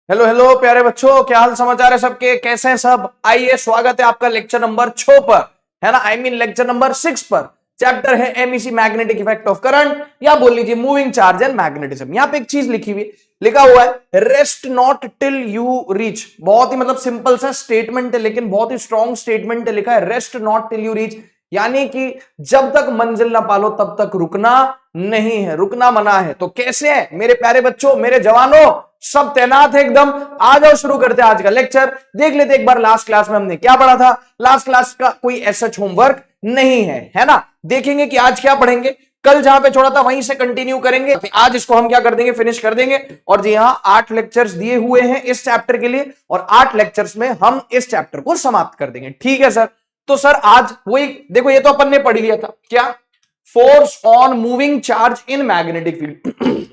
Hello hello प्यारे बच्चों, क्या हाल समाचार है सबके? कैसे हैं सब? आइए, स्वागत है आपका लेक्चर नंबर 6 पर, है ना। आई मीन लेक्चर नंबर 6 पर। चैप्टर है MEC, magnetic effect of current, या बोल लीजिए मूविंग चार्ज एंड मैग्नेटिज्म। यहां पे एक चीज लिखी हुई, लिखा हुआ है rest not till you reach. बहुत ही मतलब सिंपल सा स्टेटमेंट है, लेकिन बहुत ही स्ट्रॉन्ग स्टेटमेंट है। लिखा है rest not till you reach, यानी कि जब तक मंजिल ना पालो तब तक रुकना नहीं है, रुकना मना है। तो कैसे है मेरे प्यारे बच्चों, मेरे जवानों, सब तैनात है एकदम? आ जाओ, शुरू करते हैं आज का लेक्चर। देख लेते एक बार लास्ट क्लास में हमने क्या पढ़ा था। लास्ट क्लास का कोई ऐसा होमवर्क नहीं है ना। देखेंगे कि आज क्या पढ़ेंगे। कल जहां पे छोड़ा था वहीं से कंटिन्यू करेंगे। आज इसको हम क्या कर देंगे, फिनिश कर देंगे। और जी हाँ, 8 लेक्चर्स दिए हुए हैं इस चैप्टर के लिए, और 8 लेक्चर्स में हम इस चैप्टर को समाप्त कर देंगे। ठीक है सर? तो सर आज वही देखो, ये तो अपन ने पढ़ लिया था। क्या? Force on moving charge in magnetic field.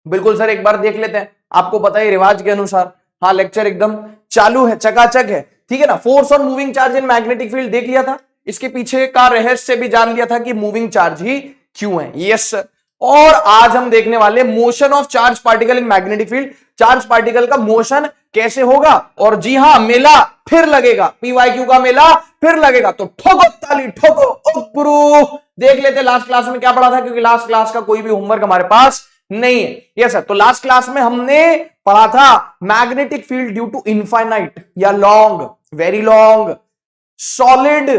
बिल्कुल सर, एक बार देख लेते हैं। आपको पता है रिवाज के अनुसार, हाँ, लेक्चर एकदम चालू है, चकाचक है। ठीक है ना। Force on moving charge in magnetic field देख लिया था। इसके पीछे का रहस्य भी जान लिया था कि मूविंग चार्ज ही क्यों है। Yes sir. और आज हम देखने वाले motion of charge particle in magnetic field. Charge particle का मोशन कैसे होगा। और जी हां, मेला फिर लगेगा, पीवाईक्यू का मेला फिर लगेगा। तो ठोको ताली, ठोको। ओ गुरु, देख लेते लास्ट क्लास में क्या पढ़ा था, क्योंकि लास्ट क्लास का कोई भी होमवर्क हमारे पास नहीं है। Yes sir. तो लास्ट क्लास में हमने पढ़ा था magnetic field due to infinite या long, very long solid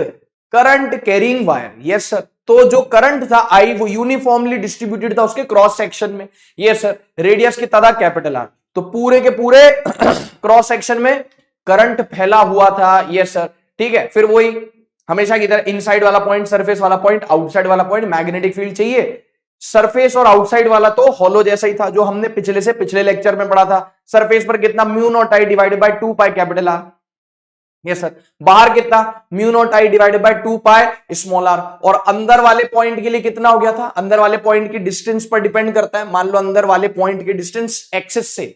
current carrying wire. Yes sir. तो जो करंट था आई, वो यूनिफॉर्मली डिस्ट्रीब्यूटेड था उसके क्रॉस सेक्शन में। Yes sir. रेडियस की तरह कैपिटल आर, तो पूरे के पूरे क्रॉस सेक्शन में करंट फैला हुआ था। Yes sir. ठीक है। फिर वही हमेशा की तरह इनसाइड वाला पॉइंट, सरफेस वाला पॉइंट, आउटसाइड वाला पॉइंट। मैग्नेटिक फील्ड चाहिए, सरफेस और आउटसाइड वाला तो हॉलो जैसा ही था, जो हमने पिछले लेक्चर में पढ़ा था। सरफेस पर कितना, mu not I divided by 2 pi capital R. Yes sir. बाहर कितना, mu not I divided by 2 pi small R. और अंदर वाले पॉइंट के लिए कितना हो गया था, अंदर वाले पॉइंट की डिस्टेंस पर डिपेंड करता है। मान लो अंदर वाले पॉइंट की डिस्टेंस एक्सिस से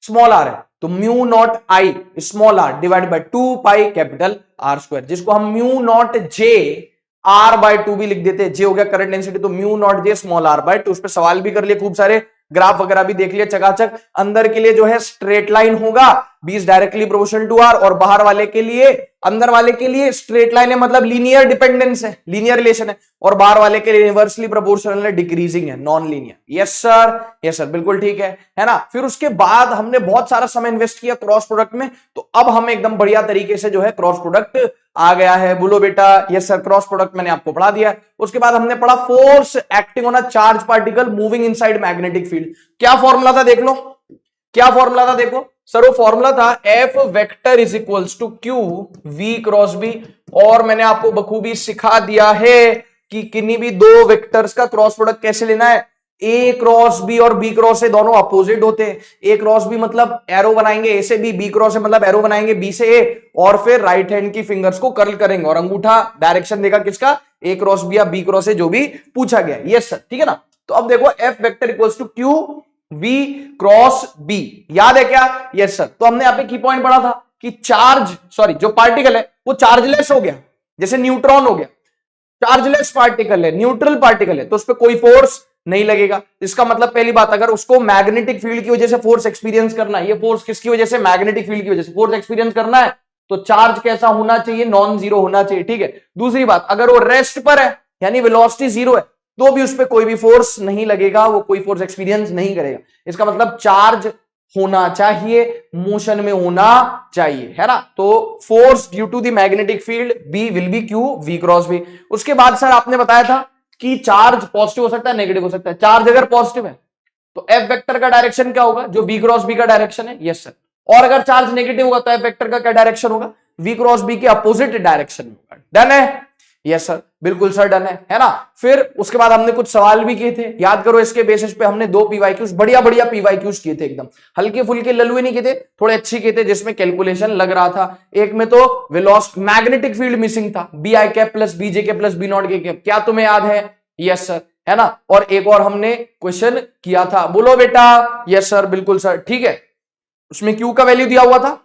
स्मॉल आर है, तो mu not I small R divided by 2 pi capital R square, जिसको हम mu nought J R by 2 भी लिख देते हैं। जे हो गया करंट डेंसिटी, तो mu nought J small R by 2। उस पर सवाल भी कर लिए, खूब सारे ग्राफ वगैरह भी देख लिया चकाचक। अंदर के लिए जो है स्ट्रेट लाइन होगा, B is directly proportional to R. और बाहर वाले के लिए, अंदर वाले के लिए स्ट्रेट लाइन है, मतलब लीनियर डिपेंडेंस है, लीनियर रिलेशन है। और बाहर वाले के लिए इनवर्सली प्रोपोर्शनल है, डिक्रीजिंग है, non linear. Yes sir, yes sir, बिल्कुल ठीक है ना। फिर उसके बाद हमने बहुत सारा समय इन्वेस्ट किया क्रॉस प्रोडक्ट में, तो अब हम एकदम बढ़िया तरीके से जो है क्रॉस प्रोडक्ट आ गया है। बोलो बेटा। यस सर, क्रॉस प्रोडक्ट मैंने आपको पढ़ा दिया। उसके बाद हमने पढ़ा force acting on a charge particle moving inside magnetic field. क्या फॉर्मूला था देख लो, क्या फॉर्मूला था देखो सर। वो फॉर्मूला था F vector is equals to Q V cross B. और मैंने आपको बखूबी सिखा दिया है कि किन्हीं भी दो वेक्टर्स का क्रॉस प्रोडक्ट कैसे लेना है। ए क्रॉस बी और बी क्रॉस से दोनों अपोजिट होते हैं। ए क्रॉस बी मतलब एरो बनाएंगे ए से बी, बी क्रॉस से मतलब एरो बनाएंगे बी से ए, और फिर राइट हैंड की फिंगर्स को कर्ल करेंगे और अंगूठा डायरेक्शन देगा किसका, ए क्रॉस बी या बी क्रॉस से, जो भी पूछा गया। यस सर, ठीक है ना। तो अब देखो F vector equals to Q V cross B, याद है क्या? Yes sir. तो हमने यहाँ पे की पॉइंट पढ़ा था कि चार्ज, सॉरी, जो पार्टिकल है वो चार्जलेस हो गया, जैसे न्यूट्रॉन हो गया। चार्जलेस पार्टिकल है, न्यूट्रल पार्टिकल है, तो उस पर कोई फोर्स नहीं लगेगा। इसका मतलब पहली बात, अगर उसको मैग्नेटिक फील्ड की वजह से फोर्स एक्सपीरियंस करना है, ये फोर्स किसकी वजह से, मैग्नेटिक फील्ड की वजह से फोर्स एक्सपीरियंस करना है, तो चार्ज कैसा होना चाहिए, नॉन जीरो होना चाहिए। ठीक है। दूसरी बात, अगर वो रेस्ट पर है यानी वेलोसिटी जीरो है, तो भी उस पर कोई भी फोर्स नहीं लगेगा, वो कोई फोर्स एक्सपीरियंस नहीं करेगा। इसका मतलब चार्ज होना चाहिए, मोशन में होना चाहिए, है ना। तो force due to the magnetic field B will be Q V cross B. उसके बाद सर आपने बताया था कि चार्ज पॉजिटिव हो सकता है, नेगेटिव हो सकता है। चार्ज अगर पॉजिटिव है तो एफ वेक्टर का डायरेक्शन क्या होगा, जो बी क्रॉस बी का डायरेक्शन है। Yes sir. और अगर चार्ज नेगेटिव होगा तो एफ वेक्टर का क्या डायरेक्शन होगा, वी क्रॉस बी के अपोजिट डायरेक्शन में होगा। डन है? यस सर, बिल्कुल सर, डन है ना। फिर उसके बाद हमने कुछ सवाल भी किए थे, याद करो। इसके बेसिस पे हमने 2 पीवाईक्यूज, बढ़िया बढ़िया पीवाईक्यूज किए थे, एकदम हल्के फुल्के ललुए नहीं किए थे, थोड़े अच्छे किए थे, जिसमें कैलकुलेशन लग रहा था। एक में तो वेलोसिटी मैग्नेटिक फील्ड मिसिंग था, B I cap plus B J K plus B nought K cap, क्या तुम्हें याद है? यस सर, है ना। और एक और हमने क्वेश्चन किया था, बोलो बेटा। यस सर, बिल्कुल सर, ठीक है। उसमें क्यू का वैल्यू दिया हुआ था,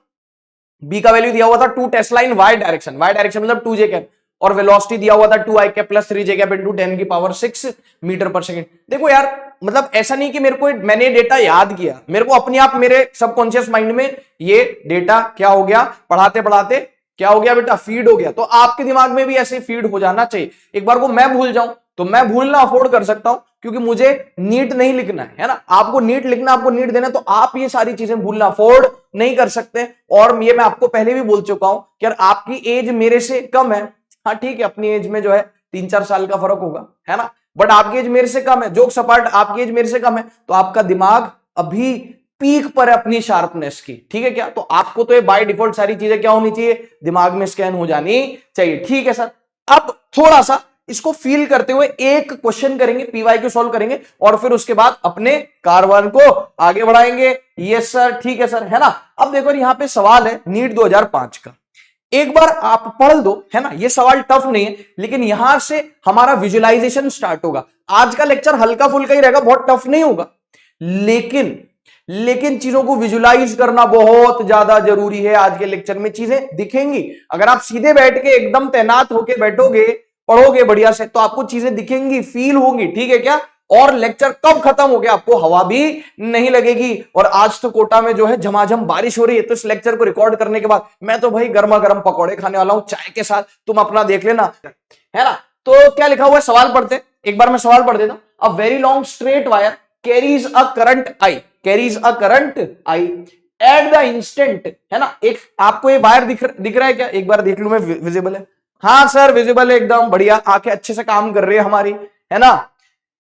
बी का वैल्यू दिया हुआ था 2 टेस्ला इन वाई डायरेक्शन, वाई डायरेक्शन मतलब 2 जे कैप, और वेलोसिटी दिया हुआ था 2i cap plus 3j cap into 10 की पावर 6 मीटर पर सेकंड। देखो यार, मतलब ऐसा नहीं कि मेरे को मैंने डेटा याद किया, मेरे को अपने आप मेरे सबकॉन्शियस माइंड में ये डेटा क्या हो गया, पढ़ाते पढ़ाते क्या हो गया बेटा, फीड हो गया। तो आपके दिमाग में भी ऐसे फीड हो जाना चाहिए। एक बार को मैं भूल जाऊं तो मैं भूलना अफोर्ड कर सकता हूं, क्योंकि मुझे नीट नहीं लिखना है ना। आपको नीट लिखना, आपको नीट देना, तो आप ये सारी चीजें भूलना अफोर्ड नहीं कर सकते। और ये मैं आपको पहले भी बोल चुका हूं कि यार आपकी एज मेरे से कम है, हाँ ठीक है, अपनी एज में जो है 3-4 साल का फर्क होगा, है ना, बट आपकी एज मेरे से कम है, जोक सपाट, आपकी एज मेरे से कम है, तो आपका दिमाग अभी पीक पर है अपनी शार्पनेस की, ठीक है क्या। तो आपको तो ये बाय डिफॉल्ट सारी चीजें क्या होनी चाहिए, दिमाग में स्कैन हो जानी चाहिए, ठीक है सर। अब थोड़ा सा इसको फील करते हुए एक क्वेश्चन करेंगे, पीवाईक्यू सॉल्व करेंगे, और फिर उसके बाद अपने कारवान को आगे बढ़ाएंगे। यस सर, ठीक है सर, है ना। अब देखो यहां पे सवाल है नीट 2005 का, एक बार आप पढ़ दो, है ना। ये सवाल टफ नहीं है, लेकिन यहां से हमारा विजुअलाइजेशन स्टार्ट होगा। आज का लेक्चर हल्का फुल्का ही रहेगा, बहुत टफ नहीं होगा, लेकिन चीजों को विजुलाइज करना बहुत ज्यादा जरूरी है। आज के लेक्चर में चीजें दिखेंगी, अगर आप सीधे बैठ के एकदम तैनात होके बैठोगे, पढ़ोगे बढ़िया से, तो आपको चीजें दिखेंगी, फील होंगी, ठीक है क्या। और लेक्चर कब खत्म हो गया आपको हवा भी नहीं लगेगी। और आज तो कोटा में जो है झमाझम बारिश हो रही है, तो इस लेक्चर को रिकॉर्ड करने के बाद मैं तो भाई गर्मा गर्म पकौड़े खाने वाला हूं चाय के साथ, तुम अपना देख लेना, है ना। तो क्या लिखा हुआ है, सवाल पढ़ते, एक बार मैं सवाल पढ़ देता हूं। A very long straight wire carries a current I, carries a current I eight the instant, है ना। एक आपको ये वायर दिख रहा है क्या, एक बार देख लूं मैं, विजिबल है, हाँ सर विजिबल है, एकदम बढ़िया, आंखें अच्छे से काम कर रही है हमारी, है ना।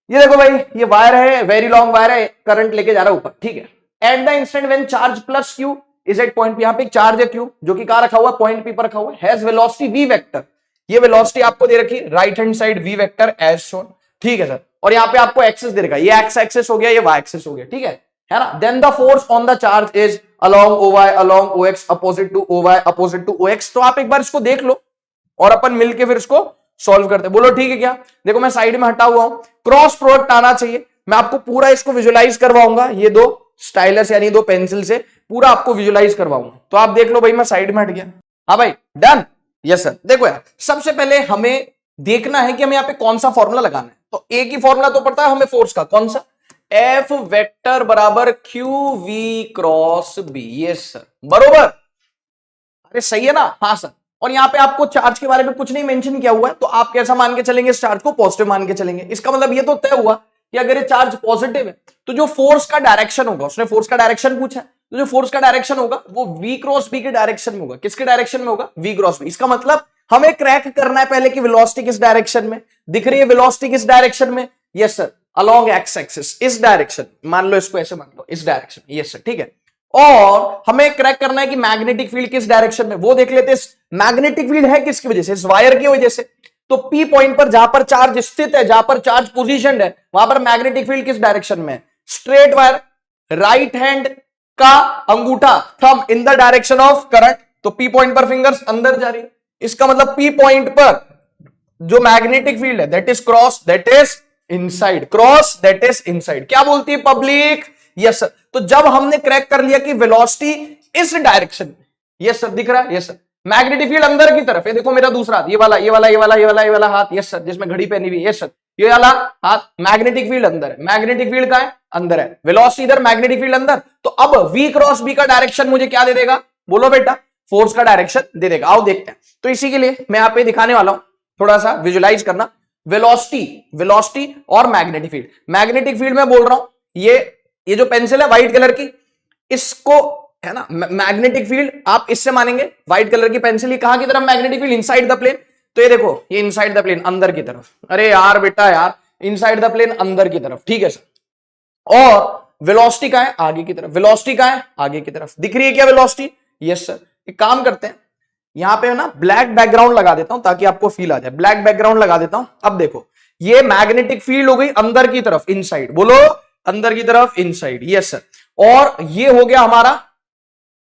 ये देखो भाई, ये वायर है, वेरी लॉन्ग वायर है, करंट लेके जा रहा है ऊपर, ठीक है। At the instant when charge plus Q is at point P, यहां पे एक चार्ज है क्यू, जो कि कहां रखा हुआ है, पॉइंट पी पर रखा हुआ है, हैज वेलोसिटी वी वेक्टर, ये वेलोसिटी आपको दे रखी है right hand side V vector as shown, ठीक है सर। और यहाँ पे आपको एक्सेस दे रखा है, ये एक्स एक्सेस हो गया, ये वाई एक्सेस हो गया, ठीक है ना। Then the force on the charge is along O Y along O X opposite to O Y opposite to O X. तो आप एक बार इसको देख लो और अपन मिलके फिर इसको सॉल्व करते हैं, बोलो ठीक है क्या। देखो मैं साइड में हटा हुआ हूं, क्रॉस प्रोडक्ट आना चाहिए, मैं आपको पूरा इसको विजुलाइज करवाऊंगा, ये दो स्टाइलस यानी दो पेंसिल से पूरा आपको विजुलाइज करवाऊंगा। तो आप देख लो भाई, मैं साइड में हट गया, हाँ भाई डन। Yes sir. देखो यार, सबसे पहले हमें देखना है कि हमें यहाँ पे कौन सा फॉर्मूला लगाना है। तो एक ही फॉर्मूला तो पड़ता है हमें फोर्स का, कौन सा, एफ वेक्टर बराबर Q V cross B. Yes sir, बरोबर, अरे सही है ना, हाँ सर। और यहाँ पे आपको चार्ज के बारे में कुछ नहीं मेंशन किया हुआ है, तो आप कैसा मान के चलेंगे, इस चार्ज को पॉजिटिव मान के चलेंगे। इसका मतलब ये तो तय हुआ कि अगर ये चार्ज पॉजिटिव है तो जो फोर्स का डायरेक्शन होगा, उसने फोर्स का डायरेक्शन पूछा है, तो जो फोर्स का डायरेक्शन होगा वो v क्रॉस b के डायरेक्शन में होगा। किसके डायरेक्शन में होगा, v क्रॉस b। इसका मतलब हमें क्रैक करना है पहले कि वेलोसिटी किस डायरेक्शन में दिख रही है, वेलोसिटी किस डायरेक्शन में, yes sir, along x axis, इस डायरेक्शन, मान लो इसको ऐसे मान लो, इस डायरेक्शन, यस सर, ठीक है। और हमें क्रैक करना है कि मैग्नेटिक फील्ड किस डायरेक्शन में, वो देख लेते हैं। मैग्नेटिक फील्ड है किसकी वजह से, इस वायर की वजह से। तो पी पॉइंट पर जहां पर चार्ज स्थित है, जहां पर चार्ज पोजीशनड है, वहां पर मैग्नेटिक फील्ड किस डायरेक्शन में है, स्ट्रेट वायर, राइट हैंड का अंगूठा thumb in the direction of current, तो पी पॉइंट पर फिंगर्स अंदर जा रही है। इसका मतलब पी पॉइंट पर जो मैग्नेटिक फील्ड है that is cross, that is inside, cross that is inside. क्या बोलती है पब्लिक, यस सर। तो जब हमने क्रैक कर लिया कि वेलोसिटी इस डायरेक्शन में, यस सर, दिख रहा है, यस सर, मैग्नेटिक फील्ड अंदर की तरफ है, देखो मेरा दूसरा हाथ, ये वाला ये वाला ये वाला ये वाला ये वाला हाथ, यस सर, जिसमें घड़ी पहनी हुई है, यस सर, ये वाला हाथ, मैग्नेटिक फील्ड अंदर है, मैग्नेटिक फील्ड कहां है, अंदर है, वेलोसिटी इधर, मैग्नेटिक फील्ड अंदर। तो अब v क्रॉस b का डायरेक्शन मुझे क्या दे देगा, बोलो बेटा, फोर्स का डायरेक्शन दे देगा। आओ देखते हैं। तो इसी के लिए मैं यहाँ पे दिखाने वाला हूं, थोड़ा सा विजुलाइज करना, वेलोसिटी और मैग्नेटिक फील्ड। मैग्नेटिक फील्ड में बोल रहा हूं, ये जो पेंसिल है व्हाइट कलर की, इसको, है ना, मैग्नेटिक फील्ड आप इससे मानेंगे, व्हाइट कलर की पेंसिल, ये कहां की तरफ magnetic field, inside the plane. तो ये देखो, ये इनसाइड द प्लेन, अंदर की तरफ, अरे यार बेटा यार, इनसाइड द प्लेन अंदर की तरफ, ठीक है सर। और वेलोसिटी कहां है, आगे की तरफ, वेलोसिटी कहां है, आगे की तरफ, दिख रही है क्या वेलोसिटी, यस सर। एक काम करते हैं, यहां पे ना ब्लैक बैकग्राउंड लगा देता हूं ताकि आपको फील आ जाए, ब्लैक बैकग्राउंड लगा देता हूं। अब देखो, ये मैग्नेटिक फील्ड हो गई अंदर की तरफ, इनसाइड, बोलो अंदर की तरफ, इनसाइड, यस सर। और ये हो गया हमारा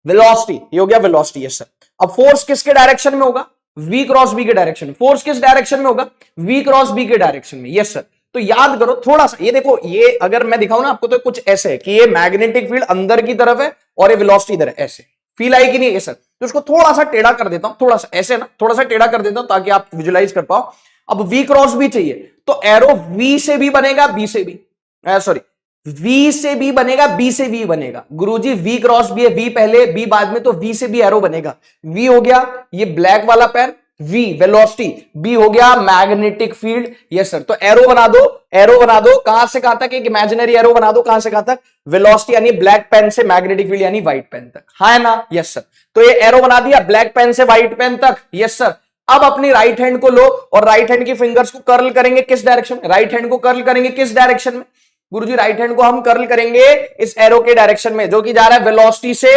वेलोसिटी, ये हो गया वेलोसिटी, यस सर। अब फोर्स किसके डायरेक्शन में होगा, v क्रॉस b के डायरेक्शन में। फोर्स किस डायरेक्शन में होगा, v क्रॉस b के डायरेक्शन में, यस सर। तो याद करो थोड़ा सा, ये देखो, ये अगर मैं दिखाऊं ना आपको तो कुछ ऐसे है कि ये मैग्नेटिक फील्ड अंदर की तरफ है और ये वेलोसिटी इधर है, ऐसे, फील आई कि नहीं? सर तो उसको थोड़ा सा टेढ़ा कर देता हूं, थोड़ा सा ऐसे ना, थोड़ा सा टेढ़ा कर देता हूं ताकि आप विजुलाइज कर पाओ। अब वी क्रॉस बी चाहिए तो एरो वी से भी बनेगा, बी से भी, सॉरी वी से भी बनेगा, बी से भी बनेगा। गुरुजी वी क्रॉस बी है, वी पहले बी बाद में, तो वी से भी एरो बनेगा। वी हो गया ये ब्लैक वाला पेन, वी वेलोसिटी, बी हो गया मैग्नेटिक फील्ड। यस सर, तो एरो बना दो, एरो बना दो, कहां से कहां तक? एक इमेजिनरी एरो बना दो, कहां से कहां तक? वेलोसिटी यानी ब्लैक पेन से मैग्नेटिक फील्ड यानी व्हाइट पेन तक, हाँ है ना? यस सर, तो ये एरो बना दिया ब्लैक पेन से व्हाइट पेन तक। यस सर, अब अपनी राइट हैंड को लो और राइट हैंड की फिंगर्स को कर्ल करेंगे किस डायरेक्शन में? राइट हैंड को कर्ल करेंगे किस डायरेक्शन में? गुरुजी राइट हैंड को हम कर्ल करेंगे इस एरो के डायरेक्शन में, जो कि जा रहा है वेलोसिटी से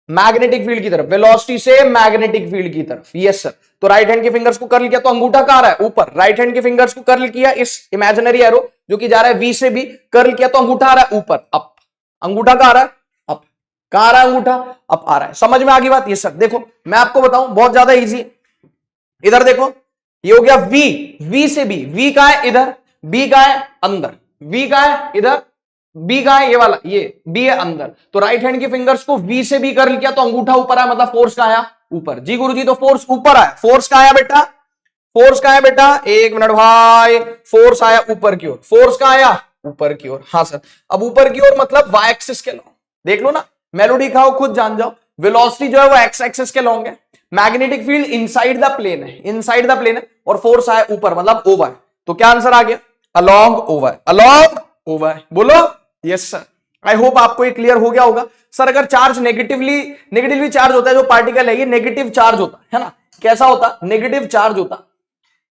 मैग्नेटिक फील्ड की तरफ, वेलोसिटी से मैग्नेटिक फील्ड की तरफ। यस सर, तो राइट हैंड के फिंगर्स को कर्ल किया तो अंगूठा कहां रहा है? ऊपर। राइट हैंड के फिंगर्स को कर्ल किया इस इमेजिनरी एरो जो कि जा रहा है वी से भी, कर्ल किया तो अंगूठा आ रहा है ऊपर, अप। अंगूठा कहां आ रहा है? अप। कहां आ रहा है अंगूठा? अप आ रहा है। समझ में आ गई बात? ये सर देखो मैं आपको बताऊं, बहुत ज्यादा इजी। इधर देखो, ये हो गया वी, वी से बी, वी कहां है? इधर। बी कहां है? अंदर। वी कहां है? इधर। बी कहां है? ये वाला, ये बी है अंदर। तो राइट हैंड के फिंगर्स को वी से बी कर्ल किया तो अंगूठा ऊपर आया, मतलब फोर्स कहां आया? ऊपर। जी गुरुजी, तो फोर्स ऊपर आया। फोर्स कहां आया बेटा? फोर्स कहां है बेटा? एक मिनट भाई, फोर्स आया ऊपर की ओर। फोर्स कहां आया? ऊपर की ओर। हाँ सर, अब ऊपर की ओर मतलब वाई एक्सिस के लॉन्ग, देख लो ना, मेलोडी खाओ खुद जान जाओ। वेलोसिटी जो है वो एक्स एक्सिस के लॉन्ग है, magnetic field inside the plane है, इनसाइड द प्लेन है, और फोर्स आया ऊपर मतलब ओवर। तो क्या आंसर आ गया? Along over, along over. बोलो यस सर। आई होप आपको ये क्लियर हो गया होगा। सर अगर चार्ज नेगेटिवली चार्ज होता है, जो पार्टिकल है ये नेगेटिव चार्ज होता है ना? कैसा होता? नेगेटिव चार्ज होता,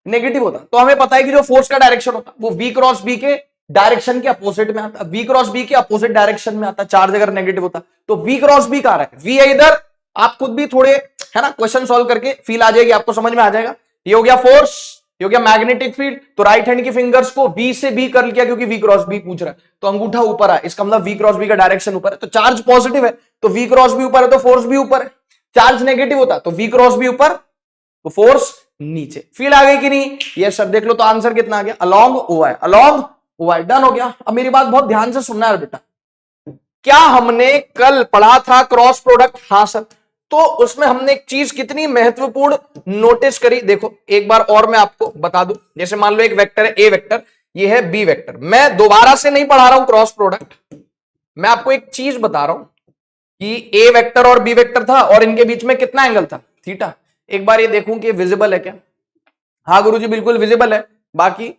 नेगेटिव होता, तो हमें पता है कि जो फोर्स का डायरेक्शन होता वो वी क्रॉस बी के डायरेक्शन के अपोजिट में आता, वी क्रॉस बी के अपोजिट डायरेक्शन में आता। चार्ज अगर नेगेटिव होता तो वी क्रॉस बी कहां रहा है? वी है इधर। आप खुद भी थोड़े है ना क्वेश्चन सॉल्व करके फील आ जाएगी, आपको समझ में आ जाएगा। ये हो गया फोर्स, ये हो गया मैग्नेटिक फील्ड। तो राइट हैंड की फिंगर्स को वी से बी कर लिया क्योंकि वी क्रॉस बी पूछ रहा है, तो अंगूठा ऊपर है, इसका मतलब वी क्रॉस बी का डायरेक्शन ऊपर है, तो चार्ज पॉजिटिव है तो वी क्रॉस बी ऊपर है तो फोर्स भी ऊपर है। चार्ज नेगेटिव होता तो वी क्रॉस बी ऊपर तो फोर्स नीचे। फील आ गई कि नहीं? यस सर, देख लो तो आंसर कितना आ गया? Along ओवाई, along ओवाई। डन हो गया। अब मेरी बात बहुत ध्यान से सुनना है बेटा, क्या हमने कल पढ़ा था क्रॉस प्रोडक्ट? हाँ सर, तो उसमें हमने एक चीज कितनी महत्वपूर्ण नोटिस करी, देखो एक बार और मैं आपको बता दूं। जैसे मान लो एक वेक्टर है ए वेक्टर, ये है बी वेक्टर। मैं दोबारा से नहीं पढ़ा रहा हूं क्रॉस प्रोडक्ट, मैं आपको एक चीज बता रहा हूं कि ए वेक्टर और बी वेक्टर था और इनके बीच में कितना एंगल था? थीटा। एक बार ये देखूं कि विजिबल है क्या? हाँ गुरुजी बिल्कुल विजिबल है। बाकी है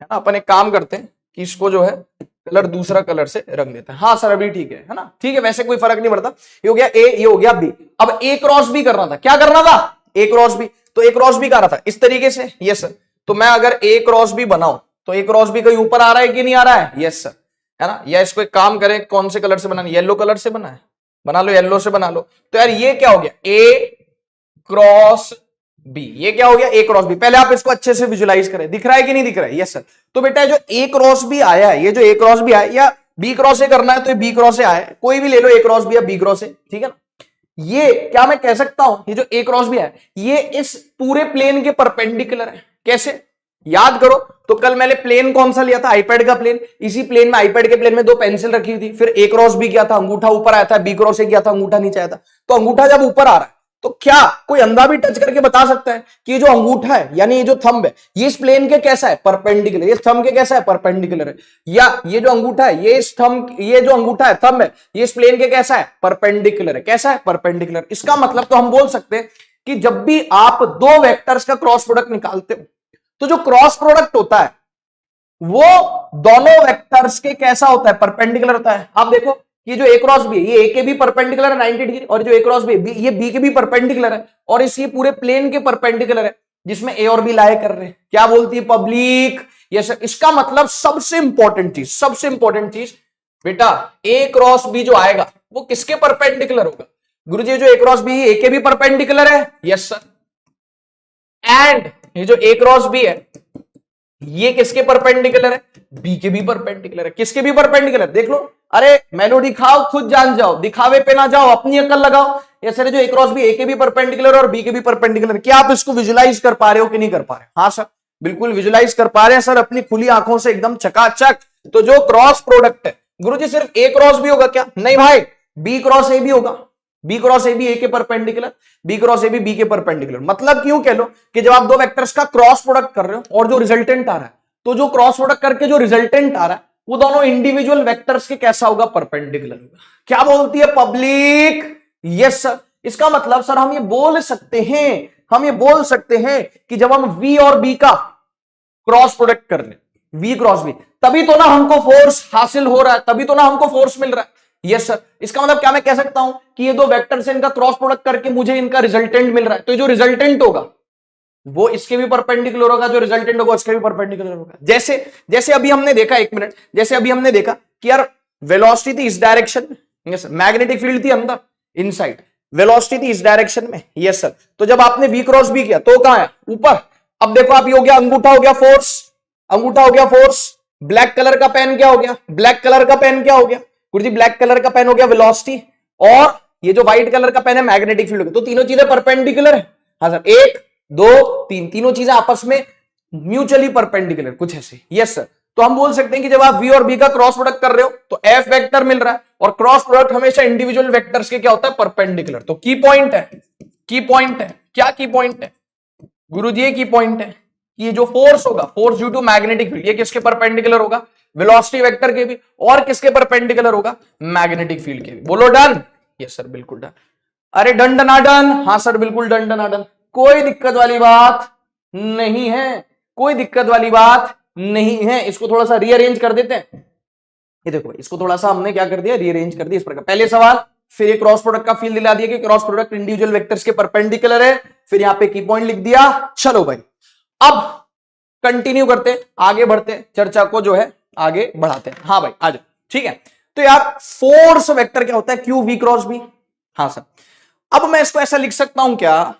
ना, अपन एक काम करते हैं कि इसको जो है कलर दूसरा कलर से रंग देते हैं। हाँ सर अभी ठीक है ना? ठीक है, वैसे कोई फर्क नहीं पड़ता। ये हो गया ए, ये हो गया बी। अब ए क्रॉस बी करना था, क्या करना था? ए क्रॉस बी। तो ए क्रॉस बी कर रहा था इस तरीके से। यस सर, तो मैं अगर ए क्रॉस बी बनाऊं तो ए क्रॉस बी कहीं ऊपर आ रहा है कि नहीं आ रहा है? यस सर, है ना? या इसको एक काम करें, कौन से कलर से बनाना? येलो कलर से बना है, बना लो, येलो से बना लो। तो यार ये क्या हो गया? ए क्रॉस बी। ये क्या हो गया? ए क्रॉस बी। पहले आप इसको अच्छे से विजुलाइज करें, दिख रहा है कि नहीं दिख रहा है? Yes sir. तो बेटा जो ए क्रॉस बी आया है, ये जो ए क्रॉस बी आया, या बी क्रॉस ए करना है तो बी क्रॉस ए आया, कोई भी ले लो, ए क्रॉस बी या बी क्रॉस ए, ठीक है ना? ये क्या मैं कह सकता हूं, ये जो ए क्रॉस बी है ये इस पूरे प्लेन के परपेंडिकुलर है। कैसे? याद करो तो कल मैंने प्लेन कौन सा लिया था? आईपैड का प्लेन। इसी प्लेन में, आईपैड के प्लेन में दो पेंसिल रखी थी, फिर ए क्रॉस बी किया था, अंगूठा ऊपर आया था, बी क्रॉस ए किया था, अंगूठा नीचे आया था। तो अंगूठा जब ऊपर आ रहा है तो क्या कोई अंधा भी टच करके बता सकता है कि ये जो अंगूठा है यानी ये जो थंब है ये इस प्लेन के कैसा है? परपेंडिकुलर। ये थंब के कैसा है? परपेंडिकुलर है। या ये जो अंगूठा है, ये इस थंब, ये जो अंगूठा है थंब है, ये इस प्लेन के कैसा है? परपेंडिकुलर है। कैसा है? परपेंडिकुलर। इसका मतलब तो हम बोल सकते हैं कि जब भी आप दो वेक्टर्स का क्रॉस प्रोडक्ट निकालते हो तो जो क्रॉस प्रोडक्ट होता है वो दोनों वेक्टर्स के कैसा होता है? परपेंडिकुलर होता है। आप देखो ये जो ए क्रॉस बी है ये ए के भी परपेंडिकुलर है 90 डिग्री, और जो ए क्रॉस बी ये बी के भी परपेंडिकुलर है, और इस ये पूरे प्लेन के परपेंडिकुलर है जिसमें ए और बी लाए कर रहे हैं। क्या बोलती है पब्लिक? Yes sir. इसका मतलब सबसे इंपॉर्टेंट चीज बेटा, ए क्रॉस बी जो आएगा वो किसके परपेंडिकुलर होगा? गुरुजी जो ए क्रॉस बी ए के भी परपेंडिकुलर है। Yes sir. एंड ये जो ए क्रॉस बी है ये किसके परपेंडिकुलर है? बी के भी परपेंडिकुलर है। किसके भी परपेंडिकुलर? देख लो। अरे मेलोडी खाओ खुद जान जाओ, दिखावे पे ना जाओ, अपनी अकल लगाओ। ये सर जो ए क्रॉस बी ए के भी परपेंडिकुलर और बी के भी परपेंडिकुलर, क्या आप इसको विजुलाइज कर पा रहे हो कि नहीं कर पा रहे? हाँ सर बिल्कुल विजुलाइज कर पा रहे हैं सर, अपनी खुली आंखों से एकदम चकाचक। तो जो क्रॉस प्रोडक्ट है गुरुजी सिर्फ ए क्रॉस बी होगा क्या? नहीं भाई, बी क्रॉस ए भी होगा, B cross A B A के perpendicular, B cross A B B के परपेंडिकुलर। मतलब क्यों कह लो कि जब आप दो वेक्टर्स का क्रॉस प्रोडक्ट कर रहे हो और जो रिजल्टेंट आ रहा है, तो जो क्रॉस प्रोडक्ट करके जो रिजल्टेंट आ रहा है वो दोनों इंडिविजुअल वेक्टर्स के कैसा होगा, परपेंडिकुलर होगा। क्या बोलती है पब्लिक? Yes sir. इसका मतलब सर हम ये बोल सकते हैं कि जब हम V और B का क्रॉस प्रोडक्ट कर रहे, V क्रॉस B, तभी तो ना हमको फोर्स हासिल हो रहा है, तभी तो ना हमको फोर्स मिल रहा है। Yes sir. इसका मतलब क्या मैं कह सकता हूं कि ये दो वेक्टर से इनका क्रॉस प्रोडक्ट करके मुझे इनका रिजल्टेंट मिल रहा है, तो जो रिजल्टेंट होगा वो इसके भी परपेंडिकुलर होगा, जो रिजल्टेंट होगा उसके भी परपेंडिकुलर होगा। जैसे अभी हमने देखा, एक मिनट, जैसे अभी हमने देखा कि यार वेलोसिटी थी इस डायरेक्शन में, यस, मैग्नेटिक फील्ड थी अंदर इनसाइड, वेलोसिटी थी इस डायरेक्शन में, यस सर। तो जब आपने V क्रॉस B किया तो कहां है, ऊपर। अब देखो आप, ये हो गया अंगूठा, हो गया फोर्स, अंगूठा हो गया फोर्स, ब्लैक कलर का पेन क्या हो गया, ब्लैक कलर का पेन क्या हो गया गुरुजी, ब्लैक कलर का पेन हो गया वेलोसिटी, और ये जो व्हाइट कलर का पेन है मैग्नेटिक फील्ड हो गया। तो तीनों चीजें परपेंडिकुलर है। हाँ सर, 1 2 3, तीनों चीजें आपस में म्यूचुअली परपेंडिकुलर, कुछ ऐसे। Yes sir. तो हम बोल सकते हैं कि जब आप V और B का क्रॉस प्रोडक्ट कर रहे हो तो F वेक्टर मिल रहा है, और क्रॉस प्रोडक्ट हमेशा इंडिविजुअल वेक्टर्स के क्या होता है, परपेंडिकुलर। तो की पॉइंट है, की पॉइंट है, क्या की पॉइंट है गुरुजी? ये की पॉइंट है कि ये जो फोर्स होगा, force due to magnetic field, ये किसके परपेंडिकुलर होगा, वेलोसिटी वेक्टर के भी, और किसके परपेंडिकुलर होगा, मैग्नेटिक फील्ड के भी। बोलो डन? यस सर, बिल्कुल डन। अरे डन डना डन? हाँ सर बिल्कुल डन डना डन, कोई दिक्कत वाली बात नहीं है, कोई दिक्कत वाली बात नहीं है। इसको थोड़ा सा रीअरेंज कर देते हैं। ये देखो, इसको थोड़ा सा हमने क्या कर दिया, रीअरेंज कर दिया इस प्रकार। पहले सवाल, फिर ये क्रॉस प्रोडक्ट का फील्ड दिला दिया कि क्रॉस प्रोडक्ट इंडिविजुअल वेक्टर्स के परपेंडिकुलर है, फिर यहां पे की पॉइंट लिख दिया। चलो भाई, अब कंटिन्यू करते, आगे बढ़ते, चर्चा को जो है आगे बढ़ाते हैं। हाँ भाई आ जाओ, ठीक है। तो यार फोर्स वेक्टर क्या होता है, क्यू वी क्रॉस बी। हाँ सर। अब मैं इसको ऐसा लिख सकता हूं क्या,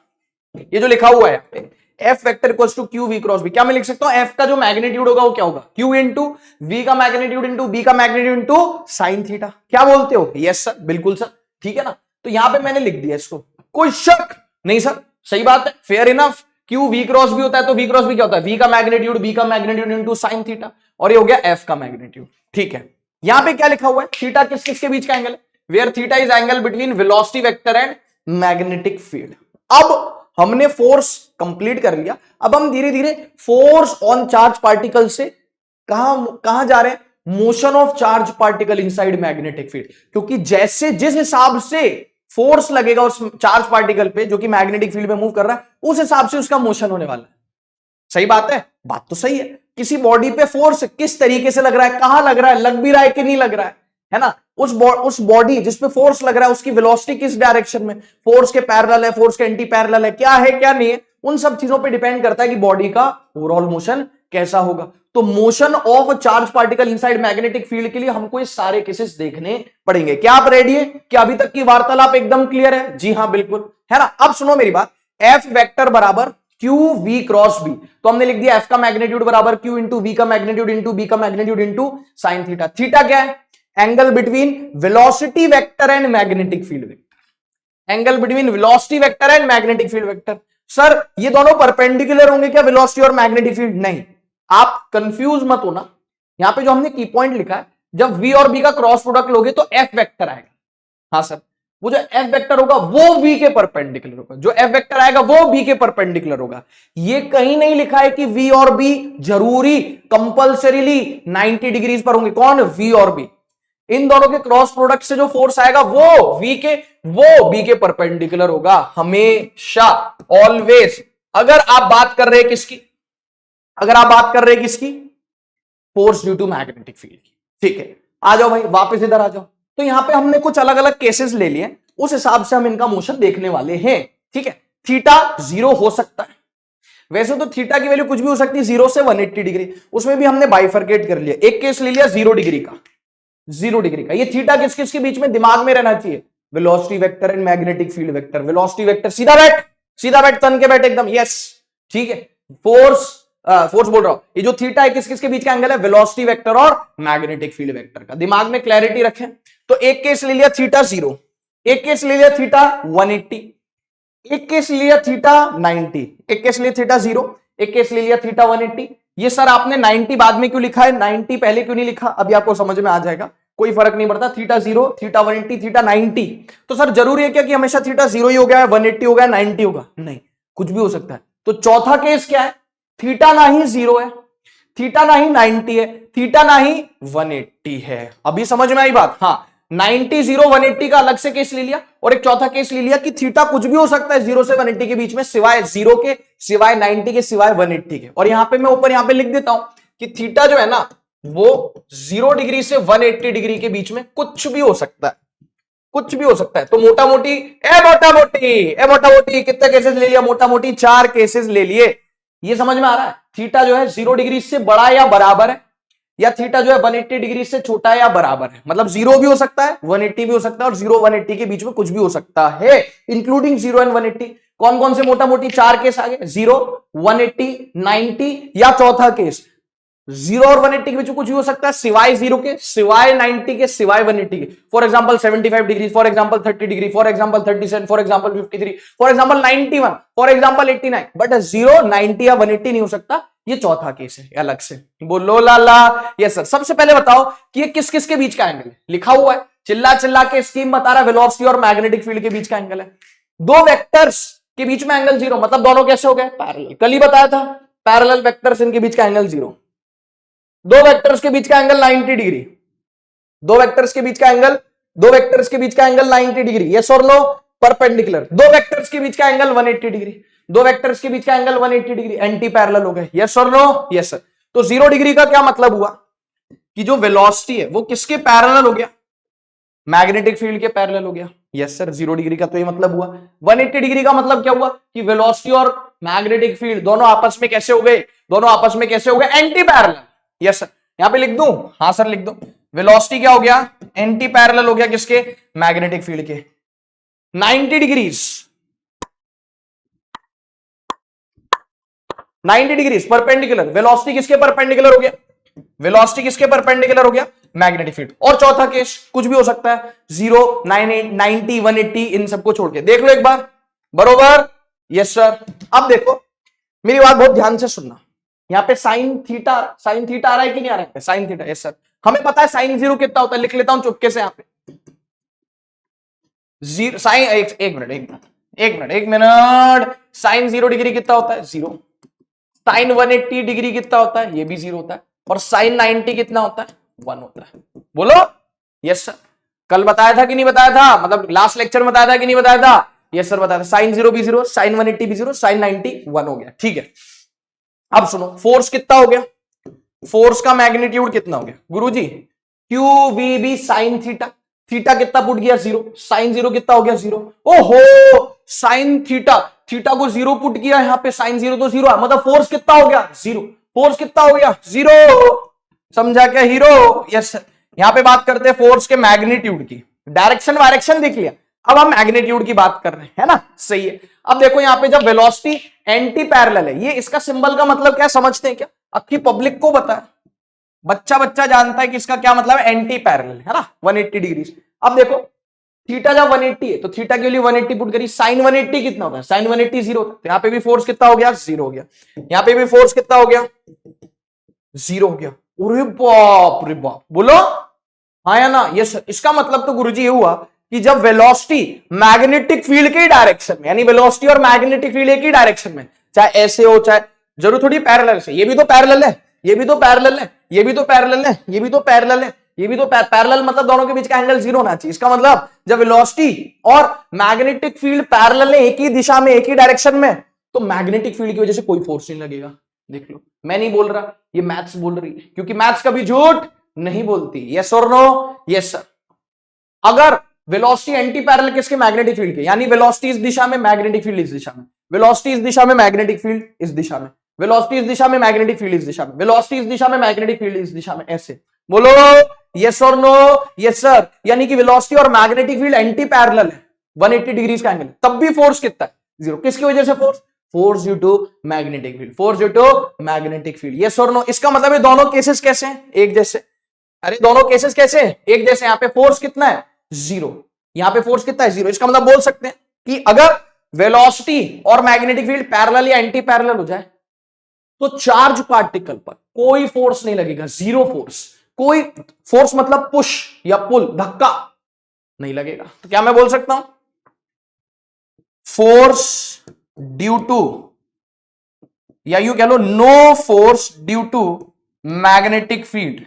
ये जो लिखा हुआ है F vector equals to Q V cross B, क्या मैं लिख सकता हूं एफ का जो मैग्नीट्यूड होगा वो क्या होगा, क्यू इंटू वी का मैग्नीट्यूड इंटू बी का मैग्नीट्यूड इंटू साइन थीटा। क्या बोलते हो? यस सर, बिल्कुल सर, ठीक है ना। तो यहां पे मैंने लिख दिया इसको, कोई शक नहीं सर, सही बात है, fair enough. Q V cross B होता है तो वी क्रॉस बी क्या होता है, वी का मैग्नीट्यूड बी का मैग्नीट्यूड इंटू साइन थीटा, और ये हो गया एफ का मैग्नीट्यूड। ठीक है, यहां पे क्या लिखा हुआ है, थीटा किस किसके बीच का एंगल है, where theta is angle between velocity vector and magnetic field. अब हमने फोर्स कंप्लीट कर लिया, अब हम धीरे धीरे फोर्स ऑन चार्ज पार्टिकल से कहां जा रहे हैं, motion of charge particle inside magnetic field. क्योंकि जैसे जिस हिसाब से फोर्स लगेगा उस चार्ज पार्टिकल पे जो कि मैग्नेटिक फील्ड में मूव कर रहा है, उस हिसाब से उसका मोशन होने वाला है। सही बात है, बात तो सही है। किसी बॉडी पे फोर्स किस तरीके से लग रहा है, कहां लग रहा है, लग भी रहा है कि नहीं लग रहा है ना। उस बॉडी जिसपे फोर्स लग रहा है उसकी वेलोसिटी किस डायरेक्शन में, फोर्स के पैरेलल है, फोर्स के एंटी पैरेलल है, क्या है क्या नहीं है, उन सब चीजों पे डिपेंड करता है कि बॉडी का ओवरऑल मोशन कैसा होगा। तो motion of charge particle inside magnetic field के लिए हमको ये सारे केसेस देखने पड़ेंगे। क्या आप रेडी है? क्या अभी तक की वार्तालाप एकदम क्लियर है? जी हाँ बिल्कुल, है ना। अब सुनो मेरी बात, एफ वेक्टर बराबर क्यू वी क्रॉस बी, तो हमने लिख दिया एफ का मैग्नीट्यूड बराबर क्यू इंटू वी का मैग्नीट्यूड इंटू बी का magnitude into sine theta. Theta क्या है, angle between velocity vector and magnetic field vector, angle between velocity vector and magnetic field vector. Sir ये दोनों परपेंडिकुलर होंगे क्या, वेलोसिटी और मैग्नेटिक फील्ड? नहीं, आप कंफ्यूज मत होना। यहां पे जो हमने की पॉइंट लिखा है, जब V और B का क्रॉस प्रोडक्ट लोगे तो F वेक्टर आएगा। हाँ सर, वो जो F वेक्टर होगा वो V के परपेंडिकुलर होगा, जो F वेक्टर आएगा वो B के परपेंडिकुलर होगा। ये कहीं नहीं लिखा है कि V और B जरूरी कंपल्सरीली 90 डिग्रीज पर होंगे। कौन? V और B। इन दोनों के क्रॉस प्रोडक्ट से जो फोर्स आएगा वो B के परपेंडिकुलर होगा हमेशा, ऑलवेज। अगर आप बात कर रहे हैं किसकी, अगर आप बात कर रहे हैं किसकी, force due to magnetic field की। ठीक है, आ जाओ भाई वापस इधर आ जाओ। तो यहां पे हमने कुछ अलग अलग केसेस ले लिए, उस हिसाब से हम इनका मोशन देखने वाले हैं। ठीक है, थीटा 0 हो सकता है, वैसे तो थीटा की वैल्यू कुछ भी हो सकती है 0 से 180 डिग्री, उसमें भी हमने बाइफरकेट कर लिया। एक केस ले लिया 0 डिग्री का, 0 डिग्री का। ये थीटा किस किस के बीच में दिमाग में रहना चाहिए, velocity vector and magnetic field vector. Velocity vector सीधा बैठ तन के बैठ एकदम, यस ठीक है। फोर्स बोल रहा हूं, ये जो थीटा है किस किस के बीच का एंगल है, वेलोसिटी वेक्टर और मैग्नेटिक फील्ड वेक्टर का। दिमाग में क्लैरिटी रखें। तो एक केस ले लिया थीटा 0, एक केस ले लिया थीटा 180, एक केस ले लिया थीटा 90, एक केस ले लिया थीटा 0, एक केस ले लिया थीटा 180। ये सर आपने 90 बाद में क्यों लिखा है, 90 पहले क्यों नहीं लिखा, अभी आपको समझ में आ जाएगा। कोई फर्क नहीं पड़ता, थीटा 0, थीटा 180, थीटा 90। तो सर जरूरी है क्या कि हमेशा थीटा 0 ही हो गया है, 180 हो गया, 90 होगा? नहीं, कुछ भी हो सकता है। तो चौथा केस क्या है, थीटा ना ही 0 है, थीटा ना ही 90 है, थीटा ना ही 180 है। अभी समझ में आई बात? हाँ, 90, 0, 180 का अलग से केस ले लिया, और एक चौथा केस ले लिया कि थीटा कुछ भी हो सकता है 0 से 180 के बीच में, सिवाय 0 के, सिवाय 90 के, सिवाय 180 के। और यहां पे मैं ऊपर यहां पे लिख देता हूं कि थीटा जो है ना वो 0 डिग्री से 180 डिग्री के बीच में कुछ भी हो सकता है, कुछ भी हो सकता है। तो मोटा मोटी मोटा मोटी कितने केसेस ले लिया? मोटा मोटी 4 केसेस ले लिए। ये समझ में आ रहा है? थीटा जो है 0 डिग्री से बड़ा या बराबर है, या थीटा जो है 180 डिग्री से छोटा या बराबर है। मतलब 0 भी हो सकता है, 180 भी हो सकता है, और 0 180 के बीच में कुछ भी हो सकता है, इंक्लूडिंग 0 एंड 180। कौन कौन से मोटा मोटी 4 केस आ गए? 0, 180, 90, या चौथा केस 0 और 180 के बीच में कुछ भी हो सकता है, सिवाय 0 के, सिवाय 90 के, सिवाय 180 के। For example 75 degree, for example 30 degree, for example 37, for example 53, for example 91, for example 89। But 0, 90 या 180 नहीं हो सकता। ये चौथा केस है अलग से। बोलो लाला। Yes sir. सबसे पहले बताओ कि ये किस किस के बीच का एंगल है? लिखा हुआ है, चिल्ला चिल्ला के स्कीम बता रहा है, वेलोसिटी और मैग्नेटिक फील्ड के बीच का एंगल है। दो वेक्टर्स के बीच में एंगल 0, मतलब दोनों कैसे हो गए? पैरेलल। कल ही बताया था, पैरेलल वेक्टर्स, इनके बीच का एंगल 0। दो वेक्टर्स के बीच का एंगल 90 डिग्री, दो वेक्टर्स के बीच का एंगल, दो वेक्टर्स के बीच का एंगल 90 डिग्री। यस और नो? परपेंडिकुलर। दो वेक्टर्स के बीच का एंगल 180 डिग्री, दो वेक्टर्स के बीच का एंगल 180 डिग्री, एंटी पैरेलल हो गए। यस और नो? Yes sir. तो 0 डिग्री का क्या मतलब हुआ कि जो वेलोसिटी है वो किसके पैरेलल हो गया? मैग्नेटिक फील्ड के पैरेलल हो गया। Yes sir. 0 डिग्री का तो ये मतलब हुआ। 180 डिग्री का मतलब क्या हुआ कि वेलोसिटी और मैग्नेटिक फील्ड दोनों आपस में कैसे हो गए? दोनों आपस में कैसे हो गए? Anti parallel. Yes sir. यहां पे लिख दूं? हाँ सर लिख दो। वेलोसिटी क्या हो गया? एंटी पैरेलल हो गया किसके? मैग्नेटिक फील्ड के। 90 डिग्रीज, 90 डिग्रीज परपेंडिकुलर। वेलोसिटी किसके परपेंडिकुलर हो गया? वेलोसिटी किसके परपेंडिकुलर हो गया? Magnetic field. और चौथा केस कुछ भी हो सकता है, 0, 90, 180, इन सबको छोड़ के देख लो एक बार। बरोबर? Yes sir. अब देखो, मेरी बात बहुत ध्यान से सुनना। यहाँ पे साइन थीटा आ रहा है कि नहीं आ रहा है? Sign theta. Yes sir. हमें पता है साइन 0 कितना होता है, लिख लेता हूं चुपके से यहाँ पे। साइन एक मिनट। साइन 0 डिग्री कितना होता है? 0। साइन 180 डिग्री कितना होता है? ये भी 0 होता है। और साइन 90 कितना होता है? 1 होता है। बोलो। Yes sir. कल बताया था कि नहीं बताया था? मतलब लास्ट लेक्चर में बताया था कि नहीं बताया था? यस सर बताया था। साइन 0 भी 0, साइन 180 भी 0, साइन 90 1 हो गया। ठीक है। अब सुनो, फोर्स कितना हो गया? फोर्स का मैग्नीट्यूड कितना हो गया गुरुजी? Q V B sine theta. Theta कितना पुट गया? 0। साइन 0 कितना हो गया? 0। ओहो, साइन थीटा, थीटा को 0 पुट किया यहां पे, साइन 0 तो 0 है, मतलब फोर्स कितना हो गया? 0। फोर्स कितना हो गया? 0। समझा क्या हीरो? यस। यहां पे बात करते हैं फोर्स के मैग्नीट्यूड की। डायरेक्शन वायरेक्शन देख लिया, अब हम मैग्नीट्यूड की बात कर रहे हैं, है ना? सही है। अब देखो यहां पे जब वेलोसिटी एंटी पैरेलल है, ये इसका सिंबल का मतलब क्या समझते हैं क्या? अक्की पब्लिक को बताया, बच्चा बच्चा जानता है कि इसका क्या मतलब है? एंटी पैरेलल, है ना? 180 डिग्री। अब देखो थीटा जब 180 है तो थीटा के लिए 180 पुट करी, साइन 180 कितना होता है? साइन 180 0 होता है। तो यहां पे भी फोर्स कितना हो गया? 0 हो गया। यहां पे भी फोर्स कितना हो गया? 0 हो गया। अरे बाप रे बाप, बोलो हाँ या ना? यस। इसका मतलब तो गुरुजी ये हुआ कि जब वेलोसिटी मैग्नेटिक फील्ड के डायरेक्शन में, यानी वेलोसिटी और मैग्नेटिक फील्ड एक ही डायरेक्शन में, चाहे ऐसे हो चाहे, जरूर थोड़ी पैरेलल से, ये भी तो पैरेलल है, ये भी तो पैरेलल है, ये भी तो पैरेलल है, ये भी तो पैरेलल है, ये भी तो पैरेलल, मतलब दोनों के बीच का एंगल 0 होना चाहिए। इसका मतलब जब वेलोसिटी और मैग्नेटिक फील्ड पैरेलल है, एक ही दिशा में, एक ही डायरेक्शन में, तो मैग्नेटिक फील्ड की वजह से कोई फोर्स नहीं लगेगा। देख लो, मैं नहीं बोल रहा, ये मैथ्स बोल रही है, क्योंकि मैथ्स कभी झूठ नहीं बोलती। यस और नो? Yes sir. अगर वेलोसिटी एंटी पैरेलल किसके? मैग्नेटिक फील्ड के, यानी वेलोसिटी इस दिशा में, मैग्नेटिक फील्ड इस दिशा में, वेलोसिटी इस दिशा में, मैग्नेटिक फील्ड इस दिशा में, वेलोसिटी इस दिशा में, मैग्नेटिक फील्ड इस दिशा में, वेलोसिटी इस दिशा में, मैग्नेटिक फील्ड इस दिशा में, ऐसे। बोलो यस और नो? Yes sir. यानी कि वेलोसिटी और मैग्नेटिक फील्ड एंटी पैरेलल है, 180 डिग्री का एंगल, तब भी फोर्स कितना है? 0। किसकी वजह से force? Force due to magnetic field, force due to magnetic field. Yes और नो? इसका मतलब ये दोनों केसेस कैसे हैं? एक जैसे। अरे दोनों केसेस कैसे? एक जैसे। यहां पे फोर्स कितना है? 0। यहां पे फोर्स कितना है? 0। इसका मतलब बोल सकते हैं कि अगर वेलोसिटी और मैग्नेटिक फील्ड पैरेलल या एंटी पैरेलल हो जाए तो चार्ज पार्टिकल पर कोई फोर्स नहीं लगेगा, 0 फोर्स। कोई फोर्स मतलब पुश या पुल, धक्का नहीं लगेगा। तो क्या मैं बोल सकता हूं, फोर्स ड्यू टू, या यूं कह लो no force due to magnetic field,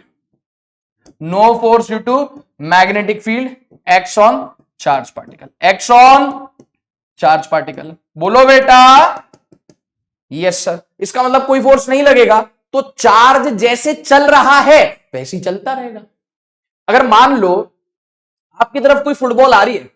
no force due to magnetic field acts on charge particle, acts on charge particle. बोलो बेटा, यस सर। इसका मतलब कोई फोर्स नहीं लगेगा, तो चार्ज जैसे चल रहा है वैसे ही चलता रहेगा। अगर मान लो आपकी तरफ कोई फुटबॉल आ रही है,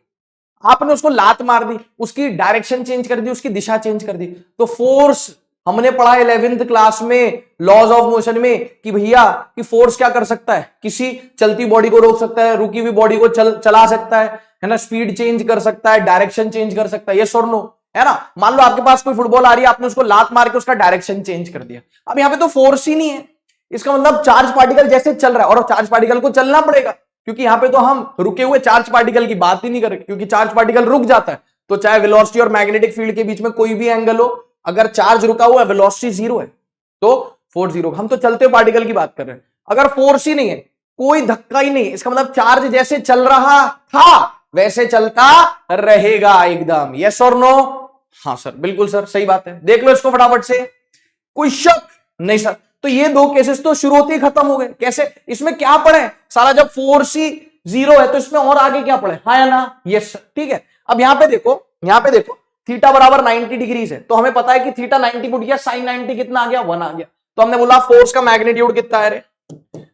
आपने उसको लात मार दी, उसकी डायरेक्शन चेंज कर दी, उसकी दिशा चेंज कर दी, तो फोर्स, हमने पढ़ा 11th क्लास में लॉज ऑफ मोशन में कि भैया कि फोर्स क्या कर सकता है, किसी चलती बॉडी को रोक सकता है, रुकी हुई बॉडी को चला सकता है ना, स्पीड चेंज कर सकता है, डायरेक्शन चेंज कर सकता है, यस और नो, है ना। मान लो आपके पास कोई फुटबॉल आ रही है, आपने उसको लात मार के उसका डायरेक्शन चेंज कर दिया, अब यहां पे तो फोर्स ही नहीं है। इसका मतलब चार्ज पार्टिकल जैसे चल रहा है, और चार्ज पार्टिकल को चलना पड़ेगा, क्योंकि यहां पे तो हम रुके हुए चार्ज पार्टिकल की बात ही नहीं कर रहे, क्योंकि चार्ज पार्टिकल रुक जाता है तो चाहे वेलोसिटी और मैग्नेटिक फील्ड के बीच में कोई भी एंगल हो, अगर चार्ज रुका हुआ है, वेलोसिटी जीरो है तो फोर्स जीरो। हम तो चलते हुए पार्टिकल की बात कर रहे हैं। अगर फोर्स ही नहीं है, कोई धक्का ही नहीं है, इसका मतलब चार्ज जैसे चल रहा था वैसे चलता रहेगा एकदम, यस और नो। हाँ सर, बिल्कुल सर, सही बात है। देख लो इसको फटाफट से, कोई शक नहीं सर। तो ये दो केसेस तो शुरू होते ही खत्म हो गए। कैसे, इसमें क्या पढ़े सारा, जब फोर्स ही जीरो है तो इसमें और आगे क्या पढ़े, हाँ या ना, यस सर, ठीक है। अब यहां पे देखो, यहां पे देखो, थीटा बराबर 90 डिग्री है, तो हमें पता है कि थीटा 90 पुट किया, साइन 90 कितना आ गया, 1 आ गया। तो हमने बोला फोर्स का मैग्नीट्यूड कितना है रे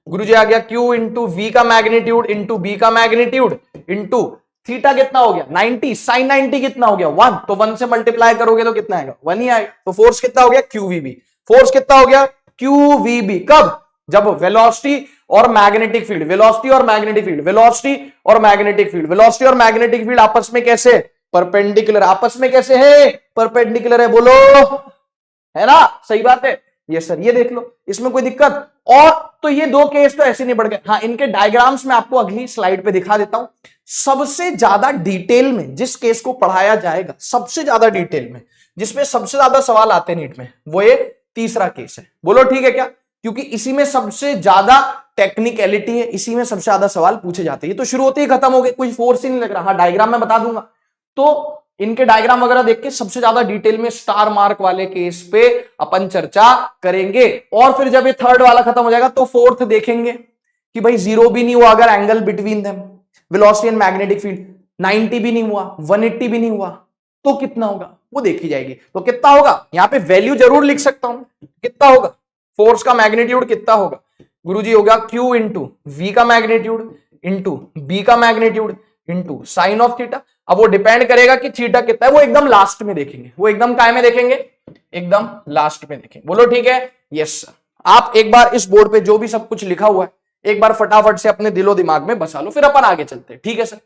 गुरुजी, आ गया Q इंटू वी का मैग्नीट्यूड इंटू बी का मैग्नीट्यूड इंटू थीटा कितना हो गया 90, साइन 90 कितना हो गया 1, तो 1 से मल्टीप्लाई करोगे तो कितना आएगा, 1 ही आएगा। तो फोर्स कितना हो गया QVB, फोर्स कितना हो गया QVB, कब, जब वेलोसिटी और मैग्नेटिक फील्ड, वेलोसिटी और मैग्नेटिक फील्ड, वेलोसिटी और मैग्नेटिक फील्ड, वेलोसिटी और मैग्नेटिक फील्ड आपस में कैसे, परपेंडिकुलर, आपस में कैसे है, परपेंडिकुलर है, बोलो, है ना, सही बात है, यस सर। ये देख लो, इसमें कोई दिक्कत। और तो ये दो केस तो ऐसे नहीं बढ़ गए। हाँ, इनके डायग्राम्स में आपको अगली स्लाइड पे दिखा देता हूं। सबसे ज्यादा डिटेल में जिस केस को पढ़ाया जाएगा, सबसे ज्यादा डिटेल में, जिसमें सबसे ज्यादा सवाल आते हैं नीट में, वो ये तीसरा केस है। बोलो ठीक है क्या, क्योंकि इसी में सबसे ज्यादा टेक्निकलिटी है, इसी में सबसे ज्यादा सवाल पूछे जाते हैं। ये तो शुरू होते ही खत्म हो गए, कोई फोर्स ही नहीं लग रहा। हाँ, डायग्राम में बता दूंगा, तो इनके डायग्राम वगैरह देख के सबसे ज्यादा डिटेल में स्टार मार्क वाले केस पे अपन चर्चा करेंगे। और फिर जब ये थर्ड वाला खत्म हो जाएगा तो फोर्थ देखेंगे कि भाई जीरो भी नहीं हुआ अगर angle between them, velocity and magnetic field 90 भी नहीं हुआ, 180 भी नहीं हुआ, तो कितना होगा वो देखी जाएगी। तो कितना होगा, यहां पे वैल्यू जरूर लिख सकता हूं, कितना होगा फोर्स का मैग्नीट्यूड कितना होगा गुरुजी, होगा Q इंटू वी का मैग्नीट्यूड इंटू बी का magnitude into sine of theta. अब वो डिपेंड करेगा कि थीटा कितना है, वो एकदम लास्ट में देखेंगे, वो एकदम काय में देखेंगे, एकदम लास्ट में देखेंगे। बोलो ठीक है, यस सर। आप एक बार इस बोर्ड पे जो भी सब कुछ लिखा हुआ है एक बार फटाफट से अपने दिलो दिमाग में बसा लो, फिर अपन आगे चलते हैं, ठीक है सर।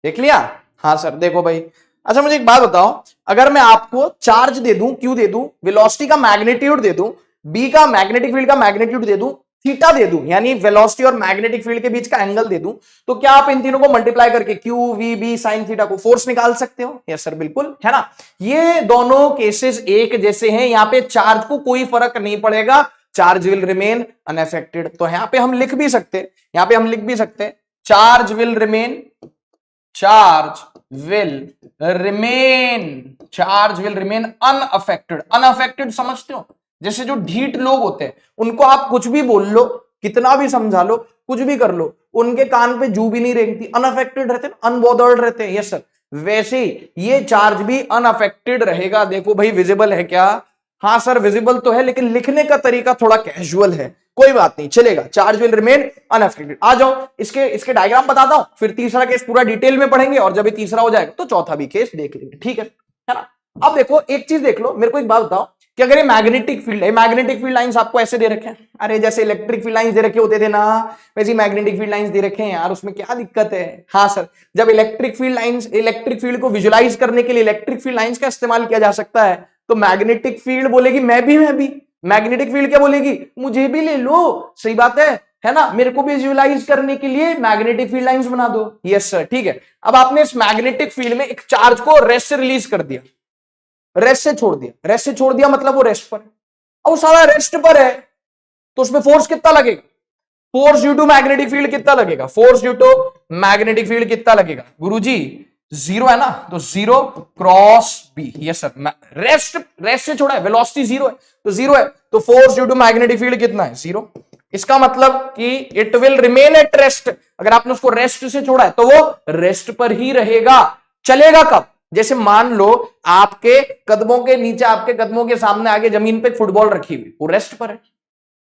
देख लिया, हाँ सर। देखो भाई, अच्छा मुझे एक बात बताओ, अगर मैं आपको चार्ज दे दूं, क्यू दे दूं, वेलोसिटी का मैग्नीट्यूड दे दूं, बी का मैग्नेटिक फील्ड का मैग्नीट्यूड दे दूं, थीटा दे दूं, यानी वेलोसिटी और मैग्नेटिक फील्ड के बीच का एंगल दे दूं, तो क्या आप इन तीनों को मल्टीप्लाई करके Q V B sine theta को फोर्स निकाल सकते हो? यस सर, बिल्कुल, है ना। ये दोनों केसेस एक जैसे हैं, यहां पे चार्ज को कोई फर्क नहीं पड़ेगा, चार्ज विल रिमेन अनअफेक्टेड। तो यहां पे हम लिख भी सकते, यहां पे हम लिख भी सकते, charge will remain, charge will remain, charge will remain unaffected. Unaffected समझते हो, जैसे जो ढीठ लोग होते हैं उनको आप कुछ भी बोल लो, कितना भी समझा लो, कुछ भी कर लो, उनके कान पे जू भी नहीं रेंगती, अनअफेक्टेड रहते हैं, अनबॉदर्ड रहते हैं। यस सर, वैसे ये चार्ज भी अनअफेक्टेड रहेगा। देखो भाई, विजिबल है क्या? हाँ सर, विजिबल तो है, लेकिन लिखने का तरीका थोड़ा कैजुअल है, कोई बात नहीं, चलेगा। Charge will remain unaffected. आ जाओ, इसके डायग्राम बताता हूं, फिर तीसरा केस पूरा डिटेल में पढ़ेंगे, और जब ये तीसरा हो जाएगा तो चौथा भी केस देख लेंगे, ठीक है ना। अब देखो, एक चीज देख लो, मेरे को एक बात बताओ कि अगर ये मैग्नेटिक फील्ड है, मैग्नेटिक फील्ड लाइंस आपको ऐसे दे रखे हैं, अरे जैसे इलेक्ट्रिक फील्ड लाइंस दे रखे होते थे ना, वैसे मैग्नेटिक फील्ड लाइंस दे रखे हैं यार, उसमें क्या दिक्कत है? हाँ सर, जब इलेक्ट्रिक फील्ड को विजुलाइज करने के लिए इलेक्ट्रिक फील्ड लाइंस का इस्तेमाल किया जा सकता है, तो मैग्नेटिक फील्ड बोलेगी मैं भी, मैग्नेटिक फील्ड क्या बोलेगी? मुझे भी ले लो। सही बात है ना, मेरे को भी विजुलाइज करने के लिए मैग्नेटिक फील्ड लाइंस बना दो। यस सर, ठीक है। अब आपने इस मैग्नेटिक फील्ड में एक चार्ज को रेस्ट से रिलीज कर दिया, रेस्ट से छोड़ दिया, रेस्ट से छोड़ दिया मतलब वो रेस्ट पर है, और वो सारा रेस्ट पर है, तो उसमें फोर्स कितना लगेगा? Force due to magnetic field कितना लगेगा, force due to magnetic field कितना लगेगा गुरुजी, 0 है ना, तो 0 cross B, yes sir. Rest से छोड़ा है, वेलोसिटी 0 है तो 0 है, तो force due to magnetic field कितना है, 0। इसका मतलब कि it will remain at rest, अगर आपने उसको रेस्ट से छोड़ा है तो वो रेस्ट पर ही रहेगा। चलेगा कब, जैसे मान लो आपके कदमों के नीचे, आपके कदमों के सामने आगे जमीन पे फुटबॉल रखी हुई, वो रेस्ट पर है,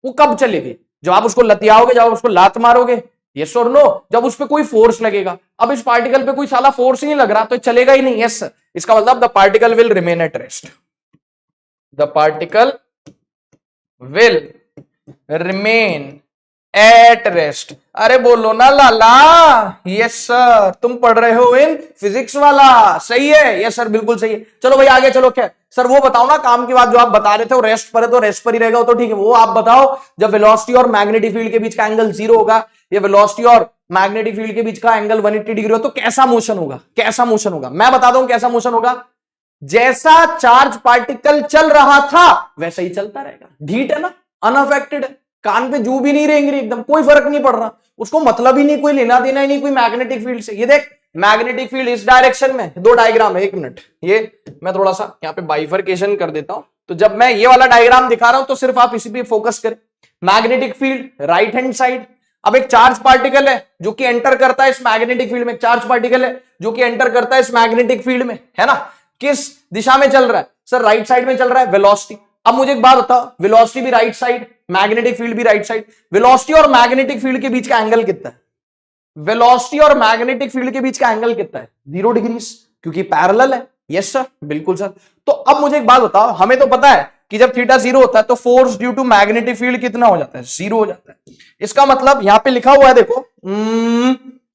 वो कब चलेगी, जब आप उसको लतियाओगे, जब आप उसको लात मारोगे, यस और नो, जब उस पर कोई फोर्स लगेगा। अब इस पार्टिकल पे कोई साला फोर्स ही नहीं लग रहा तो चलेगा ही नहीं, यस। इसका मतलब the particle will remain at rest, the particle will remain at rest. अरे बोलो ना लाला, यस सर, तुम पढ़ रहे हो इन फिजिक्स वाला, सही है, यस सर बिल्कुल सही है। चलो भाई आगे चलो, क्या सर वो बताओ ना, काम की बात जो आप बता रहे थे वो रेस्ट पर है तो रेस्ट पर ही रहेगा, वो तो ठीक है, वो आप बताओ जब वेलोसिटी और मैग्नेटिक फील्ड के बीच का एंगल 0 होगा, ये वेलोसिटी और मैग्नेटिक फील्ड के बीच का एंगल 180 डिग्री हो तो कैसा मोशन होगा, कैसा मोशन होगा, मैं बता दूं कैसा मोशन होगा, जैसा चार्ज पार्टिकल चल रहा था वैसा ही चलता रहेगा, ढीठ है ना, अनअफेक्टेड है, कान पे जू भी नहीं रहेंगे, एकदम कोई फर्क नहीं पड़ रहा, उसको मतलब ही नहीं, कोई लेना देना ही नहीं कोई मैग्नेटिक फील्ड से। ये देख मैग्नेटिक फील्ड इस डायरेक्शन में, दो डायग्राम है, एक मिनट, ये मैं थोड़ा सा यहाँ पे बाइफरकेशन कर देता हूं, तो जब मैं ये वाला डायग्राम दिखा रहा हूं तो सिर्फ आप इसी पे फोकस करें। Magnetic field right hand side, अब एक चार्ज पार्टिकल है जो कि एंटर करता है इस मैग्नेटिक फील्ड में, चार्ज पार्टिकल है जो कि एंटर करता है इस मैग्नेटिक फील्ड में, है ना, किस दिशा में चल रहा है सर, राइट साइड में चल रहा है, वेलोसिटी। अब मुझे एक बात बताओ, वेलोसिटी भी राइट साइड, मैग्नेटिक फील्ड भी राइट साइड, वेलोसिटी और मैग्नेटिक फील्ड के बीच का एंगल कितना है, वेलोसिटी और मैग्नेटिक फील्ड के बीच का एंगल कितना है, 0 डिग्री, क्योंकि पैरेलल है, यस सर बिल्कुल सर। तो अब मुझे एक बात बताओ, हमें तो पता है कि जब थीटा 0 होता है तो force due to magnetic field कितना हो जाता है, 0 हो जाता है। इसका मतलब यहां पे लिखा हुआ है देखो,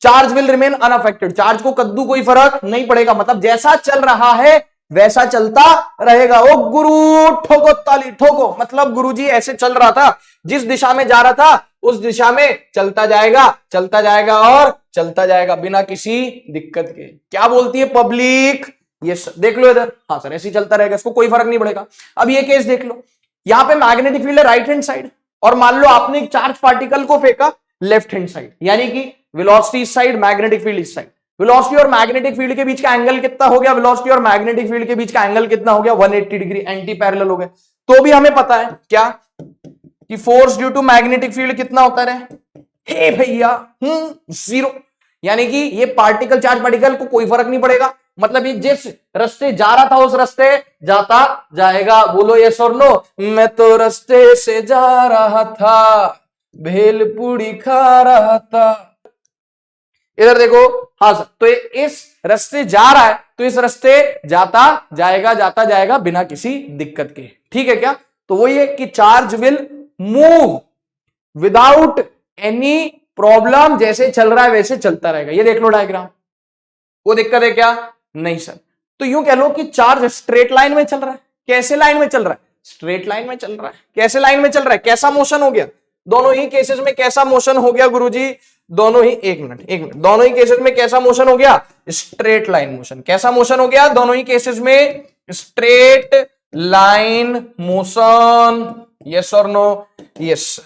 charge will remain unaffected, charge को कद्दू कोई फर्क नहीं पड़ेगा, मतलब जैसा चल रहा है वैसा चलता रहेगा। ओ गुरु ठोको ताली ठोको, मतलब गुरुजी ऐसे चल रहा था, जिस दिशा में जा रहा था उस दिशा में चलता जाएगा, चलता जाएगा और चलता जाएगा बिना किसी दिक्कत के। क्या बोलती है पब्लिक, ये देख लो इधर, हाँ सर ऐसे ही चलता रहेगा, इसको कोई फर्क नहीं पड़ेगा। अब ये केस देख लो, यहां पे मैग्नेटिक फील्ड है राइट हैंड साइड, और मान लो आपने एक चार्ज पार्टिकल को फेंका लेफ्ट हैंड साइड, यानी कि वेलोसिटी इस साइड, मैग्नेटिक फील्ड इस साइड, वेलोसिटी और मैग्नेटिक फील्ड के बीच का एंगल कितना हो गया, वेलोसिटी और मैग्नेटिक फील्ड के बीच का एंगल कितना हो गया, 180 डिग्री, एंटी पैरेलल हो गए। तो भी हमें पता है क्या कि force due to magnetic field कितना होता है, हे भैया 0, यानी कि ये पार्टिकल, चार्ज पार्टिकल को कोई फर्क नहीं पड़ेगा, मतलब ये जिस रास्ते जा रहा था उस रास्ते जाता जाएगा। बोलो यस और नो, मैं तो रास्ते से जा रहा था, भेलपूरी खा रहा था, इधर देखो, हाँ सर, तो इस रास्ते जा रहा है तो इस रास्ते जाता जाएगा बिना किसी दिक्कत के, ठीक है क्या। तो वो ये कि charge will move without any problem, जैसे चल रहा है वैसे चलता रहेगा। ये देख लो डायग्राम, वो दिक्कत है क्या, नहीं सर। तो यूं कह लो कि चार्ज स्ट्रेट लाइन में चल रहा है, कैसे लाइन में चल रहा है, स्ट्रेट लाइन में चल रहा है, कैसे लाइन में चल रहा है, कैसा मोशन हो गया, दोनों ही केसेस में कैसा मोशन हो गया गुरुजी, दोनों ही, एक मिनट, दोनों ही केसेस में कैसा मोशन हो गया, स्ट्रेट लाइन मोशन। कैसा मोशन हो गया दोनों ही केसेस में, स्ट्रेट लाइन मोशन, यस और नो, यस।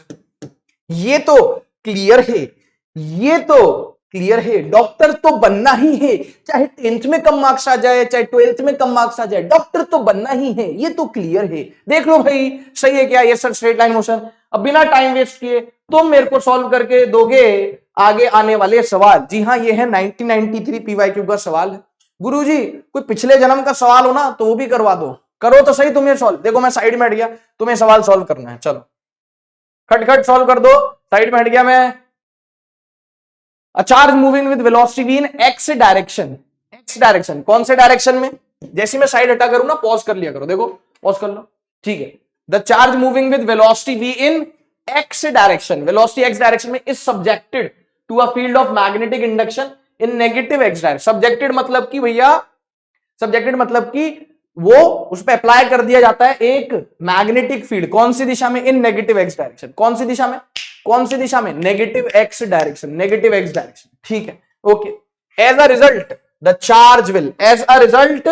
ये तो क्लियर है, ये तो क्लियर है, डॉक्टर तो बनना ही है, चाहे 10th में कम मार्क्स आ जाए, चाहे 12th में कम मार्क्स आ जाए, डॉक्टर तो बनना ही है, ये तो क्लियर है। देख लो भाई, सही है क्या, ये सर स्ट्रेट लाइन मोशन। अब बिना टाइम वेस्ट किए तुम मेरे को सॉल्व करके दोगे आगे आने वाले सवाल। जी हाँ, ये है 1993 पीवाईक्यू का सवाल है। गुरुजी कोई पिछले जन्म का सवाल हो ना तो वो भी करवा दो, करो तो सही तुम्हें सॉल्व। देखो मैं साइड में हट गया, तुम्हें सवाल सॉल्व करना है, चलो खटखट सॉल्व कर दो, साइड में हट गया मैं। A charge moving with velocity in x direction, x direction, कौन से डायरेक्शन में, जैसे मैं साइड हटा करूं ना पॉज कर लिया करो, देखो पॉज कर लो, ठीक है। The charge moving with velocity v in x direction, velocity x direction में is subjected to a field of magnetic induction in negative x direction. Subjected मतलब कि भैया, सब्जेक्टेड मतलब कि वो उस पर अप्लाई कर दिया जाता है एक मैग्नेटिक फील्ड, कौन सी दिशा में, इन नेगेटिव x डायरेक्शन। कौन सी दिशा में, कौन सी दिशा में, negative x direction, negative x direction, ठीक है okay. As a result the charge will, as a result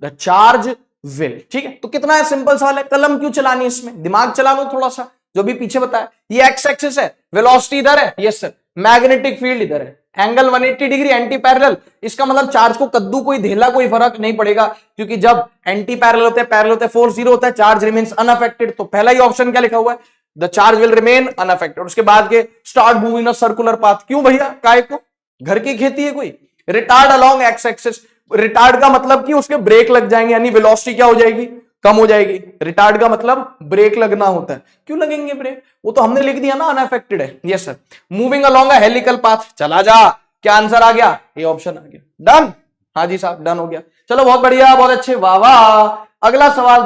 the charge will, ठीक है। तो कितना है, सिंपल सवाल है, कलम क्यों चलानी है इसमें, दिमाग चला लो थोड़ा सा, जो भी पीछे बताया। ये एक्स एक्सिस है, वेलोसिटी इधर है, यस सर, मैग्नेटिक फील्ड इधर है, एंगल 180 डिग्री एंटी पैरेलल। इसका मतलब चार्ज को कद्दू कोई धेला कोई फर्क नहीं पड़ेगा, क्योंकि जब एंटी पैरेलल होते हैं, पैरेलल होते हैं, फोर्स जीरो होता है, चार्ज रिमेन्स अनअफेक्टेड। तो पहला ही ऑप्शन क्या लिखा हुआ है, the charge will remain unaffected. उसके बाद के start moving in a circular path. क्यों भैया, काय को, घर की खेती है कोई? Retard along x axis, retard का मतलब कि उसके ब्रेक लग जाएंगे, यानी वेलोसिटी क्या हो जाएगी, कम हो जाएगी। रिटार्ड का मतलब ब्रेक लगना होता है। क्यों लगेंगे ब्रेक, वो तो हमने लिख दिया ना, अनअफेक्टेड है। Yes sir, moving along a helical path, चला जा। क्या आंसर आ गया, ये ऑप्शन आ गया। डन, हाँ जी साहब, डन हो गया। चलो बहुत बढ़िया, बहुत अच्छे, वाह वाह। अगला सवाल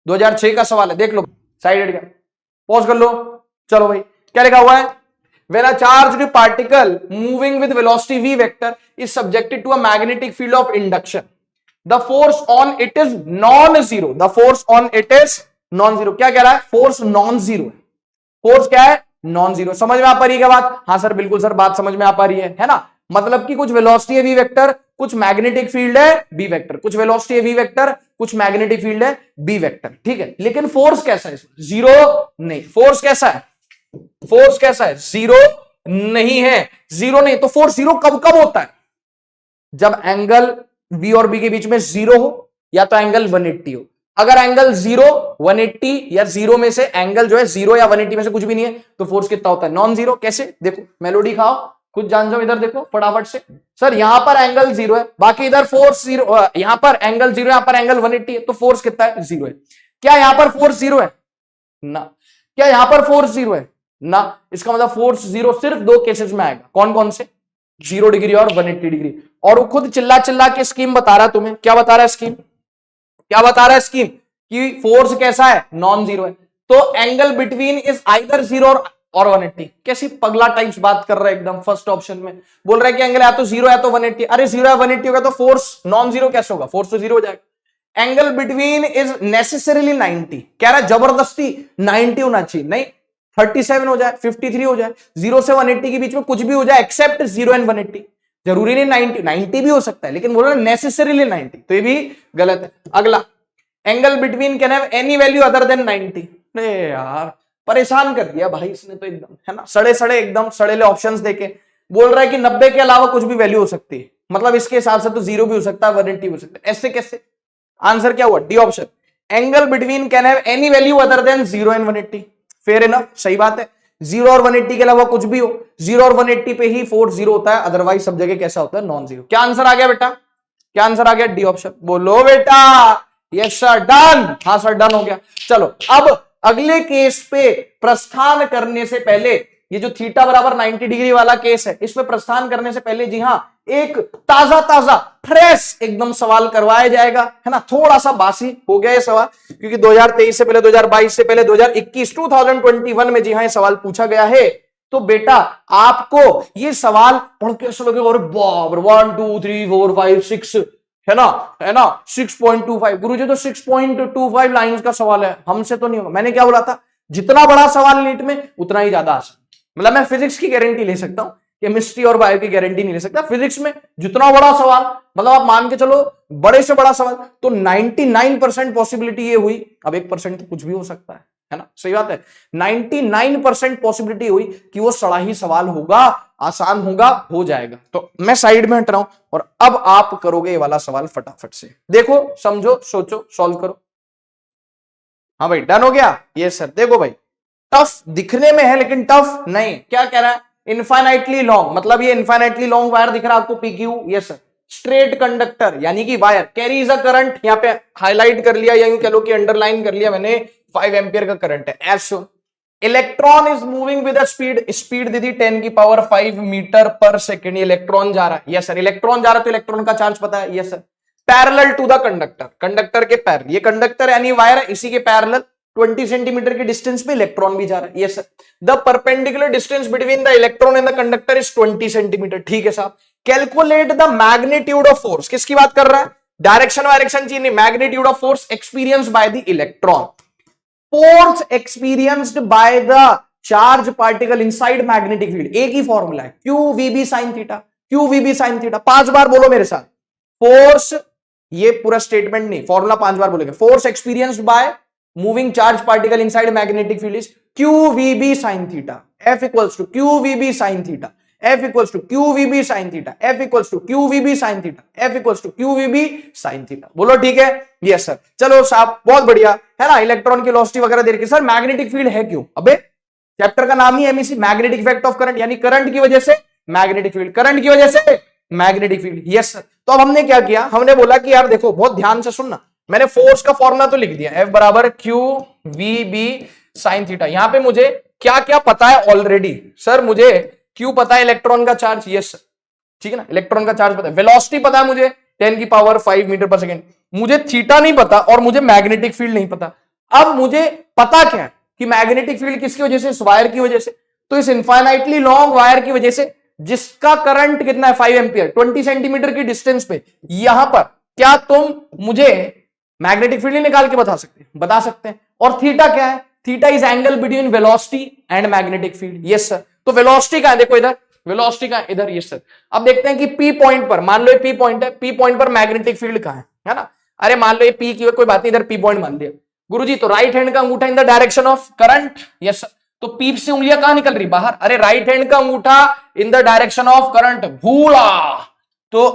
2006 का सवाल है, देख लो, साइड हट गया, पॉज कर लो। चलो भाई, क्या लिखा हुआ है, when a charged particle moving with velocity v vector is subjected to a magnetic field of induction, the force on it is non-zero, the force on it is non-zero। क्या कह रहा है, फोर्स नॉन जीरो है, force क्या है, non zero. समझ में आ पा रही है क्या बात? हाँ सर, बिल्कुल सर, बात समझ में आ पा रही है ना? मतलब कि कुछ वेलोसिटी है v वेक्टर, कुछ मैग्नेटिक फील्ड है b वेक्टर, कुछ वेलोसिटी है v वेक्टर, कुछ मैग्नेटिक फील्ड है b वेक्टर, ठीक है। लेकिन फोर्स कैसा है इसमें, जीरो नहीं। फोर्स कैसा है, फोर्स कैसा है, जीरो नहीं है, जीरो नहीं। तो फोर्स जीरो कब कब होता है, जब एंगल बी और बी के बीच में जीरो हो, या तो एंगल 180 हो। अगर एंगल 0, 180 या जीरो में से एंगल जो है 0 या 180 में से कुछ भी नहीं है, तो फोर्स कितना होता है, नॉन जीरो। कैसे, देखो मेलोडी खाओ, खुद जान जाओ, इधर देखो फटाफट से। सर यहां पर एंगल 0 है, बाकी इधर फोर्स 0, यहां पर एंगल 0, यहां पर एंगल 180 है, तो फोर्स कितना है, 0 है। क्या यहां पर फोर्स 0 है ना? क्या यहां पर फोर्स 0 है ना? इसका मतलब फोर्स 0 सिर्फ दो केसेस में आएगा, कौन कौन से, 0 डिग्री और 180 डिग्री। और वो खुद चिल्ला चिल्ला के स्कीम बता रहा है तुम्हें। क्या बता रहा है स्कीम, क्या बता रहा है स्कीम, कि फोर्स कैसा है, नॉन जीरो है। तो एंगल बिटवीन इज आइदर 0 और 180। कैसी पगला टाइप्स बात कर रहा है एकदम। फर्स्ट ऑप्शन में बोल रहा है कि एंगल या तो 0 या तो 180। अरे 0 या 180 होगा तो फोर्स नॉन जीरो कैसे होगा, फोर्स तो 0 हो जाएगा। एंगल बिटवीन इज नेसेसरीली 90, कह रहा है जबरदस्ती 90 होना चाहिए, नहीं 37 हो जाए, 53 हो जाए, 0 से 180 के बीच में कुछ भी हो जाए एक्सेप्ट 0 एंड 180। जरूरी नहीं 90 भी हो सकता है, लेकिन बोल रहा है नेसेसरीली 90, तो ये भी गलत है। अगला, angle between can have any value other than 90। अरे यार परेशान कर दिया भाई इसने तो एकदम, है ना, सड़े सड़े एकदम सड़ेले ऑप्शंस देके बोल रहा है कि 90 के अलावा कुछ भी वैल्यू हो सकती है। मतलब इसके हिसाब से तो 0 भी हो सकता है, 180 भी हो सकता है। ऐसे कैसे, आंसर क्या हुआ, D option. Angle between can have any value other than 0 and 180। Fair enough, सही बात है। 0 और 180 के अलावा कुछ भी हो, 0 और 180 पे ही फोर्स 0 होता है, अदरवाइज सब जगह कैसा होता है, नॉन जीरो। क्या आंसर आ गया बेटा, क्या आंसर आ गया, डी ऑप्शन। बोलो बेटा, यस सर, डन। हाँ सर, डन हो गया। चलो अब अगले केस पे प्रस्थान करने से पहले, ये जो थीटा बराबर 90 डिग्री वाला केस है, इसमें प्रस्थान करने से पहले जी हाँ, एक ताजा ताजा फ्रेश एकदम सवाल करवाया जाएगा, है ना। थोड़ा सा बासी हो गया ये सवाल, क्योंकि 2023 से पहले, 2022 से पहले 2021 में जी हाँ ये सवाल पूछा गया है। तो बेटा आपको ये सवाल पढ़ के ऐसा लगेगा, अरे बाप रे, 1 2 3 4 5 6, है ना 6.25। गुरुजी तो 6.25 लाइंस का सवाल है, हमसे तो नहीं होगा। मैंने क्या बोला था, जितना बड़ा सवाल नीट में उतना ही ज्यादा आसान। मतलब मैं फिजिक्स की गारंटी ले सकता हूं, केमिस्ट्री और बायो की गारंटी नहीं ले सकता। फिजिक्स में जितना बड़ा सवाल, मतलब आप मान के चलो बड़े से बड़ा सवाल, तो 99% पॉसिबिलिटी ये हुई, अब 1% तो कुछ भी हो सकता है ना, सही बात है। 99% पॉसिबिलिटी हुई कि वो सड़ा ही सवाल होगा, आसान होगा, हो जाएगा। तो मैं साइड में हट रहा हूं और अब आप करोगे ये वाला सवाल फटाफट से। देखो, समझो, सोचो, सॉल्व करो। हाँ भाई, डन हो गया। ये सर देखो भाई, टफ दिखने में है लेकिन टफ नहीं। क्या कह रहा है, इनफाइनाइटली लॉन्ग, मतलब ये इनफाइनाइटली लॉन्ग वायर दिख रहा है आपको, PQ. Yes sir, straight conductor यानी कि वायर कैरीज अ करंट, यहां पे हाईलाइट कर लिया या यूं कह लो कि अंडरलाइन कर लिया मैंने, 5 एम्पियर का करंट है, as shown. Electron is moving with a speed दीदी 10 की power 5 metre per second. Electron जा रहा है, यस सर, इलेक्ट्रॉन जा रहा है तो इलेक्ट्रॉन का चार्ज पता है, yes sir. Parallel to the conductor, conductor के पैरेलल, ये कंडक्टर यानी वायर है, इसी के पैरेलल 20 सेंटीमीटर की डिस्टेंस पे इलेक्ट्रॉन भी जा रहा है, yes sir. The perpendicular distance between the electron and the conductor is 20 centimetre, ठीक है साहब। Calculate the magnitude of force, किसकी बात कर रहा है, डायरेक्शन वायरेक्शन चीज नहीं, magnitude of force experience by the electron. Force experienced by the charge particle inside magnetic field, एक ही फॉर्मूला है, क्यू वीबी साइन थीटा, क्यू वीबी साइन थीटा। 5 बार बोलो मेरे साथ, फोर्स, ये पूरा स्टेटमेंट नहीं, फॉर्मूला 5 बार बोलेंगे। Force experienced by moving charge particle inside magnetic field is QVB sin theta, F equals to QVB sin theta, F equals to QVB sin theta, F equals to QVB sin theta, F equals to QVB sin theta. बोलो ठीक है? Yes sir. चलो साहब बहुत बढ़िया है ना, electron की वेलोसिटी वगैरह दे रखी है। सर मैग्नेटिक फील्ड है क्यों? अबे चैप्टर का नाम ही MEC, magnetic effect of current, यानी करंट की वजह से मैग्नेटिक फील्ड, करंट की वजह से मैग्नेटिक फील्ड। Yes sir. तो अब हमने क्या किया, हमने बोला कि यार देखो बहुत ध्यान से सुनना, मैंने फोर्स का फॉर्मूला तो लिख दिया, F बराबर QVB sin थीटा। यहां पे मुझे क्या क्या पता है ऑलरेडी? सर मुझे क्यू पता है, इलेक्ट्रॉन का चार्ज, यस सर, ठीक है ना, इलेक्ट्रॉन का चार्ज पता है, वेलोसिटी पता है मुझे 10⁵ मीटर पर सेकेंड, मुझे थीटा नहीं पता और मुझे मैग्नेटिक फील्ड नहीं पता। अब मुझे पता क्या है कि मैग्नेटिक फील्ड किसकी वजह से? इस वायर की वजह से। तो इस इनफाइनाइटली लॉन्ग वायर की वजह से, जिसका करंट कितना है 5 एम्पियर, 20 सेंटीमीटर की डिस्टेंस पे, यहां पर क्या तुम मुझे मैग्नेटिक फील्ड निकाल के बता सकते हैं? बता सकते हैं। और थीटा क्या है? Theta is angle between velocity and magnetic field. Yes sir. तो वेलोसिटी कहां है? देखो इधर, वेलोसिटी कहां है? इधर। Yes sir. अब देखते हैं कि पी पॉइंट पर, मान लो ये पी पॉइंट है, पी पॉइंट पर मैग्नेटिक फील्ड कहां है ना? अरे मान लो ये पी की कोई बात नहीं, इधर पी पॉइंट मान दिया गुरुजी, तो राइट हैंड का अंगूठा in the direction of current. Yes sir. तो पी से उंगलियां कहां निकल रही? बाहर। अरे राइट हैंड का अंगूठा in the direction of current, भूला, तो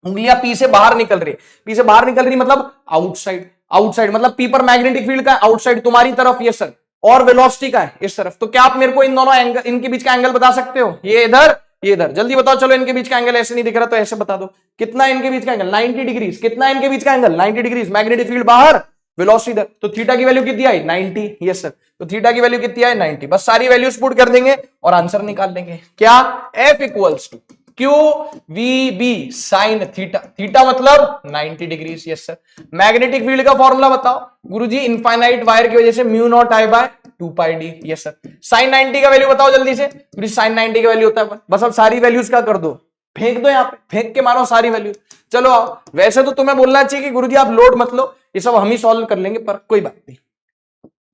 उंगलियां पी से बाहर निकल रही, पी से बाहर निकल रही मतलब आउटसाइड, आउटसाइड मतलब पी पर मैग्नेटिक फील्ड का आउटसाइड तुम्हारी तरफ। Yes sir. और वेलोसिटी का है इस तरफ। तो क्या आप मेरे को इन दोनों एंगल, इनके बीच का एंगल बता सकते हो? ये इधर, ये इधर। जल्दी बताओ। चलो इनके बीच का एंगल ऐसे नहीं दिख रहा तो ऐसे बता दो। कितना इनके बीच का एंगल? 90 डिग्री। कितना इनके बीच का एंगल? 90 डिग्री। मैग्नेटिक फील्ड बाहर, वेलोसिटी इधर। तो थीटा की वैल्यू कितनी आई? 90। Yes sir. तो थीटा की वैल्यू कितनी आई? 90। बस सारी वैल्यूज पुट कर देंगे और आंसर निकाल लेंगे। क्या? F equals to QVB sin theta, theta मतलब 90 degree. Yes sir. Magnetic field का फॉर्मूला बताओ गुरुजी, इनफाइनाइट वायर की वजह से mu not I by 2πd। Yes sir. sin 90 का वैल्यू बताओ जल्दी से गुरुजी, sin 90 का वैल्यू होता है, बस अब सारी वैल्यूज क्या कर दो, फेंक दो, यहाँ पे फेंक के मारो सारी वैल्यू। चलो आओ। वैसे तो तुम्हें बोलना चाहिए कि गुरुजी आप लोड मत लो, ये सब हम ही सॉल्व कर लेंगे, पर कोई बात नहीं,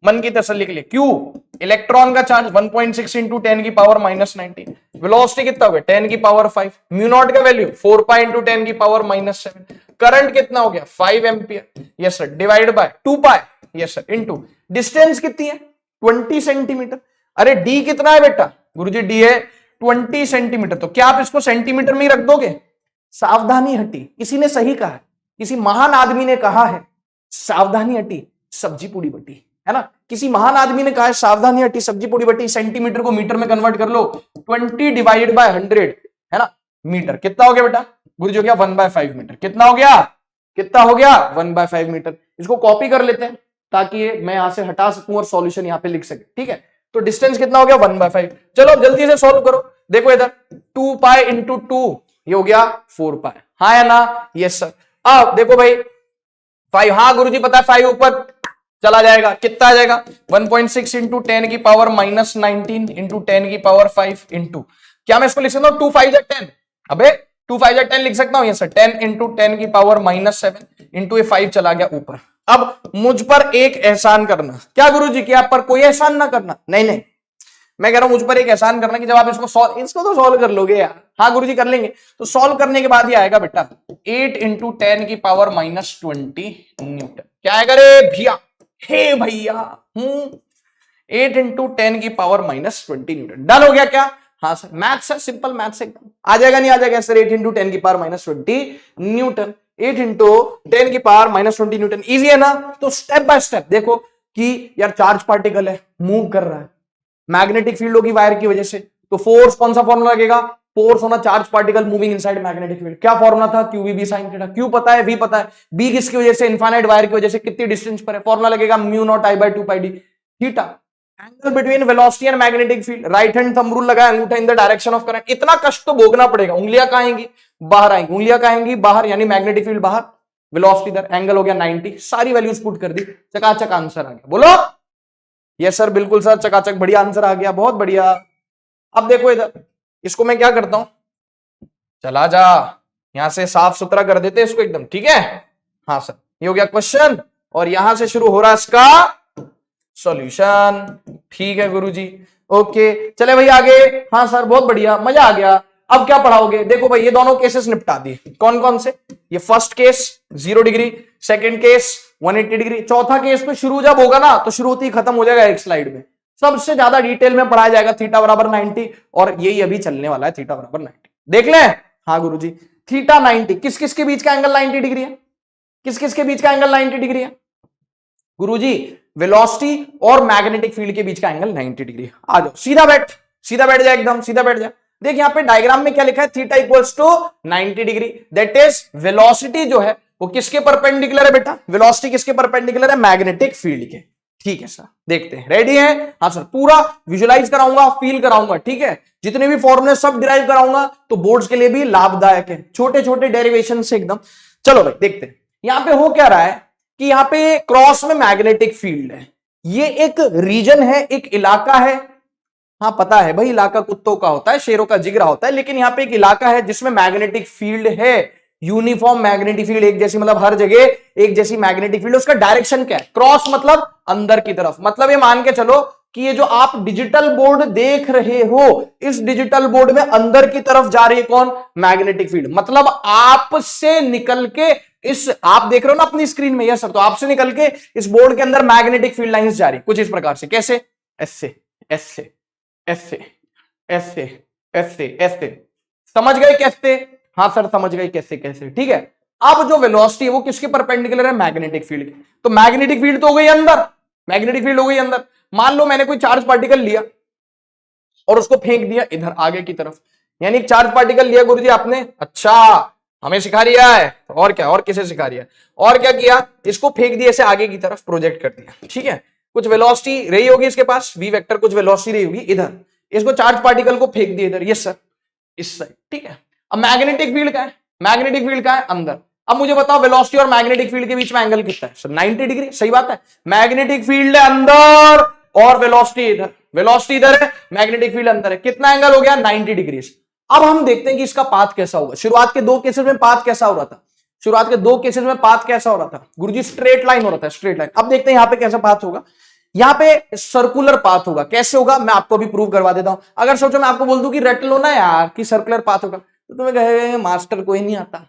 मन की तसल्ली के लिए। क्यू इलेक्ट्रॉन का चार्ज 1.6 इंटू 10 की पावर -19, वेलोसिटी कितना हो गया 10 की पावर 5, म्यू नॉट का वैल्यू 4π इंटू 10 की पावर -7, करंट कितना हो गया 5 ampere. Yes sir. Divide by 2π। Yes sir. Into distance कितनी है 20 सेंटीमीटर। अरे डी कितना है बेटा? गुरुजी डी है 20 सेंटीमीटर। तो क्या आप इसको सेंटीमीटर में ही रख दोगे? सावधानी हटी, किसी ने सही कहा है, किसी महान आदमी ने कहा है सावधानी हटी सब्जी पूड़ी बटी, है ना? किसी महान आदमी ने कहा है सावधानी हटी सब्जी पूड़ी बटी। सेंटीमीटर को मीटर में कन्वर्ट कर लो, 20 डिवाइडेड बाय 100, है ना, मीटर। कितना हो गया बेटा? गुरुजी हो गया 1/5 मीटर। कितना हो गया? कितना हो गया? 1/5 मीटर। इसको कॉपी कर लेते हैं ताकि मैं यहां से हटा सकूं और सॉल्यूशन यहां पे लिख सके, ठीक है? तो डिस्टेंस कितना हो गया 1/5। चलो जल्दी से सॉल्व करो। देखो इधर 2π इंटू 2 ये हो गया 4π, हाँ या ना? Yes sir. अब देखो भाई 5, हाँ गुरुजी पता है 5 ऊपर चला जाएगा, कितना आ जाएगा 1.6 इंटू 10 की पावर -19 इंटू 10 की पावर 5 इंटू, क्या मैं इसको लिख सकता हूँ 2 5 10? अबे 2 5 10 लिख सकता हूँ। Yes sir. 10 इंटू 10 की पावर -7 इंटू ये 5 चला गया ऊपर। अब मुझ पर एक एहसान करना। क्या गुरुजी? कि आप पर कोई एहसान ना करना? नहीं नहीं, मैं कह रहा हूं मुझ पर एक एहसान करना कि जब आप इसको तो सॉल्व कर लोगे यार। हाँ गुरुजी कर लेंगे। तो सॉल्व करने के बाद ही आएगा बेटा 8 इंटू 10 की पावर -20 न्यूटन। क्या आएगा रे भैया? हे भैया 8 इंटू 10 की पावर -20 न्यूटन। डन हो गया क्या? हाँ सर। मैथ्स है, सिंपल मैथ्स एकदम। आ जाएगा नहीं आ जाएगा सर? 8 इंटू 10 की पावर -20 न्यूटन, 8 इंटू 10 की पावर -20 न्यूटन। इजी है ना? तो स्टेप बाय स्टेप देखो कि यार चार्ज पार्टिकल है, मूव कर रहा है, मैग्नेटिक फील्ड होगी वायर की वजह से, तो फोर्स कौन सा फॉर्मूला लगेगा? फोर्स होना charge particle moving inside magnetic field. क्या फॉर्मूला था? QVB sin theta. क्यू पता है, वी पता है, बी किसकी वजह से? इनफाइनाइट वायर की वजह से। कितनी डिस्टेंस पर है? फॉर्मूला लगेगा mu not I by 2πd। Theta angle between velocity and magnetic field, right hand thumb rule लगाया, अंगूठा in the direction of current. इतना कष्ट तो भोगना पड़ेगा। उंगलियां कहां आएंगी? बाहर आएंगी। उंगलियां कहां आएंगी? बाहर, यानी मैग्नेटिक फील्ड बाहर, वेलोसिटी इधर, एंगल हो गया 90। सारी वैल्यूज पुट कर दी, चकाचक आंसर आ गया। बोलो यस सर, बिल्कुल सर, चकाचक बढ़िया आंसर आ गया, बहुत बढ़िया। अब देखो इधर, इसको मैं क्या करता हूं, चला जा यहां से साफ सुथरा कर देते इसको एकदम, ठीक है? हाँ सर, ये हो गया क्वेश्चन और यहां से शुरू हो रहा है इसका सॉल्यूशन। ठीक है गुरुजी, ओके, चले भाई आगे। हाँ सर, बहुत बढ़िया, मजा आ गया। अब क्या पढ़ाओगे? देखो भाई, ये दोनों केसेस निपटा दिए। कौन कौन से? ये first case 0 degree, second case 180 degree, चौथा केस तो शुरू जब होगा ना तो शुरू होती ही खत्म हो जाएगा एक स्लाइड में। सबसे ज्यादा डिटेल में पढ़ाया जाएगा थीटा बराबर 90, और यही अभी चलने वाला है, थीटा बराबर 90। देख लें? हाँ गुरुजी, थीटा 90, किस किस के बीच का एंगल 90 डिग्री है? किस किस के बीच का एंगल 90 डिग्री है गुरुजी? वेलोसिटी और मैग्नेटिक फील्ड के बीच का एंगल 90 डिग्री। आ जाओ, सीधा बैठ जा, एकदम सीधा बैठ जा। देख यहाँ पे डायग्राम में क्या लिखा है? Theta equals to 90 degree, that is velocity जो है वो किसके परपेंडिकुलर है बेटा? वेलोसिटी किसके परपेंडिकुलर है? मैग्नेटिक फील्ड के। ठीक है सर, देखते हैं, रेडी है? हाँ सर, पूरा विजुलाइज कराऊंगा, फील कराऊंगा, ठीक है? जितने भी फॉर्मूले सब डिराइव कराऊंगा, तो बोर्ड्स के लिए भी लाभदायक है, छोटे छोटे डेरिवेशन से एकदम। चलो भाई देखते हैं यहां पे हो क्या रहा है कि यहां पे क्रॉस में मैग्नेटिक फील्ड है। ये एक रीजन है, एक इलाका है। हाँ पता है भाई, इलाका कुत्तों का होता है, शेरों का जिगरा होता है, लेकिन यहां पे एक इलाका है जिसमें मैग्नेटिक फील्ड है। यूनिफॉर्म मैग्नेटिक फील्ड, एक जैसी, मतलब हर जगह एक जैसी मैग्नेटिक फील्ड। उसका डायरेक्शन क्या है? क्रॉस मतलब अंदर की तरफ। मतलब ये मान के चलो कि ये जो आप डिजिटल बोर्ड देख रहे हो, इस डिजिटल बोर्ड में अंदर की तरफ जा रही है कौन? Magnetic field. मतलब आपसे निकल के इस, आप देख रहे हो ना अपनी स्क्रीन में, यस सर, तो आपसे निकल के इस बोर्ड के अंदर मैग्नेटिक फील्ड लाइंस जा रही कुछ इस प्रकार से। कैसे? ऐसे ऐसे ऐसे ऐसे ऐसे ऐसे। समझ गए कैसे? हाँ सर समझ गए कैसे कैसे, ठीक है। अब जो वेलोसिटी है वो किसके परपेंडिकुलर है? मैग्नेटिक फील्ड के। तो मैग्नेटिक फील्ड तो हो गई अंदर, मैग्नेटिक फील्ड हो गई अंदर। मान लो मैंने कोई चार्ज पार्टिकल लिया और उसको फेंक दिया इधर आगे की तरफ, यानी एक चार्ज पार्टिकल लिया गुरुजी आपने, अच्छा हमें सिखा रिया है, और क्या, और किसे सिखा रिया है, और क्या किया, इसको फेंक दिया ऐसे आगे की तरफ, प्रोजेक्ट कर दिया, ठीक है। कुछ वेलोसिटी रही होगी इसके पास, वी वेक्टर, कुछ वेलोसिटी रही होगी इधर, इसको चार्ज पार्टिकल को फेंक दिया इधर, यस सर, इस साइड, ठीक है। अब मैग्नेटिक फील्ड का है, मैग्नेटिक फील्ड का है अंदर। अब मुझे बताओ वेलोसिटी और मैग्नेटिक फील्ड के बीच में एंगल कितना है? सर 90 डिग्री, सही बात है। मैग्नेटिक फील्ड है अंदर और वेलोसिटी इधर, वेलोसिटी इधर है, मैग्नेटिक फील्ड अंदर है, कितना एंगल हो गया? 90 डिग्री। अब हम देखते हैं कि इसका पाथ कैसा होगा। शुरुआत के दो केसेस में पाथ कैसा हो रहा था? शुरुआत के दो केसेस में पाथ कैसा हो रहा था गुरुजी? स्ट्रेट लाइन हो रहा था, स्ट्रेट लाइन। अब देखते हैं यहां पे कैसा पाथ होगा। यहां पे सर्कुलर पाथ होगा। कैसे होगा मैं आपको अभी प्रूव करवा देता हूं। अगर सोचो मैं आपको बोल दूं कि रट लो ना यार कि सर्कुलर पाथ होगा, तो तुम्हें कहेगा मास्टर कोई नहीं आता,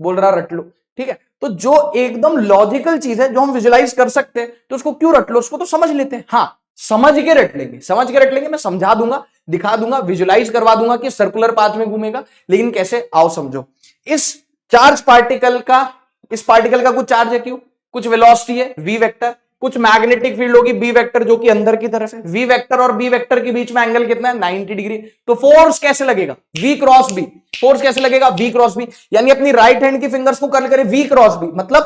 बोल रहा रट लो, ठीक है। तो जो एकदम लॉजिकल चीज है, जो हम विजुलाइज कर सकते हैं, तो उसको क्यों रट लो, उसको तो समझ लेते हैं। हाँ समझ के रट लेंगे, समझ के रट लेंगे। मैं समझा दूंगा, दिखा दूंगा, विजुलाइज करवा दूंगा कि सर्कुलर पाथ में घूमेगा, लेकिन कैसे, आओ समझो। इस चार्ज पार्टिकल का, इस पार्टिकल का कुछ चार्ज है, क्यों, कुछ वेलोसिटी है वी वेक्टर, कुछ मैग्नेटिक फील्ड होगी बी वेक्टर जो कि अंदर की तरफ है। वी वेक्टर और बी वेक्टर के बीच में एंगल कितना है? 90 डिग्री। तो फोर्स कैसे लगेगा? V cross B. फोर्स कैसे लगेगा? V cross B. यानी अपनी राइट हैंड की फिंगर्स को कर्ल करें वी क्रॉस बी, मतलब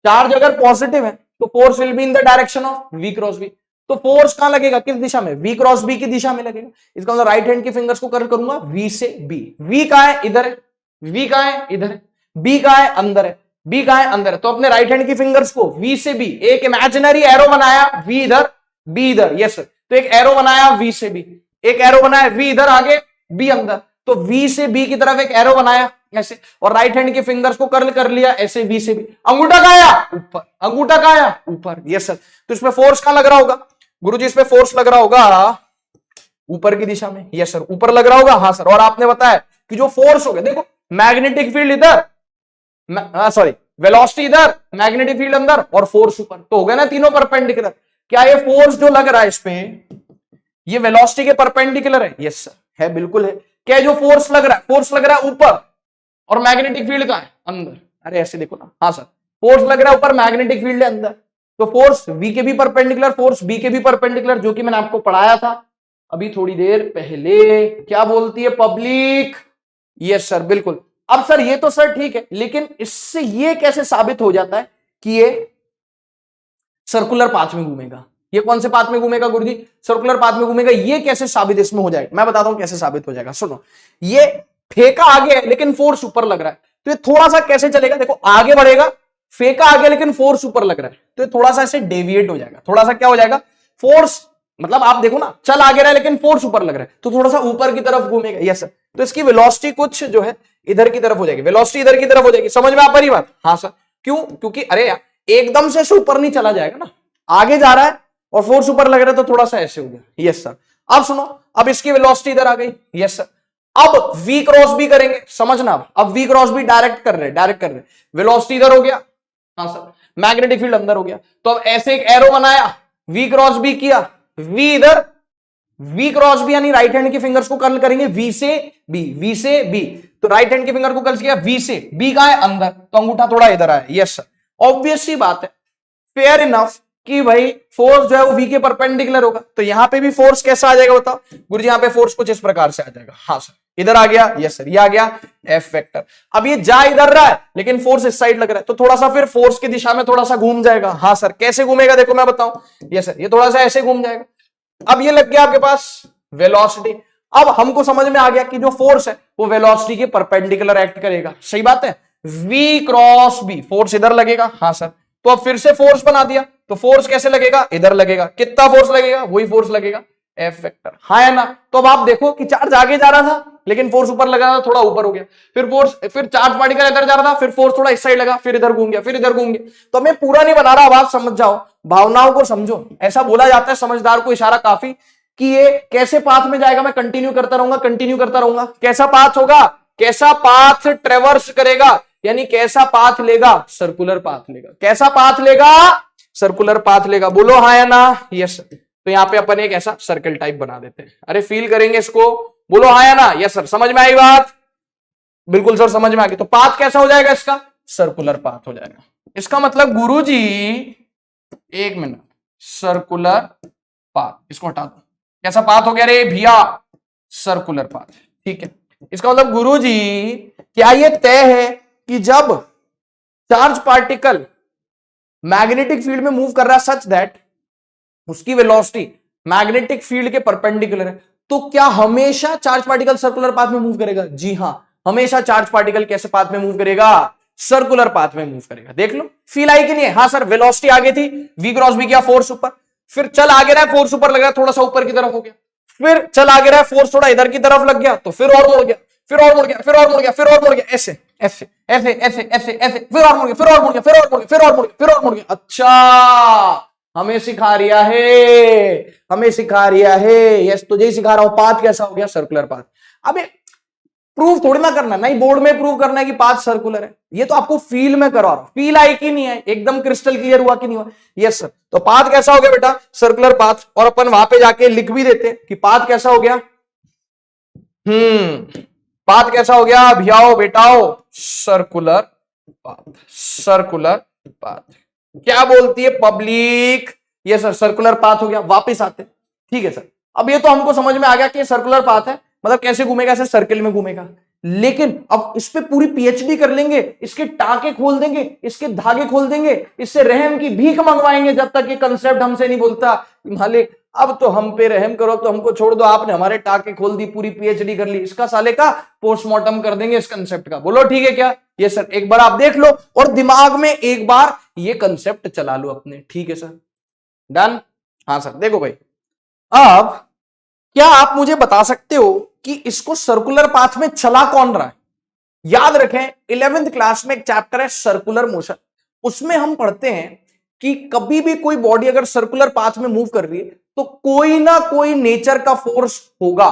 चार्ज अगर पॉजिटिव है तो force will be in the direction of V cross B. तो फोर्स कहां लगेगा? किस दिशा में? वी क्रॉस बी की दिशा में लगेगा। इसका मतलब राइट हैंड की फिंगर्स को कर्ल करूंगा वी से बी। वी कहां है? इधर है। वी कहां है? इधर है। बी कहां है? अंदर है। बी कहां है? अंदर है। तो अपने राइट हैंड की फिंगर्स को वी से बी, एक इमेजिनरी एरो बनाया, वी इधर बी इधर, यस। तो एक एरो बनाया वी से बी, एक एरो बनाया वी इधर आगे बी अंदर। तो वी से बी की तरफ एक एरो बनाया ऐसे, और राइट हैंड के फिंगर्स को कर्ल कर लिया ऐसे वी से बी। अंगूठा कहां आया? ऊपर। अंगूठा कहां आया? ऊपर, यस सर। तो इसमें फोर्स कहां लग रहा होगा गुरुजी? इसमें फोर्स लग रहा होगा ऊपर की दिशा में, यस सर, ऊपर लग रहा होगा। हाँ सर। और आपने बताया कि जो फोर्स हो गया, देखो मैग्नेटिक फील्ड इधर, सॉरी वेलोसिटी इधर, मैग्नेटिक फील्ड अंदर और फोर्स ऊपर, तो हो गया ना तीनों परपेंडिकुलर। क्या ये फोर्स जो लग रहा है इस पे, ये वेलोसिटी के परपेंडिकुलर है? यस सर, है, बिल्कुल है। क्या जो फोर्स लग रहा है, फोर्स लग रहा है ऊपर और मैग्नेटिक फील्ड का है अंदर? अरे ऐसे देखो ना, हाँ सर, फोर्स लग रहा है ऊपर, मैग्नेटिक फील्ड है अंदर। तो फोर्स वी के भी परपेंडिकुलर, फोर्स बी के भी परपेंडिकुलर, जो कि मैंने आपको पढ़ाया था अभी थोड़ी देर पहले। क्या बोलती है पब्लिक? यस सर, बिल्कुल। अब सर ये तो सर ठीक है, लेकिन इससे ये कैसे साबित हो जाता है कि ये सर्कुलर पाथ में घूमेगा? ये कौन से पाथ में घूमेगा गुरुजी? सर्कुलर पाथ में घूमेगा। ये कैसे साबित इसमें हो जाएगा? मैं बताता हूं कैसे साबित हो जाएगा, सुनो। ये फेंका आगे है लेकिन फोर्स ऊपर लग रहा है, तो ये थोड़ा सा कैसे चलेगा? देखो आगे बढ़ेगा, फेंका आगे लेकिन फोर्स ऊपर लग रहा है, तो ये थोड़ा सा ऐसे डेविएट हो जाएगा। थोड़ा सा क्या हो जाएगा? फोर्स, मतलब आप देखो ना, चल आगे रहा है लेकिन फोर्स ऊपर लग रहा है, तो थोड़ा सा ऊपर की तरफ घूमेगा, यस सर। तो इसकी वेलोसिटी कुछ जो है इधर की तरफ हो जाएगी, वेलोसिटी इधर की तरफ हो जाएगी। समझ में आ पा रही बात? हाँ सर। क्यों? क्योंकि अरे यार एकदम से ऊपर नहीं चला जाएगा ना, आगे जा रहा है और फोर्स ऊपर लग रहा है, तो थोड़ा सा ऐसे हो गया, यस सर। अब सुनो, अब इसकी वेलोसिटी इधर आ गई, यस सर। अब v क्रॉस बी करेंगे, समझना। अब v क्रॉस बी डायरेक्ट कर रहे, वेलोसिटी इधर हो गया, हाँ सर, मैग्नेटिक फील्ड अंदर हो गया। तो अब ऐसे एक एरो बनाया, v क्रॉस बी किया, v इधर, v क्रॉस बी यानी राइट हैंड के फिंगर्स को कर्ल करेंगे v से b, तो राइट हैंड के फिंगर को कर्ल किया v से b, कहां है, अंदर, तो अंगूठा थोड़ा इधर आया। यस सर, ऑब्वियस सी बात है, फेयर इनफ कि भाई फोर्स जो है वो v के परपेंडिकुलर होगा। तो यहां पे भी फोर्स कैसा आ जाएगा बताओ गुरुजी? यहां पे फोर्स कुछ इस प्रकार से आ जाएगा, हाँ सर, इधर आ गया, यस सर, ये आ गया F वेक्टर। अब ये जा इधर रहा है लेकिन फोर्स इस साइड लग रहा है, तो थोड़ा सा फिर फोर्स की दिशा में थोड़ा सा घूम जाएगा। हाँ सर, कैसे घूमेगा देखो मैं बताऊं, यस सर, ये थोड़ा सा ऐसे घूम जाएगा। अब ये लग गया आपके पास वेलोसिटी। अब हमको समझ में आ गया कि जो फोर्स है वो वेलोसिटी के परपेंडिकुलर एक्ट करेगा, सही बात है। v क्रॉस b, फोर्स इधर लगेगा, हाँ सर, तो अब फिर से फोर्स बना दिया, तो फोर्स कैसे लगेगा, इधर लगेगा। कितना फोर्स लगेगा, वही फोर्स लगेगा F वेक्टर, हाँ है ना। तो अब आप देखो कि चार्ज आगे जा रहा था लेकिन फोर्स ऊपर लगा था, थोड़ा ऊपर हो गया, फिर चार्ज पार्टिकल इधर जा रहा था, फिर फोर्स थोड़ा इस साइड लगा, फिर इधर घूम गया, फिर इधर घूम गया। तो मैं पूरा नहीं बना रहा, अब आप समझ जाओ, भावनाओं को समझो। ऐसा बोला जाता है समझदार को इशारा काफी, कि ये कैसे पाथ में जाएगा, मैं कंटिन्यू करता रहूंगा। कैसा पाथ होगा, कैसा पाथ ट्रेवर्स करेगा, यानी कैसा पाथ लेगा, सर्कुलर पाथ लेगा। कैसा पाथ लेगा, सर्कुलर पाथ लेगा। बोलो हाँ या ना? यस। तो यहां पे अपन एक ऐसा सर्कल टाइप बना देते हैं, अरे फील करेंगे इसको, बोलो हाँ या ना? यस सर, समझ में आई बात? बिल्कुल सर, समझ में आ गई। तो पाथ कैसा हो जाएगा इसका, सर्कुलर पाथ हो जाएगा। इसका मतलब गुरुजी, एक मिनट, सर्कुलर पाथ, इसको हटा दो। कैसा पाथ हो गया रे भैया, सर्कुलर पाथ, ठीक है। इसका मतलब गुरुजी, क्या ये तय है कि जब चार्ज पार्टिकल मैग्नेटिक फील्ड में मूव कर रहा है सच दैट उसकी वेलोसिटी मैग्नेटिक फील्ड के परपेंडिकुलर है, तो क्या हमेशा चार्ज पार्टिकल सर्कुलर पाथ में मूव करेगा? जी हां, हमेशा चार्ज पार्टिकल कैसे पाथ में मूव करेगा, सर्कुलर पाथ में मूव करेगा। देख लो, फील आई कि नहीं? हाँ सर, वेलोसिटी आगे थी, v क्रॉस b किया, फोर्स ऊपर, फिर चल आगे रहा है, फोर्स ऊपर लग रहा है, थोड़ा सा ऊपर की तरफ हो गया, फिर चल आगे रहा है, फोर्स थोड़ा इधर की तरफ लग गया, तो फिर और मुड़ गया, फिर और मुड़ गया, फिर और मुड़ गया, फिर और मुड़ गया, ऐसे ऐसे ऐसे ऐसे ऐसे ऐसे, फिर और मुड़ गया, फिर और मुड़ गया, फिर और मुड़ गया, फिर और मुड़ गया, फिर और मुड़ गया। अच्छा, हमें सिखा रिया है, यस, तुझे ही सिखा रहा हूं, पाथ कैसा हो गया, सर्कुलर पाथ। अबे प्रूव थोड़ी ना करना, नहीं बोर्ड में प्रूव करना है कि पाथ सर्कुलर है, ये तो आपको फील में करवा रहा हूं। फील आई कि नहीं है, एकदम क्रिस्टल क्लियर हुआ कि नहीं हुआ? Yes sir. तो पाथ कैसा हो गया बेटा, सर्कुलर पाथ। और अपन वहां पे जाके लिख भी देते कि पाथ कैसा हो गया, पाथ कैसा हो गया भैयाओ बेटाओ, सर्कुलर पाथ, सर्कुलर पाथ। क्या बोलती है पब्लिक? ये सर, सर्कुलर पाथ हो गया। वापस आते, ठीक है सर। अब ये तो हमको समझ में आ गया कि सर्कुलर पाथ है, मतलब कैसे घूमेगा, ऐसे सर्किल में घूमेगा। लेकिन अब इस पे पूरी पीएचडी कर लेंगे, इसके टाके खोल देंगे, इसके धागे खोल देंगे, इससे रहम की भीख मंगवाएंगे जब तक ये कंसेप्ट हमसे नहीं बोलता मालिक अब तो हम पे रहम करो, अब तो हमको छोड़ दो, आपने हमारे टाके खोल दी, पूरी पीएचडी कर ली, इसका साले का पोस्टमार्टम कर देंगे इस कंसेप्ट का। बोलो ठीक है क्या? ये सर, एक बार आप देख लो और दिमाग में एक बार ये कंसेप्ट चला लो अपने, ठीक है सर, डन? हाँ सर। देखो भाई, अब क्या आप मुझे बता सकते हो कि इसको सर्कुलर पाथ में चला कौन रहा है? याद रखें, 11th क्लास में एक चैप्टर है सर्कुलर मोशन, उसमें हम पढ़ते हैं कि कभी भी कोई बॉडी अगर सर्कुलर पाथ में मूव कर रही है तो कोई ना कोई नेचर का फोर्स होगा,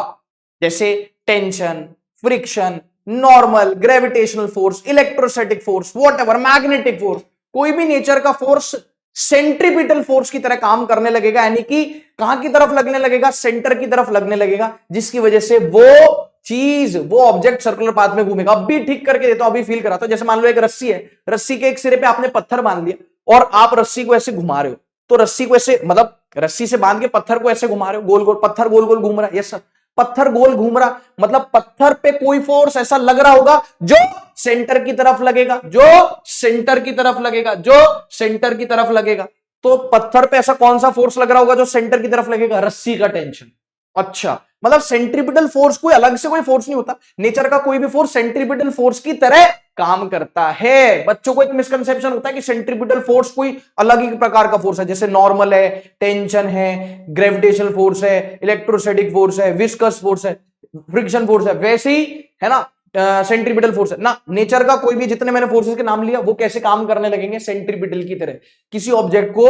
जैसे tension, friction, normal, gravitational force, electrostatic force, whatever, magnetic force, कोई भी नेचर का फोर्स सेंट्रीपिटल फोर्स की तरह काम करने लगेगा, यानी कि कहां की तरफ लगने लगेगा, सेंटर की तरफ लगने लगेगा, जिसकी वजह से वो चीज, वो ऑब्जेक्ट सर्कुलर पाथ में घूमेगा। अब भी ठीक करके देता हूं, अभी फील कराता हूं। जैसे मान लो एक रस्सी है, रस्सी के एक सिरे पे आपने पत्थर बांध दिया और आप रस्सी को ऐसे घुमा रहे हो, तो रस्सी को ऐसे, मतलब रस्सी से बांध के पत्थर को ऐसे घुमा रहे हो, गोल गोल, पत्थर गोल गोल घूम रहा है। यस सर, पत्थर गोल घूम रहा, मतलब पत्थर पे कोई फोर्स ऐसा लग रहा होगा जो सेंटर की तरफ लगेगा, जो सेंटर की तरफ लगेगा, जो सेंटर की तरफ लगेगा। तो पत्थर पे ऐसा कौन सा फोर्स लग रहा होगा जो सेंटर की तरफ लगेगा? रस्सी का टेंशन। अच्छा, मतलब सेंट्रीपिटल फोर्स कोई अलग से कोई फोर्स नहीं होता, नेचर का कोई भी फोर्स सेंट्रीपिटल फोर्स की तरह काम करता है। बच्चों को एक मिसकंसेप्शन होता है कि सेंट्रीपिटल फोर्स कोई अलग ही प्रकार का फोर्स है, जैसे नॉर्मल है, टेंशन है, ग्रेविटेशनल फोर्स है, इलेक्ट्रोस्टैटिक फोर्स है, विस्कस फोर्स है, फ्रिक्शन फोर्स है, वैसे ही है ना सेंट्रीपिटल फोर्स है ना। नेचर का कोई भी, जितने मैंने फोर्सेस के नाम लिया, वो कैसे काम करने लगेंगे? सेंट्रीपिटल की तरह, किसी ऑब्जेक्ट को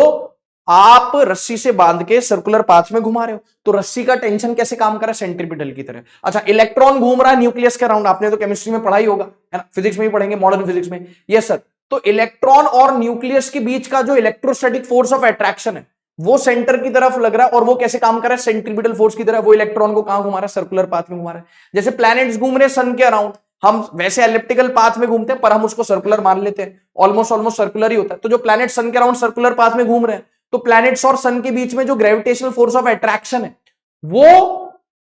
आप रस्सी से बांध के सर्कुलर पाथ में घुमा रहे हो, तो रस्सी का टेंशन कैसे काम कर रहा है? सेंट्रीपिटल की तरह। अच्छा, इलेक्ट्रॉन घूम रहा है न्यूक्लियस के अराउंड, आपने तो केमिस्ट्री में पढ़ा ही होगा, है ना, फिजिक्स में भी पढ़ेंगे, मॉडर्न फिजिक्स में। Yes sir. तो इलेक्ट्रॉन और न्यूक्लियस के बीच का जो इलेक्ट्रोस्टैटिक फोर्स ऑफ अट्रैक्शन है वो सेंटर की तरफ लग रहा है, और वो कैसे काम कर रहा है? सेंट्रीपिटल फोर्स की तरह। वो इलेक्ट्रॉन को कहां घुमा रहा है? सर्कुलर पाथ में घुमा रहा है। जैसे प्लैनेट्स घूम रहे हैं सन के अराउंड, हम वैसे एलिप्टिकल पाथ में घूमते हैं पर हम उसको सर्कुलर मान लेते हैं, ऑलमोस्ट सर्कुलर ही होता है। तो जो प्लैनेट सन के अराउंड सर्कुलर पाथ में घूम रहे हैं, तो प्लैनेट्स और सन के बीच में जो ग्रेविटेशनल फोर्स ऑफ अट्रैक्शन है वो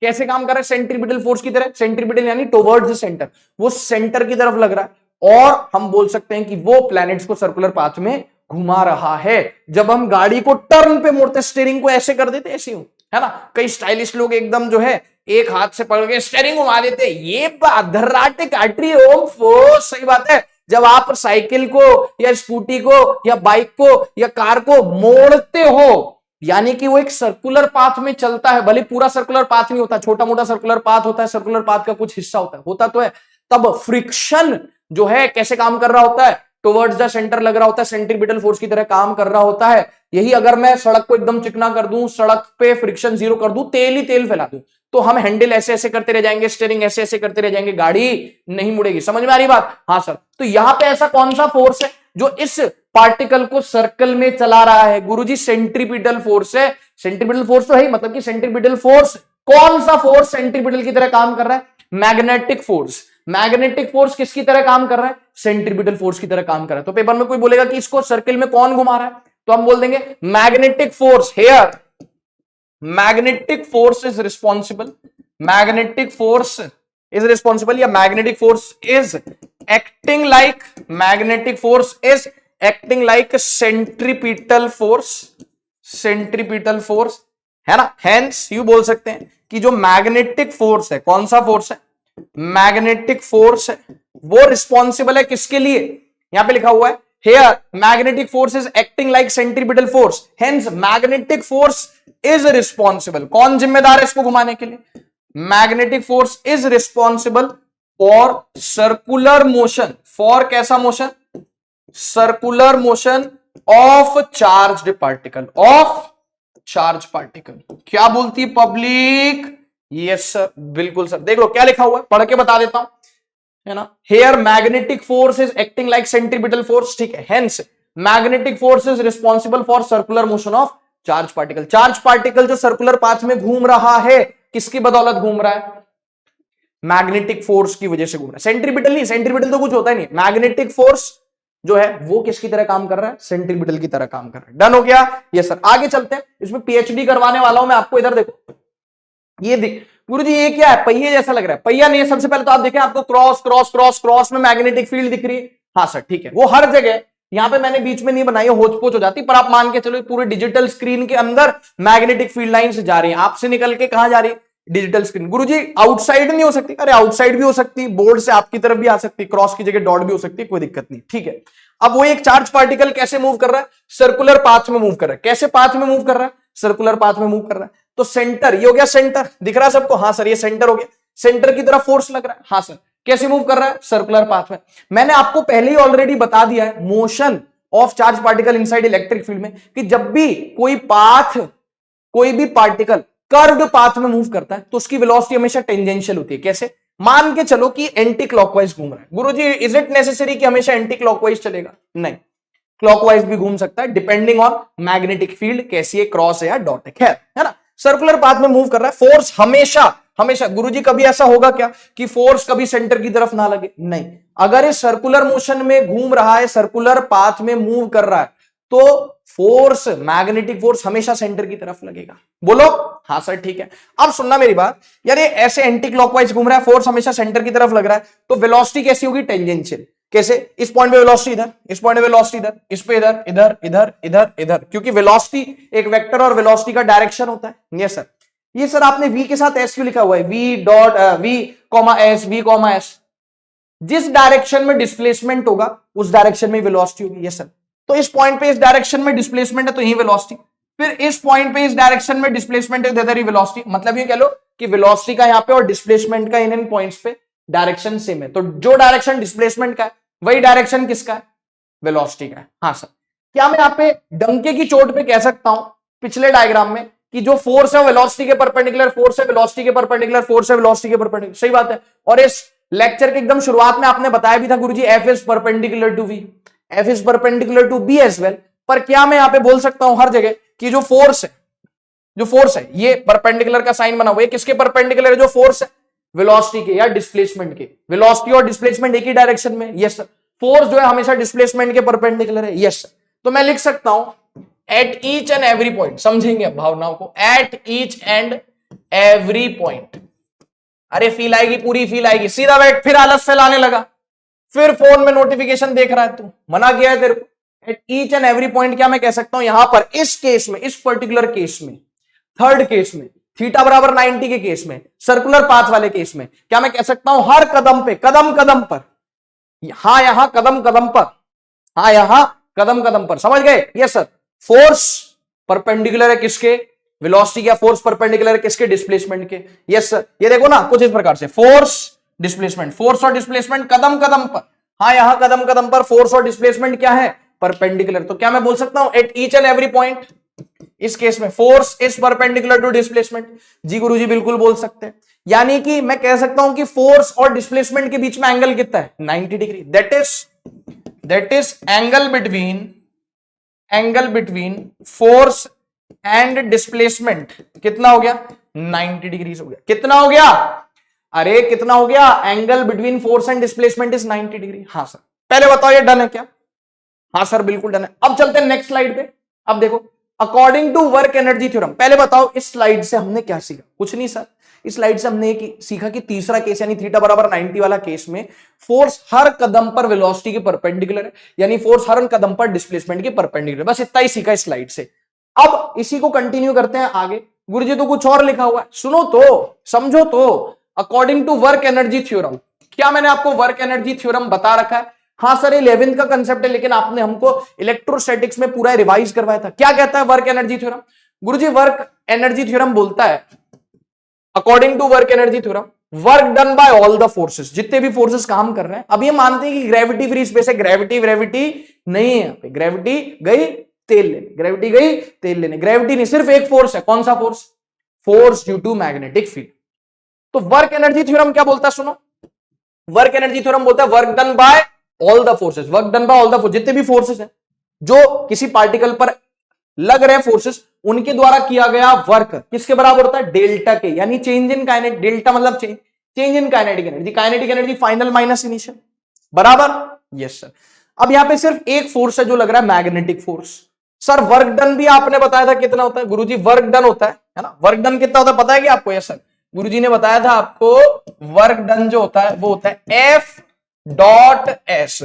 कैसे काम कर रहा है? सेंट्रीपिटल फोर्स की तरह। सेंट्रीपिटल यानी टुवर्ड्स द सेंटर, वो सेंटर की तरफ लग रहा है, और हम बोल सकते हैं कि वो प्लैनेट्स को सर्कुलर पाथ में घुमा रहा है। जब हम गाड़ी को टर्न पे मोड़ते, स्टीयरिंग को ऐसे कर देते, ऐसे है ना, कई स्टाइलिश लोग एकदम जो है एक हाथ से पकड़ के स्टीयरिंग घुमा देते, ये धर्राटे काट रही है। सही बात है। जब आप साइकिल को या स्कूटी को या बाइक को या कार को मोड़ते हो, यानी कि वो एक सर्कुलर पाथ में चलता है, भले पूरा सर्कुलर पाथ नहीं होता, छोटा मोटा सर्कुलर पाथ होता है, सर्कुलर पाथ का कुछ हिस्सा होता तो है। तब फ्रिक्शन जो है कैसे काम कर रहा होता है? टुवर्ड्स द सेंटर लग रहा होता है, सेंट्रीपिटल फोर्स की तरह काम कर रहा होता है। यही अगर मैं सड़क को एकदम चिकना कर दूं, सड़क पे फ्रिक्शन जीरो कर दूं, तेल ही तेल फैला दूं, तो हम हैंडल ऐसे ऐसे करते रह जाएंगे, स्टीयरिंग ऐसे ऐसे करते रह जाएंगे, गाड़ी नहीं मुड़ेगी। समझ में आ रही बात? हाँ सर। तो यहां पे ऐसा कौन सा फोर्स है जो इस पार्टिकल को सर्कल में चला रहा है? गुरुजी सेंट्रीपिटल फोर्स है। सेंट्रीपिटल फोर्स तो है ही, मतलब कि सेंट्रीपिटल फोर्स, कौन सा फोर्स सेंट्रीपिटल की तरह काम कर रहा है? Magnetic force. मैग्नेटिक फोर्स किसकी तरह काम कर रहा है? सेंट्रीपिटल फोर्स की तरह काम कर रहा है। तो पेपर में कोई बोलेगा कि इसको सर्किल में कौन घुमा रहा है, तो हम बोल देंगे magnetic force. Here magnetic force is responsible, magnetic force is responsible, या magnetic force is acting like, magnetic force is acting like centripetal force, centripetal force, है ना। हेंस यू बोल सकते हैं कि जो मैग्नेटिक फोर्स है, कौन सा फोर्स है? मैग्नेटिक फोर्स है, वो रिस्पॉन्सिबल है किसके लिए? यहां पे लिखा हुआ है here magnetic force is acting like centripetal force, hence magnetic force is responsible। कौन जिम्मेदार है इसको घुमाने के लिए? Magnetic force is responsible for circular motion, for कैसा motion? Circular motion of charged particle, of charge particle. क्या बोलती है पब्लिक? यस सर, बिल्कुल सर। देख लो क्या लिखा हुआ है, पढ़ के बता देता हूं, है ना। Here magnetic force is acting like centripetal force, ठीक है। Hence magnetic force is responsible for circular motion of charge particle. Charge particle जो सर्कुलर पाथ में घूम रहा है, किसकी बदौलत घूम रहा है? मैग्नेटिक फोर्स की वजह से घूम रहा है। सेंट्रीपिटल नहीं, सेंट्रीपिटल तो कुछ होता ही नहीं, मैग्नेटिक फोर्स जो है वो किसकी तरह काम कर रहा है? सेंट्रीपिटल की तरह काम कर रहा है। डन हो गया? Yes sir. आगे चलते हैं, इसमें पीएचडी करवाने वाला हूं मैं आपको। इधर देखो, ये देख गुरुजी, ये क्या है? पहिए जैसा लग रहा है। पहिया नहीं है। सबसे पहले तो आप देखें, आपको क्रॉस क्रॉस क्रॉस क्रॉस में मैग्नेटिक फील्ड दिख रही है। हाँ सर, ठीक है, वो हर जगह, यहां पे मैंने बीच में नहीं बनाई है, होच पोच हो जाती, पर आप मान के चलो पूरे डिजिटल स्क्रीन के अंदर मैग्नेटिक फील्ड लाइन से जा रही है, आपसे निकल के कहां जा रही है? Digital screen. गुरुजी आउटसाइड नहीं हो सकती? अरे आउटसाइड भी हो सकती, बोर्ड से आपकी तरफ भी आ सकती, क्रॉस की जगह डॉट भी हो सकती है, कोई दिक्कत नहीं, ठीक है। अब वो एक चार्ज पार्टिकल कैसे मूव कर रहा है? सर्कुलर पाथ में मूव कर रहा है। कैसे पाथ में मूव कर रहा है? सर्कुलर पाथ में मूव कर रहा है। तो सेंटर, ये हो गया सेंटर, दिख रहा है सबको? हाँ सर, ये सेंटर हो गया। सेंटर की तरफ फोर्स लग रहा है। हाँ सर। कैसे मूव कर रहा है? सर्कुलर पाथ में। मैंने आपको पहले ही ऑलरेडी बता दिया है motion of charge particle inside electric field में, कि जब भी कोई पाथ, कोई भी पार्टिकल कर्व्ड पाथ में मूव करता है तो उसकी वेलोसिटी हमेशा टेंजेंशियल होती है। कैसे? मान के चलो कि एंटी क्लॉकवाइज घूम रहा है। गुरुजी इज इट नेसेसरी कि हमेशा एंटी क्लॉकवाइज चलेगा? नहीं, क्लॉकवाइज भी घूम सकता है, डिपेंडिंग ऑन मैग्नेटिक फील्ड कैसी है, क्रॉस है या डॉट है। खैर, है ना। सर्कुलर पाथ में मूव कर रहा है, फोर्स हमेशा हमेशा। गुरुजी कभी ऐसा होगा क्या कि फोर्स कभी सेंटर की तरफ ना लगे? नहीं। अगर ये सर्कुलर मोशन में घूम रहा है, सर्कुलर पाथ में मूव कर रहा है, तो फोर्स, मैग्नेटिक फोर्स हमेशा सेंटर की तरफ लगेगा। बोलो हाँ सर, ठीक है। अब सुनना मेरी बात, यार ये ऐसे एंटी क्लॉकवाइज घूम रहा है, फोर्स हमेशा सेंटर की तरफ लग रहा है, तो वेलोसिटी कैसी होगी? टेंजेंशियल। कैसे? इस पॉइंट पे वेलोसिटी इधर, इस पॉइंट पे वेलोसिटी इधर, इस पे इधर, इधर इधर इधर इधर, क्योंकि वेलोसिटी एक वेक्टर और वेलोसिटी का डायरेक्शन होता है। Yes sir. ये सर आपने v के साथ s क्यों लिखा हुआ है? v dot v comma s, v comma s, जिस डायरेक्शन में डिस्प्लेसमेंट होगा उस डायरेक्शन में वेलोसिटी होगी। Yes sir. तो इस पॉइंट पे इस डायरेक्शन में डिस्प्लेसमेंट है तो यही वेलोसिटी, फिर इस पॉइंट पे इस डायरेक्शन में डिस्प्लेसमेंट है, इधर ही वेलोसिटी। मतलब ये कह लो कि वेलोसिटी का यहाँ पे और डिस्प्लेसमेंट का इन पॉइंट्स पे डायरेक्शन सेम है, तो जो डायरेक्शन डिस्प्लेसमेंट का है वही डायरेक्शन किसका है? वेलोसिटी का है। हाँ सर। क्या मैं यहाँ पे डंके की चोट पे कह सकता हूं पिछले डायग्राम में कि जो फोर्स है वेलोसिटी के परपेंडिकुलर, फोर्स है वेलोसिटी के परपेंडिकुलर, फोर्स है वेलोसिटी के परपेंडिकुलर? सही बात है। और इस लेक्चर के एकदम शुरुआत में आपने बताया भी था गुरुजी F is perpendicular to V, F is perpendicular to B as well. पर क्या मैं यहां पे बोल सकता हूं हर जगह कि जो फोर्स है ये परपेंडिकुलर का साइन बना हुआ है, किसके परपेंडिकुलर है? जो फोर्स है वेलोसिटी के या डिस्प्लेसमेंट के। वेलोसिटी और डिस्प्लेसमेंट एक ही डायरेक्शन में, यस सर। फोर्स जो है हमेशा डिस्प्लेसमेंट के परपेंडिकुलर है, यस सर। तो मैं लिख सकता हूं at each and every point, समझेंगे भावनाओं को, eight each and every point. अरे फील आएगी, पूरी फील आएगी। सीधा बैठ, फिर आलस फैलाने लगा, फिर फोन में नोटिफिकेशन देख रहा है तू, मना किया है तेरे को। Eight each and every point क्या मैं कह सकता हूं यहां पर, इस केस में, इस पर्टिकुलर केस में, थर्ड केस में, थीटा बराबर 90 के केस में, सर्कुलर पाथ वाले केस में, क्या मैं कह सकता हूं हर कदम पे, कदम कदम पर, हाँ यहां कदम कदम पर, हाँ यहां कदम कदम पर, समझ गए? Yes sir. फोर्स परपेंडिकुलर है किसके? वेलोसिटी। क्या फोर्स परपेंडिकुलर है किसके? डिस्प्लेसमेंट के। Yes sir. ये देखो ना कुछ इस प्रकार से, फोर्स डिस्प्लेसमेंट, फोर्स और डिस्प्लेसमेंट कदम कदम पर, हाँ यहां कदम कदम पर फोर्स और डिस्प्लेसमेंट क्या है? परपेंडिकुलर। तो क्या मैं बोल सकता हूं at each and every point, इस केस में force is perpendicular to displacement? जी गुरुजी बिल्कुल बोल सकते हैं। यानी कि मैं कह सकता हूं कि फोर्स और डिस्प्लेसमेंट के बीच में एंगल कितना है? 90 degree. That is angle between force and displacement कितना हो गया? 90 डिग्री हो गया। कितना हो गया? अरे कितना हो गया? Angle between force and displacement is 90 degree. हाँ सर। पहले बताओ ये डन है क्या? हाँ सर बिल्कुल डन है। अब चलते हैं नेक्स्ट स्लाइड पे। अब देखो according to work energy theorem, पहले बताओ इस स्लाइड से हमने क्या सीखा? कुछ नहीं सर, इस स्लाइड से हमने सीखा कि तीसरा केस यानी थीटा बराबर 90 वाला केस में फोर्स हर कदम पर वेलोसिटी के परपेंडिकुलर है, यानी फोर्स हर कदम पर डिस्प्लेसमेंट के परपेंडिकुलर। बस इतना ही सीखा इस स्लाइड से। अब इसी को कंटिन्यू करते हैं आगे। गुरुजी तो कुछ और लिखा हुआ है, सुनो तो, समझो तो। According to work energy theorem, क्या मैंने आपको वर्क एनर्जी थ्योरम बता रखा है? हाँ सर 11th का कंसेप्ट है, लेकिन आपने हमको इलेक्ट्रोस्टैटिक्स में पूरा रिवाइज करवाया था। क्या कहता है वर्क एनर्जी थ्योरम? गुरुजी वर्क एनर्जी थ्योरम बोलता है according to work energy theorem, work done by all the forces, जितने भी फोर्सेस काम कर रहे हैं। अब ये मानते हैं कि ग्रेविटी फ्री स्पेस है, ग्रेविटी नहीं है यहाँ पे, ग्रेविटी गई तेल लेने, ग्रेविटी गई तेल लेने, ग्रेविटी नहीं, सिर्फ एक फोर्स है। कौन सा force? Force due to magnetic field. तो वर्क एनर्जी थ्योरम क्या बोलता है? सुनो, वर्क एनर्जी थ्योरम बोलता है work done by all the forces, work done by all the force, जितने भी फोर्सेस हैं जो किसी पार्टिकल पर लग रहे फोर्सेस, उनके द्वारा किया गया वर्क किसके बराबर होता है? डेल्टा के, यानी चेंज इन काइनेटिक, डेल्टा मतलब change in kinetic energy, kinetic energy final minus initial, बराबर? Yes sir. अब यहां पे सिर्फ एक फोर्स है जो लग रहा है magnetic force. Sir work done भी आपने बताया था कितना होता है? गुरुजी वर्क डन होता है ना, वर्क डन कितना होता है पता है क्या आपको? यस सर, गुरुजी ने बताया था आपको, वर्क डन जो होता है वो होता है एफ डॉट एस,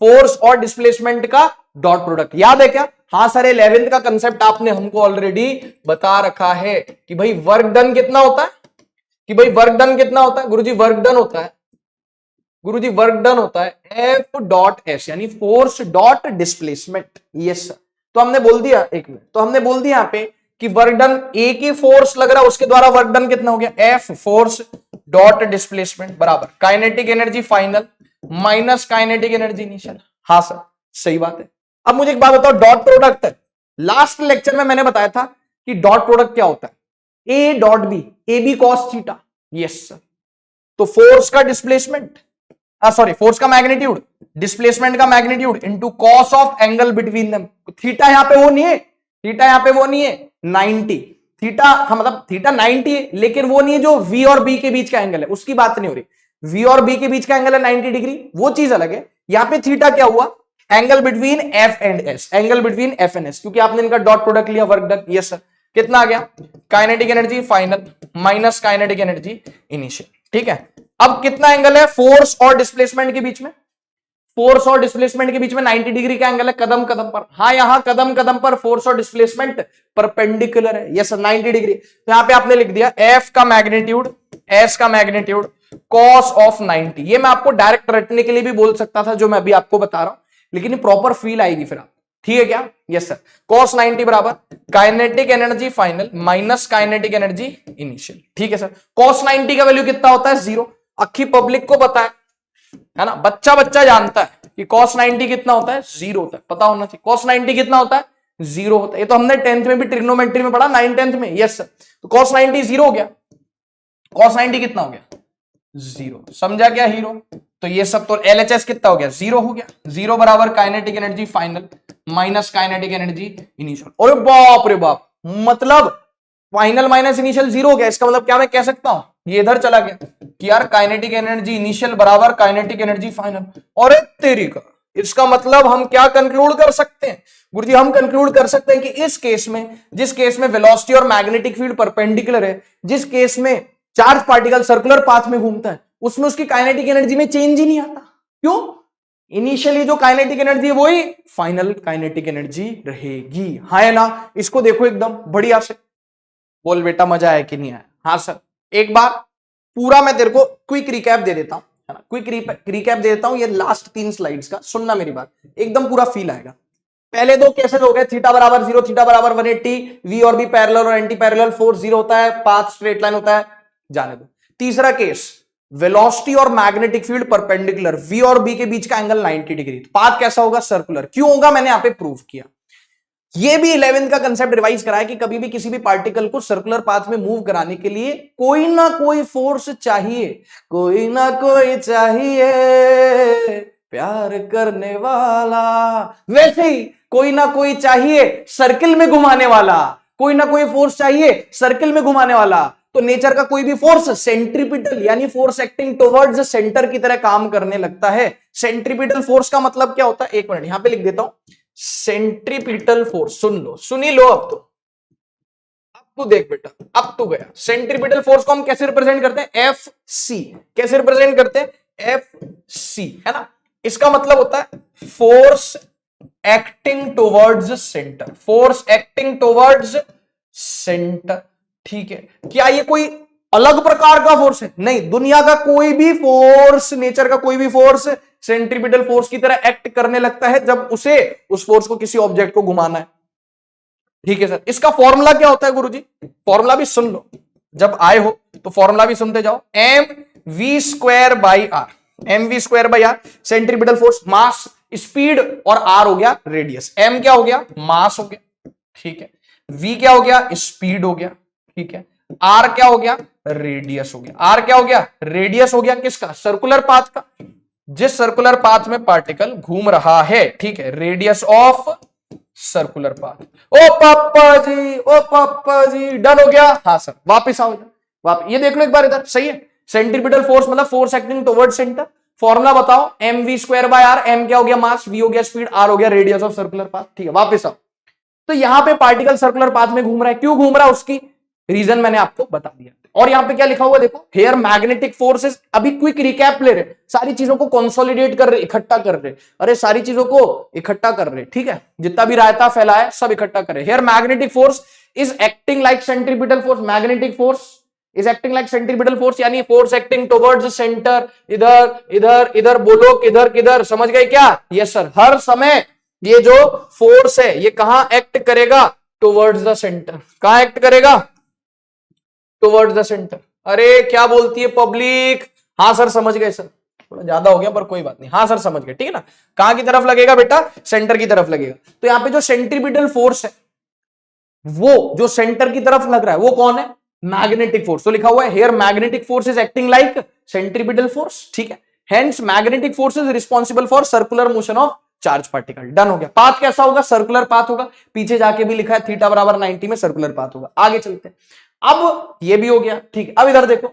फोर्स और डिस्प्लेसमेंट का डॉट प्रोडक्ट। याद है क्या? हाँ सर 11th का कंसेप्ट आपने हमको ऑलरेडी बता रखा है कि भाई वर्क डन कितना होता है, कि भाई वर्क डन कितना होता है? गुरुजी वर्क डन होता है, गुरुजी वर्क डन होता है एफ डॉट एस, यानी force dot displacement. Yes sir. तो हमने बोल दिया, एक मिनट, तो हमने बोल दिया यहां पे कि वर्क डन, एक ही फोर्स लग रहा है उसके द्वारा वर्क डन कितना हो गया? एफ फोर्स डॉट डिस्प्लेसमेंट बराबर kinetic energy final minus kinetic energy initial. हाँ सर सही बात है। अब मुझे एक बात बताओ, डॉट प्रोडक्ट, लास्ट लेक्चर में मैंने बताया था कि डॉट प्रोडक्ट क्या होता है? A dot B, A B cos theta. Yes sir. तो फोर्स का डिस्प्लेसमेंट, सॉरी फोर्स का मैग्नीट्यूड, डिस्प्लेसमेंट का magnitude into cos of angle between them. Theta यहां पे वो नहीं है, थीटा यहां पे वो नहीं है 90, थीटा मतलब थीटा 90 है, लेकिन वो नहीं है जो वी और बी के बीच का एंगल है, उसकी बात नहीं हो रही। वी और बी के बीच का एंगल है 90 डिग्री, वो चीज अलग है। यहां पे थीटा क्या हुआ? Angle between F and S, angle between F and S, क्योंकि आपने इनका डॉट प्रोडक्ट लिया, वर्क डन। Yes sir. कितना आ गया? Kinetic energy final minus kinetic energy initial. ठीक है। अब कितना एंगल है फोर्स और डिस्प्लेसमेंट के बीच में? फोर्स और डिस्प्लेसमेंट के बीच में 90 डिग्री का एंगल है कदम कदम पर। हाँ यहां कदम कदम पर फोर्स और डिस्प्लेसमेंट परपेंडिकुलर है। Yes sir 90 degree. तो यहां पे आपने लिख दिया एफ का मैग्नीट्यूड, एस का मैग्नीट्यूड, कॉस ऑफ 90। ये मैं आपको डायरेक्ट रटने के लिए भी बोल सकता था, जो मैं अभी आपको बता रहा हूं, लेकिन प्रॉपर फील आएगी फिर आप। ठीक है क्या? Yes sir. कॉस 90 बराबर kinetic energy final minus kinetic energy initial. ठीक है सर। कॉस 90 का वैल्यू कितना होता है? 0। अक्खी पब्लिक को पता है ना, बच्चा बच्चा जानता है कि cos 90 कितना होता है, 0 होता है, पता होना चाहिए। cos 90 कितना होता है, 0 होता है। ये तो हमने 10th में भी ट्रिग्नोमेट्री में पढ़ा, 9th में। यस सर, तो cos 90 0 हो गया। cos 90 कितना हो गया, 0। समझा क्या हीरो? तो ये सब तो LHS कितना हो गया, 0 हो गया। 0 बराबर kinetic energy final minus kinetic energy initial. अरे बाप रे बाप, मतलब फाइनल माइनस इनिशियल 0 हो गया। इसका मतलब क्या मैं कह सकता हूं, ये इधर चला गया कि यार काइनेटिक एनर्जी इनिशियल बराबर काइनेटिक एनर्जी फाइनल। और तेरी का, इसका मतलब हम क्या कंक्लूड कर सकते हैं गुरुजी? हम कंक्लूड कर सकते हैं कि इस केस में, जिस केस में वेलोसिटी और मैग्नेटिक फील्ड परपेंडिकुलर है, जिस केस में चार्ज पार्टिकल सर्कुलर पाथ में घूमता है, उसमें उसकी काइनेटिक एनर्जी में चेंज ही नहीं आता। क्यों? इनिशियली जो काइनेटिक एनर्जी है वही फाइनल काइनेटिक एनर्जी रहेगी। हाँ है ना? इसको देखो एकदम बढ़िया से। बोल बेटा मजा आया कि नहीं आया? हाँ सर। एक बार पूरा मैं तेरे को क्विक रिकैप दे देता हूं, है ना? क्विक रिकैप दे देता हूं, ये लास्ट 3 स्लाइड्स का। सुनना मेरी बात, एकदम पूरा फील आएगा। पहले दो केसेस हो गए, थीटा बराबर 0, थीटा बराबर 180, वी और बी पैरेलल और एंटी पैरेलल, फोर्स 0 होता है, पाथ स्ट्रेट लाइन होता है, जाने दो। तीसरा केस, वेलोसिटी और मैग्नेटिक फील्ड परपेंडिकुलर, वी और बी के बीच का एंगल 90 डिग्री। पाथ कैसा होगा, सर्कुलर। क्यों होगा, मैंने यहां पे प्रूव किया। ये भी 11th का कंसेप्ट रिवाइज करा है कि कभी भी किसी भी पार्टिकल को सर्कुलर पाथ में मूव कराने के लिए कोई ना कोई फोर्स चाहिए, कोई ना कोई चाहिए प्यार करने वाला। वैसे ही कोई ना कोई चाहिए सर्किल में घुमाने वाला, कोई ना कोई फोर्स चाहिए सर्किल में घुमाने वाला। तो नेचर का कोई भी फोर्स सेंट्रीपिटल यानी फोर्स एक्टिंग टुवर्ड्स सेंटर की तरह काम करने लगता है। सेंट्रीपिटल फोर्स का मतलब क्या होता है, एक मिनट यहां पे लिख देता हूं। सेंट्रीपिटल फोर्स, सुन लो, सुनी लो। अब तो देख बेटा, अब तो गया। सेंट्रीपिटल फोर्स को हम कैसे रिप्रेजेंट करते हैं, एफ सी। कैसे रिप्रेजेंट करते हैं, एफ सी, है ना? इसका मतलब होता है force acting towards centre, force acting towards centre. ठीक है, क्या ये कोई अलग प्रकार का फोर्स है? नहीं, दुनिया का कोई भी फोर्स, नेचर का कोई भी फोर्स सेंट्रीपिटल फोर्स की तरह एक्ट करने लगता है जब उसे, उस फोर्स को किसी ऑब्जेक्ट को घुमाना है। ठीक है सर। इसका फॉर्मूला क्या होता है गुरुजी? फॉर्मूला भी सुन लो, जब आए हो तो फॉर्मूला भी सुनते जाओ। M V square by R, M V square by R centripetal force, mass, speed, और आर हो गया रेडियस। एम क्या हो गया, मास हो गया, ठीक है। वी क्या हो गया, स्पीड हो गया, ठीक है। आर क्या हो गया, रेडियस हो गया। आर क्या हो गया, रेडियस हो गया। किसका, सर्कुलर पाथ का, जिस सर्कुलर पाथ में पार्टिकल घूम रहा है, ठीक है। Radius of circular path. ओ पापा जी डन हो गया। हाँ सर, वापिस आओ ये देख लो एक बार इधर, सही है। सेंट्रीपिटल फोर्स मतलब force acting towards centre. Formula बताओ, M V square by R. M क्या हो गया, मास, वी हो गया स्पीड, आर हो गया रेडियस ऑफ सर्कुलर पाथ। ठीक है, वापिस आओ। तो यहां पे पार्टिकल सर्कुलर पाथ में घूम रहा है। क्यों घूम रहा है, उसकी रीजन मैंने आपको बता दिया। और यहां पे क्या लिखा हुआ देखो, हेयर मैग्नेटिक फोर्सेस। अभी क्विक रिकैप ले रहे, सारी चीजों को कंसोलिडेट कर रहे, इकट्ठा कर रहे। अरे सारी चीजों को इकट्ठा कर रहे, ठीक है। जितना भी रायता फैला है सब इकट्ठा कर रहे। Here magnetic force is acting like centripetal force. Magnetic force is acting like centripetal force यानी फोर्स एक्टिंग टुवर्ड्स सेंटर। इधर इधर इधर बोलो, किधर किधर, समझ गए क्या? Yes sir. हर समय ये जो फोर्स है ये कहां एक्ट करेगा, टुवर्ड्स द सेंटर। कहां एक्ट करेगा, टुवर्ड्स द सेंटर। अरे क्या बोलती है पब्लिक? हाँ सर समझ गए सर, थोड़ा ज्यादा हो गया पर कोई बात नहीं। हाँ सर समझ गए, ठीक है ना। कहां की तरफ लगेगा बेटा, सेंटर की तरफ लगेगा। तो यहां पे जो सेंट्रीपिटल फोर्स है वो जो सेंटर की तरफ लग रहा है वो कौन है, मैग्नेटिक फोर्स। तो लिखा हुआ है here magnetic force is acting like centripetal force, ठीक है। Hence magnetic force is responsible for circular motion of charge particle. Done हो गया। पाथ कैसा होगा, सर्कुलर पाथ होगा। पीछे जाके भी लिखा है थीटा बराबर 90 में सर्कुलर पाथ होगा। आगे चलते हैं। अब ये भी हो गया, ठीक है। अब इधर देखो,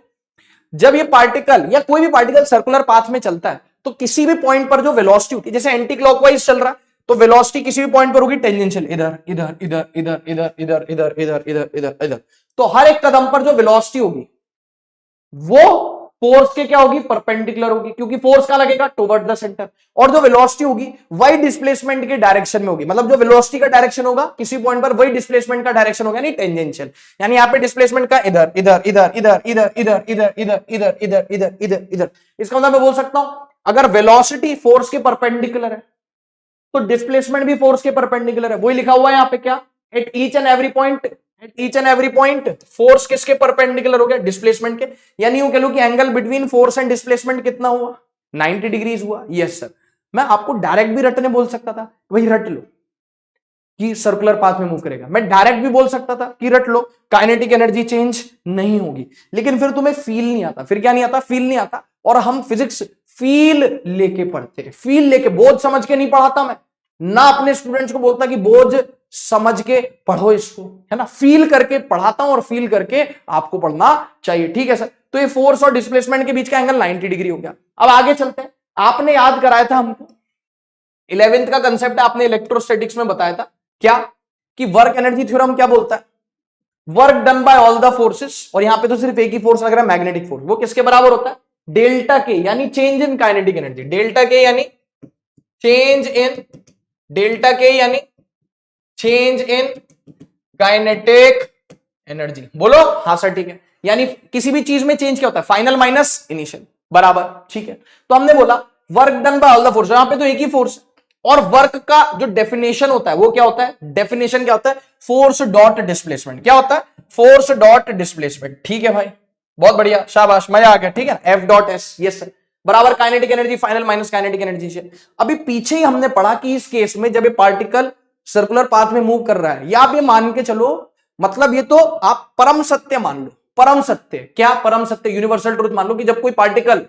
जब ये पार्टिकल या कोई भी पार्टिकल सर्कुलर पाथ में चलता है तो किसी भी पॉइंट पर जो वेलोसिटी होती है, जैसे एंटी क्लॉकवाइज चल रहा है तो वेलोसिटी किसी भी पॉइंट पर होगी टेंजेंशियल, इधर इधर इधर इधर इधर इधर इधर इधर इधर इधर इधर। तो हर एक कदम पर जो वेलोसिटी होगी वो फोर्स के क्या होगी, परपेंडिकुलर होगी, क्योंकि फोर्स का लगेगा टुवर्ड द सेंटर। और जो वेलोसिटी होगी वही डिस्प्लेसमेंट के डायरेक्शन में होगी। मतलब जो वेलोसिटी का डायरेक्शन होगा किसी पॉइंट पर वही डिस्प्लेसमेंट का डायरेक्शन होगा, यानी टेंजेंशियल। यानी यहाँ पे डिस्प्लेसमेंट का इधर इधर इधर इधर इधर इधर इधर इधर इधर इधर इधर इधर इधर। इसका मतलब मैं बोल सकता हूं अगर वेलोसिटी फोर्स के परपेंडिकुलर है तो डिस्प्लेसमेंट भी फोर्स के परपेंडिकुलर है। वही लिखा हुआ है यहाँ पे क्या, eight each and every point, eight each and every point force किसके परपेंडिकुलर हो गया, डिस्प्लेसमेंट के। यानी यूं कह लो कि angle between force and displacement कितना हुआ, 90 डिग्रीज हुआ। Yes sir. मैं आपको डायरेक्ट भी रटने बोल सकता था, वही रट लो कि सर्कुलर पाथ में मूव करेगा। मैं डायरेक्ट भी बोल सकता था कि रट लो काइनेटिक एनर्जी चेंज नहीं होगी, लेकिन फिर तुम्हें फील नहीं आता। फिर क्या नहीं आता? फील नहीं आता। और हम फिजिक्स फील लेके पढ़ते हैं, फील लेके, बोझ समझ के नहीं पढ़ाता मैं ना, अपने स्टूडेंट्स को बोलता कि बोझ समझ के पढ़ो इसको, है ना, फील करके पढ़ाता हूं और फील करके आपको पढ़ना चाहिए। ठीक है सर। तो ये फोर्स और डिस्प्लेसमेंट के बीच का एंगल 90 डिग्री हो गया। अब आगे चलते हैं। आपने याद कराया था हमको 11th का कंसेप्ट आपने इलेक्ट्रोस्टैटिक्स में बताया था क्या, कि वर्क एनर्जी थ्योरम क्या बोलता है? Work done by all the forces, और यहां पे तो सिर्फ एक ही फोर्स लग रहा है, मैग्नेटिक फोर्स, वो किसके बराबर होता है? डेल्टा के, यानी change in kinetic energy. Delta K यानी चेंज इन, डेल्टा के यानी चेंज इन काइनेटिक एनर्जी। बोलो हाँ सर ठीक है। यानी किसी भी चीज में चेंज क्या होता है? फाइनल माइनस इनिशियल, बराबर। ठीक है। तो हमने बोला work done by all the force, यहां पे तो एक ही फोर्स है, और वर्क का जो डेफिनेशन होता है वो क्या होता है? डेफिनेशन क्या होता है? Force dot displacement. क्या होता है? Force dot displacement. ठीक है भाई, बहुत बढ़िया, शाबाश, मजा आ गया। ठीक है, F dot S, yes sir, बराबर kinetic energy final minus kinetic energy से। अभी पीछे ही हमने पढ़ा कि इस केस में जब ये पार्टिकल सर्कुलर पाथ में मूव कर रहा है, या आप ये मान के चलो, मतलब ये तो आप परम सत्य मान लो, परम सत्य। क्या परम सत्य? यूनिवर्सल ट्रूथ मान लो कि जब कोई पार्टिकल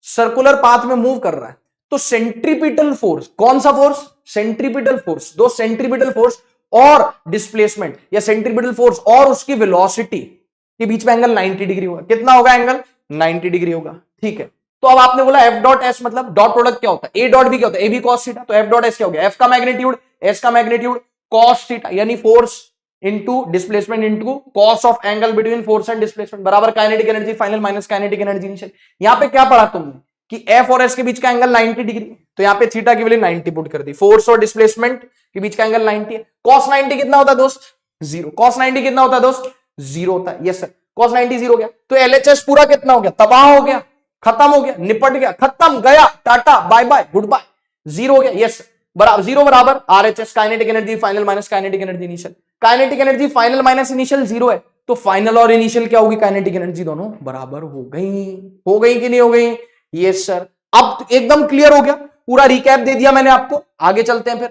सर्कुलर पाथ में मूव कर रहा है तो सेंट्रीपिटल फोर्स, कौन सा फोर्स? Centripetal force. दो सेंट्रीपिटल फोर्स और डिस्प्लेसमेंट या सेंट्रीपिटल फोर्स और उसकी वेलोसिटी के बीच में एंगल 90 डिग्री होगा। कितना होगा एंगल? 90 डिग्री होगा। ठीक है। तो अब आपने बोला एफ डॉट एस मतलब डॉट प्रोडक्ट क्या होता है? ए डॉट बी क्या होता है? A B cos theta. तो एफ डॉट एस क्या हो गया? एफ का मैग्नीट्यूड, एस का मैग्नीट्यूड, कॉस थीटा, यानी force into displacement into cos of angle between force and displacement, बराबर kinetic energy final minus kinetic energy initial. यहां पे क्या पढ़ा तुमने कि एफ और एस के बीच का एंगल 90 डिग्री, तो यहां पे थीटा की वैल्यू 90 पुट कर दी। फोर्स और डिस्प्लेसमेंट के बीच का एंगल 90 है। कॉस 90 कितना होता है दोस्त? जीरो। कॉस 90 कितना होता है दोस्त? जीरो होता है। यस सर, कॉस 90 जीरो हो गया। तो एलएचएस पूरा कितना हो गया? तबाह हो गया, खत्म हो गया, निपट गया, खत्म, गया, tata, bye bye, goodbye, zero हो गया। यस बराबर, जीरो बराबर RHS kinetic energy final minus kinetic energy initial. Kinetic energy final minus initial zero है, तो फाइनल और इनिशियल क्या होगी? काइनेटिक एनर्जी दोनों बराबर हो गई। हो गई कि नहीं हो गई? Yes sir. अब एकदम क्लियर हो गया, पूरा रिकैप दे दिया मैंने आपको। आगे चलते हैं फिर,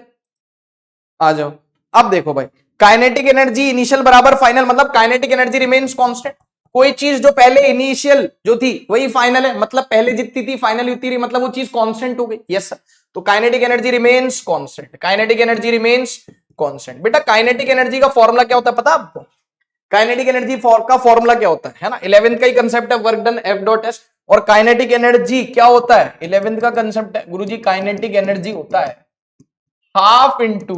आ जाओ। अब देखो भाई, काइनेटिक एनर्जी इनिशियल बराबर फाइनल, मतलब काइनेटिक एनर्जी रिमेन्स कांस्टेंट। कोई चीज जो पहले इनिशियल जो थी वही फाइनल है, मतलब पहले जितनी थी फाइनल उतनी रही, मतलब वो चीज कांस्टेंट हो गई। Yes sir. तो kinetic energy remains constant, kinetic energy remains constant. बेटा काइनेटिक एनर्जी का फॉर्मूला क्या होता है पता आपको? काइनेटिक एनर्जी का फॉर्मूला क्या होता है ना? 11th का ही कंसेप्ट है, work done F dot S. और काइनेटिक एनर्जी क्या होता है? 11th का कंसेप्ट है गुरुजी, काइनेटिक एनर्जी होता है हाफ इंटू,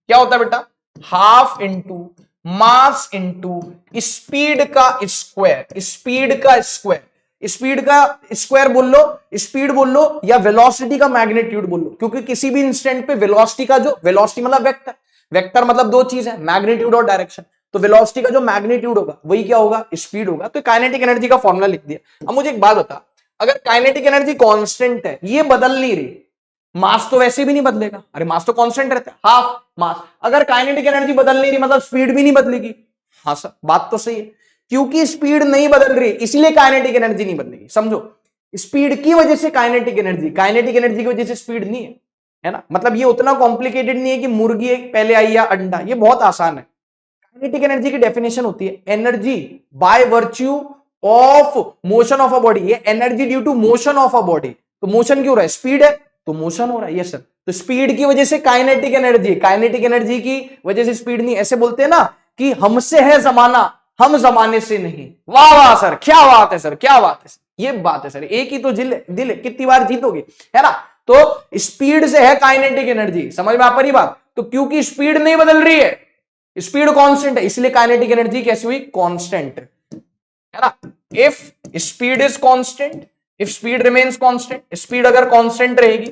क्या होता है बेटा? Half into mass into speed का स्क्वायर। स्पीड का स्क्वायर, स्पीड का स्क्वायर बोल लो, स्पीड बोल लो, या वेलोसिटी का मैग्नीट्यूड बोल लो, क्योंकि किसी भी इंस्टेंट पे वेलोसिटी का जो, वेलोसिटी मतलब वेक्टर, वेक्टर मतलब दो चीज है, मैग्नीट्यूड और डायरेक्शन। तो वेलोसिटी का जो मैग्नीट्यूड होगा वही क्या होगा? स्पीड होगा। तो काइनेटिक एनर्जी का फॉर्मूला लिख दिया। अब मुझे एक बात बता, अगर काइनेटिक एनर्जी कांस्टेंट है, ये बदल नहीं रही, मास तो वैसे भी नहीं बदलेगा, अरे मास तो कांस्टेंट रहता है, हाफ मास। अगर काइनेटिक एनर्जी बदल नहीं रही मतलब स्पीड भी नहीं बदलेगी। हाँ सर, बात तो सही है, क्योंकि स्पीड नहीं बदल रही इसलिए काइनेटिक एनर्जी नहीं बदलेगी। समझो, स्पीड की वजह से काइनेटिक एनर्जी, काइनेटिक एनर्जी की वजह से स्पीड नहीं है ना? मतलब ये उतना कॉम्प्लिकेटेड नहीं है कि मुर्गी पहले आई या अंडा, ये बहुत आसान है। काइनेटिक एनर्जी की डेफिनेशन होती है energy by virtue of motion of a body. ये energy due to motion of a body. तो मोशन क्यों हो रहा है? स्पीड है तो मोशन हो रहा है। Yes sir. तो स्पीड की वजह से काइनेटिक एनर्जी, काइनेटिक एनर्जी की वजह से स्पीड नहीं। ऐसे बोलते हैं ना कि हमसे है जमाना, हम जमाने से नहीं। वाह वाह सर, क्या बात है सर, क्या बात है सर, ये बात है सर। एक ही तो दिल है, कितनी बार जीतोगे, है ना? तो स्पीड से है काइनेटिक एनर्जी, समझ में आ पा रही बात? तो क्योंकि स्पीड नहीं बदल रही है, स्पीड कांस्टेंट है, इसलिए काइनेटिक एनर्जी कैसी हुई? कांस्टेंट, है ना? If speed is constant, if speed remains constant, speed अगर कांस्टेंट रहेगी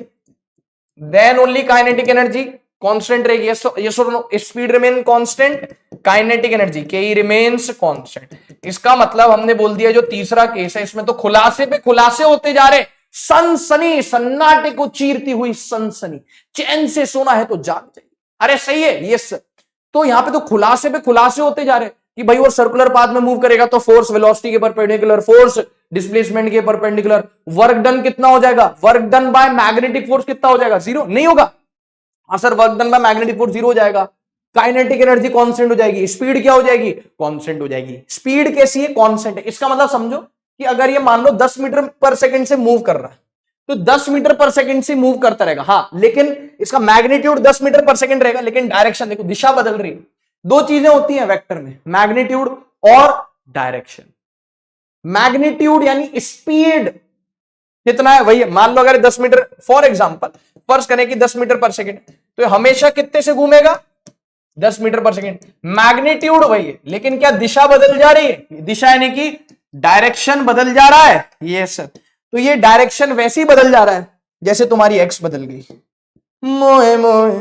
then only kinetic energy constant रहेगी। यस और no? Speed remain constant, kinetic energy के रिमेन्स कांस्टेंट। इसका मतलब हमने बोल दिया जो तीसरा केस है इसमें तो खुलासे पे खुलासे होते जा रहे। सनसनी, सन्नाटे को चीरती हुई सनसनी, चैन से सोना है तो जाग जाइए। अरे सही है, यस। तो यहां पे तो खुलासे पे खुलासे होते जा रहे कि भाई वो सर्कुलर पाथ में मूव करेगा तो फोर्स वेलोसिटी के परपेंडिकुलर, फोर्स डिस्प्लेसमेंट के परपेंडिकुलर, वर्क डन कितना हो जाएगा, work done by magnetic force कितना हो जाएगा, जीरो नहीं होगा। हाँ sir work done by magnetic force zero हो जाएगा। काइनेटिक एनर्जी कांस्टेंट हो जाएगी, स्पीड क्या हो जाएगी, कांस्टेंट हो जाएगी। स्पीड कैसी है, कांस्टेंट है। इसका मतलब समझो कि अगर ये मान लो 10 मीटर पर सेकंड से मूव कर रहा है तो 10 मीटर पर सेकंड से मूव करता रहेगा, हाँ लेकिन इसका मैग्नीट्यूड 10 मीटर पर सेकंड रहेगा, लेकिन डायरेक्शन देखो दिशा बदल रही है। दो चीजें होती हैं वेक्टर में, मैग्नीट्यूड और डायरेक्शन। मैग्नीट्यूड यानी स्पीड कितना है वही है, मान लो अगर 10 मीटर फॉर एग्जांपल फर्ज करें कि 10 मीटर पर सेकंड तो हमेशा कितने से घूमेगा, 10 मीटर पर सेकंड। मैग्नीट्यूड वही है लेकिन क्या दिशा बदल जा रही है, दिशा यानी कि डायरेक्शन बदल जा रहा है। यस सर, तो ये डायरेक्शन वैसे ही बदल जा रहा है जैसे तुम्हारी एक्स बदल गई। मोए मोए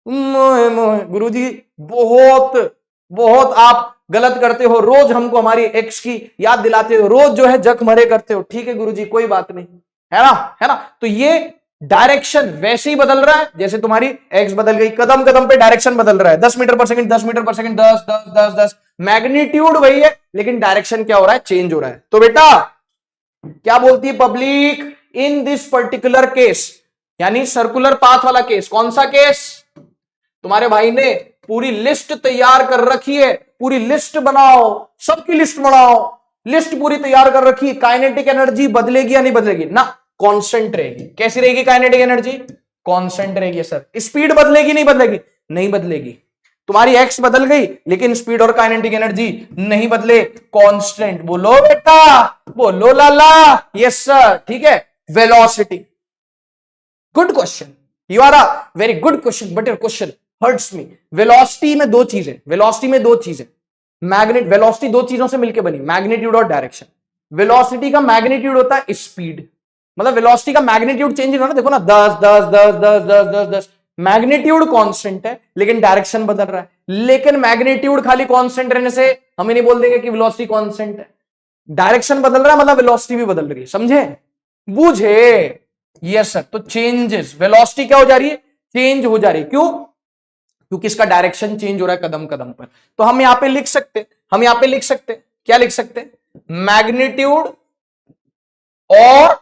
मोए मोए गुरुजी बहुत बहुत आप गलत करते हो, रोज हमको हमारी एक्स की याद दिलाते हो, रोज जो है जख मरे करते हो। ठीक है गुरुजी कोई बात नहीं, है ना, है ना। तो ये डायरेक्शन वैसे ही बदल रहा है जैसे तुम्हारी एक्स बदल गई, कदम कदम पे डायरेक्शन बदल रहा है। 10 मीटर पर सेकंड 10 मीटर पर सेकंड 10 10 10 10, मैग्नीट्यूड वही है लेकिन डायरेक्शन क्या हो रहा है, चेंज हो रहा है। तो बेटा क्या बोलती है public, in this particular case यानी सर्कुलर पाथ वाला केस, कौन सा केस, तुम्हारे भाई ने पूरी लिस्ट तैयार कर रखी है, पूरी लिस्ट बनाओ, सबकी लिस्ट बनाओ, लिस्ट पूरी तैयार कर रखी है। काइनेटिक एनर्जी बदलेगी या नहीं बदलेगी ना, कांस्टेंट रहेगी। कैसी रहेगी काइनेटिक एनर्जी, कांस्टेंट रहेगी सर। स्पीड बदलेगी नहीं बदलेगी, नहीं बदलेगी। तुम्हारी एक्स बदल गई लेकिन स्पीड और काइनेटिक एनर्जी नहीं बदले, कांस्टेंट। बोलो बेटा, बोलो लाला। यस सर, ठीक है। Velocity, good question, you are a very good question but your question hurts me. Velocity में दो चीजें, वेलोसिटी में दो चीजें, मैग्नेट वेलोसिटी दो चीजों से मिलकर बनी, मैग्नीट्यूड और डायरेक्शन। वेलोसिटी का मैग्नीट्यूड होता है स्पीड, मतलब वेलोसिटी का मैग्नीट्यूड चेंज होना, देखो ना 10 10 10 10 10 10 10, मैग्नीट्यूड कांस्टेंट है लेकिन डायरेक्शन बदल रहा है। लेकिन मैग्नीट्यूड खाली कांस्टेंट रहने से हम नहीं बोल देंगे कि वेलोसिटी कांस्टेंट है, डायरेक्शन बदल रहा है मतलब वेलोसिटी भी बदल रही है, समझे, बूझे। यस सर, तो चेंजेस, वेलोसिटी क्या हो जा रही है, चेंज हो जा रही है। क्यों, क्योंकि इसका डायरेक्शन चेंज हो रहा है कदम कदम पर। तो हम यहां पे लिख सकते, हम यहां पे लिख सकते, क्या लिख सकते, मैग्नीट्यूड और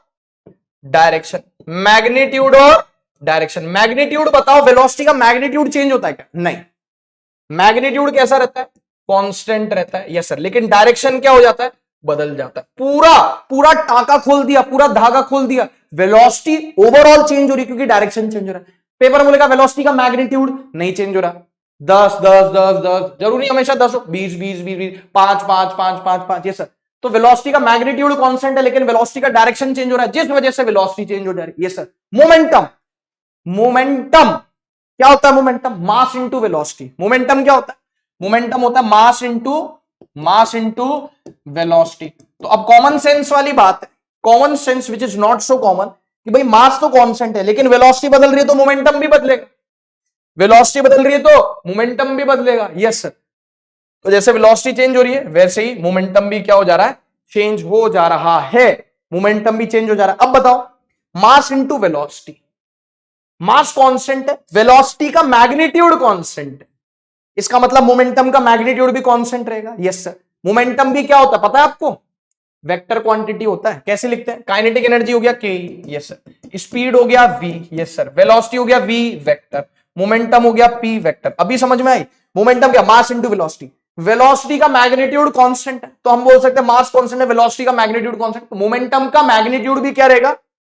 डायरेक्शन, मैग्नीट्यूड और डायरेक्शन। मैग्नीट्यूड बताओ, वेलोसिटी का मैग्नीट्यूड चेंज होता है क्या, नहीं, मैग्नीट्यूड कैसा रहता है, कांस्टेंट रहता है। यस सर, लेकिन डायरेक्शन क्या हो जाता है, बदल जाता है। पूरा पूरा टाका खोल दिया, पूरा धागा खोल दिया, वेलोसिटी ओवरऑल चेंज हो रही क्योंकि डायरेक्शन चेंज हो रहा है। पेपर बोलेगा वेलोसिटी का मैग्नीट्यूड नहीं चेंज हो रहा, 10 10 10 10, जरूरी हमेशा 10 हो, 20 20 20 20, 5 5 5 5 5। ये सर, तो वेलोसिटी का मैग्नीट्यूड कांस्टेंट है लेकिन वेलोसिटी का डायरेक्शन चेंज हो रहा है, जिस वजह से वेलोसिटी चेंज हो जा रही है। ये सर, मोमेंटम, मोमेंटम क्या होता है, momentum mass into velocity. Momentum क्या होता है, मोमेंटम होता है मास इंटू वेलोसिटी। तो अब कॉमन सेंस वाली बात है, common sense which is not so common, कि भाई मास तो कांस्टेंट है लेकिन वेलोसिटी बदल रही है तो मोमेंटम भी बदलेगा, वेलोसिटी बदल रही है तो मोमेंटम भी बदलेगा। यस सर, तो जैसे वेलोसिटी चेंज हो रही है वैसे ही मोमेंटम भी क्या हो जा रहा है, चेंज हो जा रहा है, मोमेंटम भी चेंज हो जा रहा है। अब बताओ, मास इंटू वेलोसिटी, मास कांस्टेंट है, वेलोसिटी का मैग्नीट्यूड कांस्टेंट है, इसका मतलब मोमेंटम का मैग्नीट्यूड भी कांस्टेंट रहेगा। यस सर, मोमेंटम भी क्या होता है पता है आपको, वेक्टर क्वांटिटी होता है। कैसे लिखते हैं, काइनेटिक एनर्जी हो गया के, यस सर, स्पीड हो गया v, यस सर, वेलोसिटी हो गया v वेक्टर, मोमेंटम हो गया p वेक्टर। अभी समझ में आई, मोमेंटम क्या, मास इंटू वेलोसिटी। वेलोसिटी का मैग्नीट्यूड कांस्टेंट है तो हम बोल सकते हैं मास कांस्टेंट है, वेलोसिटी का मैग्नीट्यूड कांस्टेंट, तो मोमेंटम का मैग्नीट्यूड भी क्या रहेगा,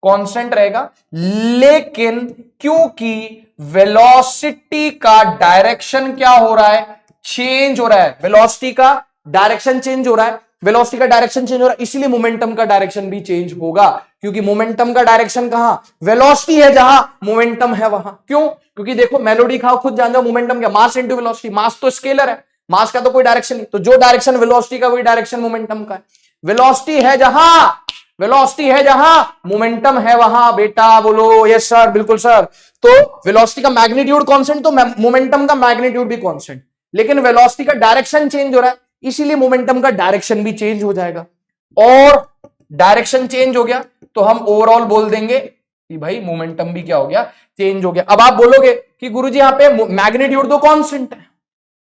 कांस्टेंट रहेगा। लेकिन क्योंकि वेलोसिटी का डायरेक्शन क्या हो रहा है, चेंज हो रहा है, वेलोसिटी का डायरेक्शन चेंज हो रहा है, वेलोसिटी का डायरेक्शन चेंज हो रहा है, इसलिए मोमेंटम का डायरेक्शन भी चेंज होगा। क्योंकि मोमेंटम का डायरेक्शन कहां, वेलोसिटी है जहां मोमेंटम है वहां। क्यों, क्योंकि देखो मेलोडी खाओ खुद जान जाओ, मोमेंटम क्या, मास इंटू वेलोसिटी। मास तो स्केलर है, मास का तो कोई डायरेक्शन नहीं, तो जो डायरेक्शन वेलोसिटी का वही डायरेक्शन मोमेंटम का है। वेलोसिटी है जहां, वेलोसिटी है जहां मोमेंटम है वहां बेटा, बोलो यस सर, बिल्कुल सर। तो वेलोसिटी का मैग्नीट्यूड कांस्टेंट तो मोमेंटम का मैग्नीट्यूड भी कांस्टेंट, लेकिन वेलोसिटी का डायरेक्शन चेंज हो रहा है इसीलिए मोमेंटम का डायरेक्शन भी चेंज हो जाएगा। और डायरेक्शन चेंज हो गया तो हम ओवरऑल बोल देंगे कि भाई मोमेंटम भी क्या हो गया, चेंज हो गया। अब आप बोलोगे कि गुरुजी यहां पे मैग्नीट्यूड तो कांस्टेंट है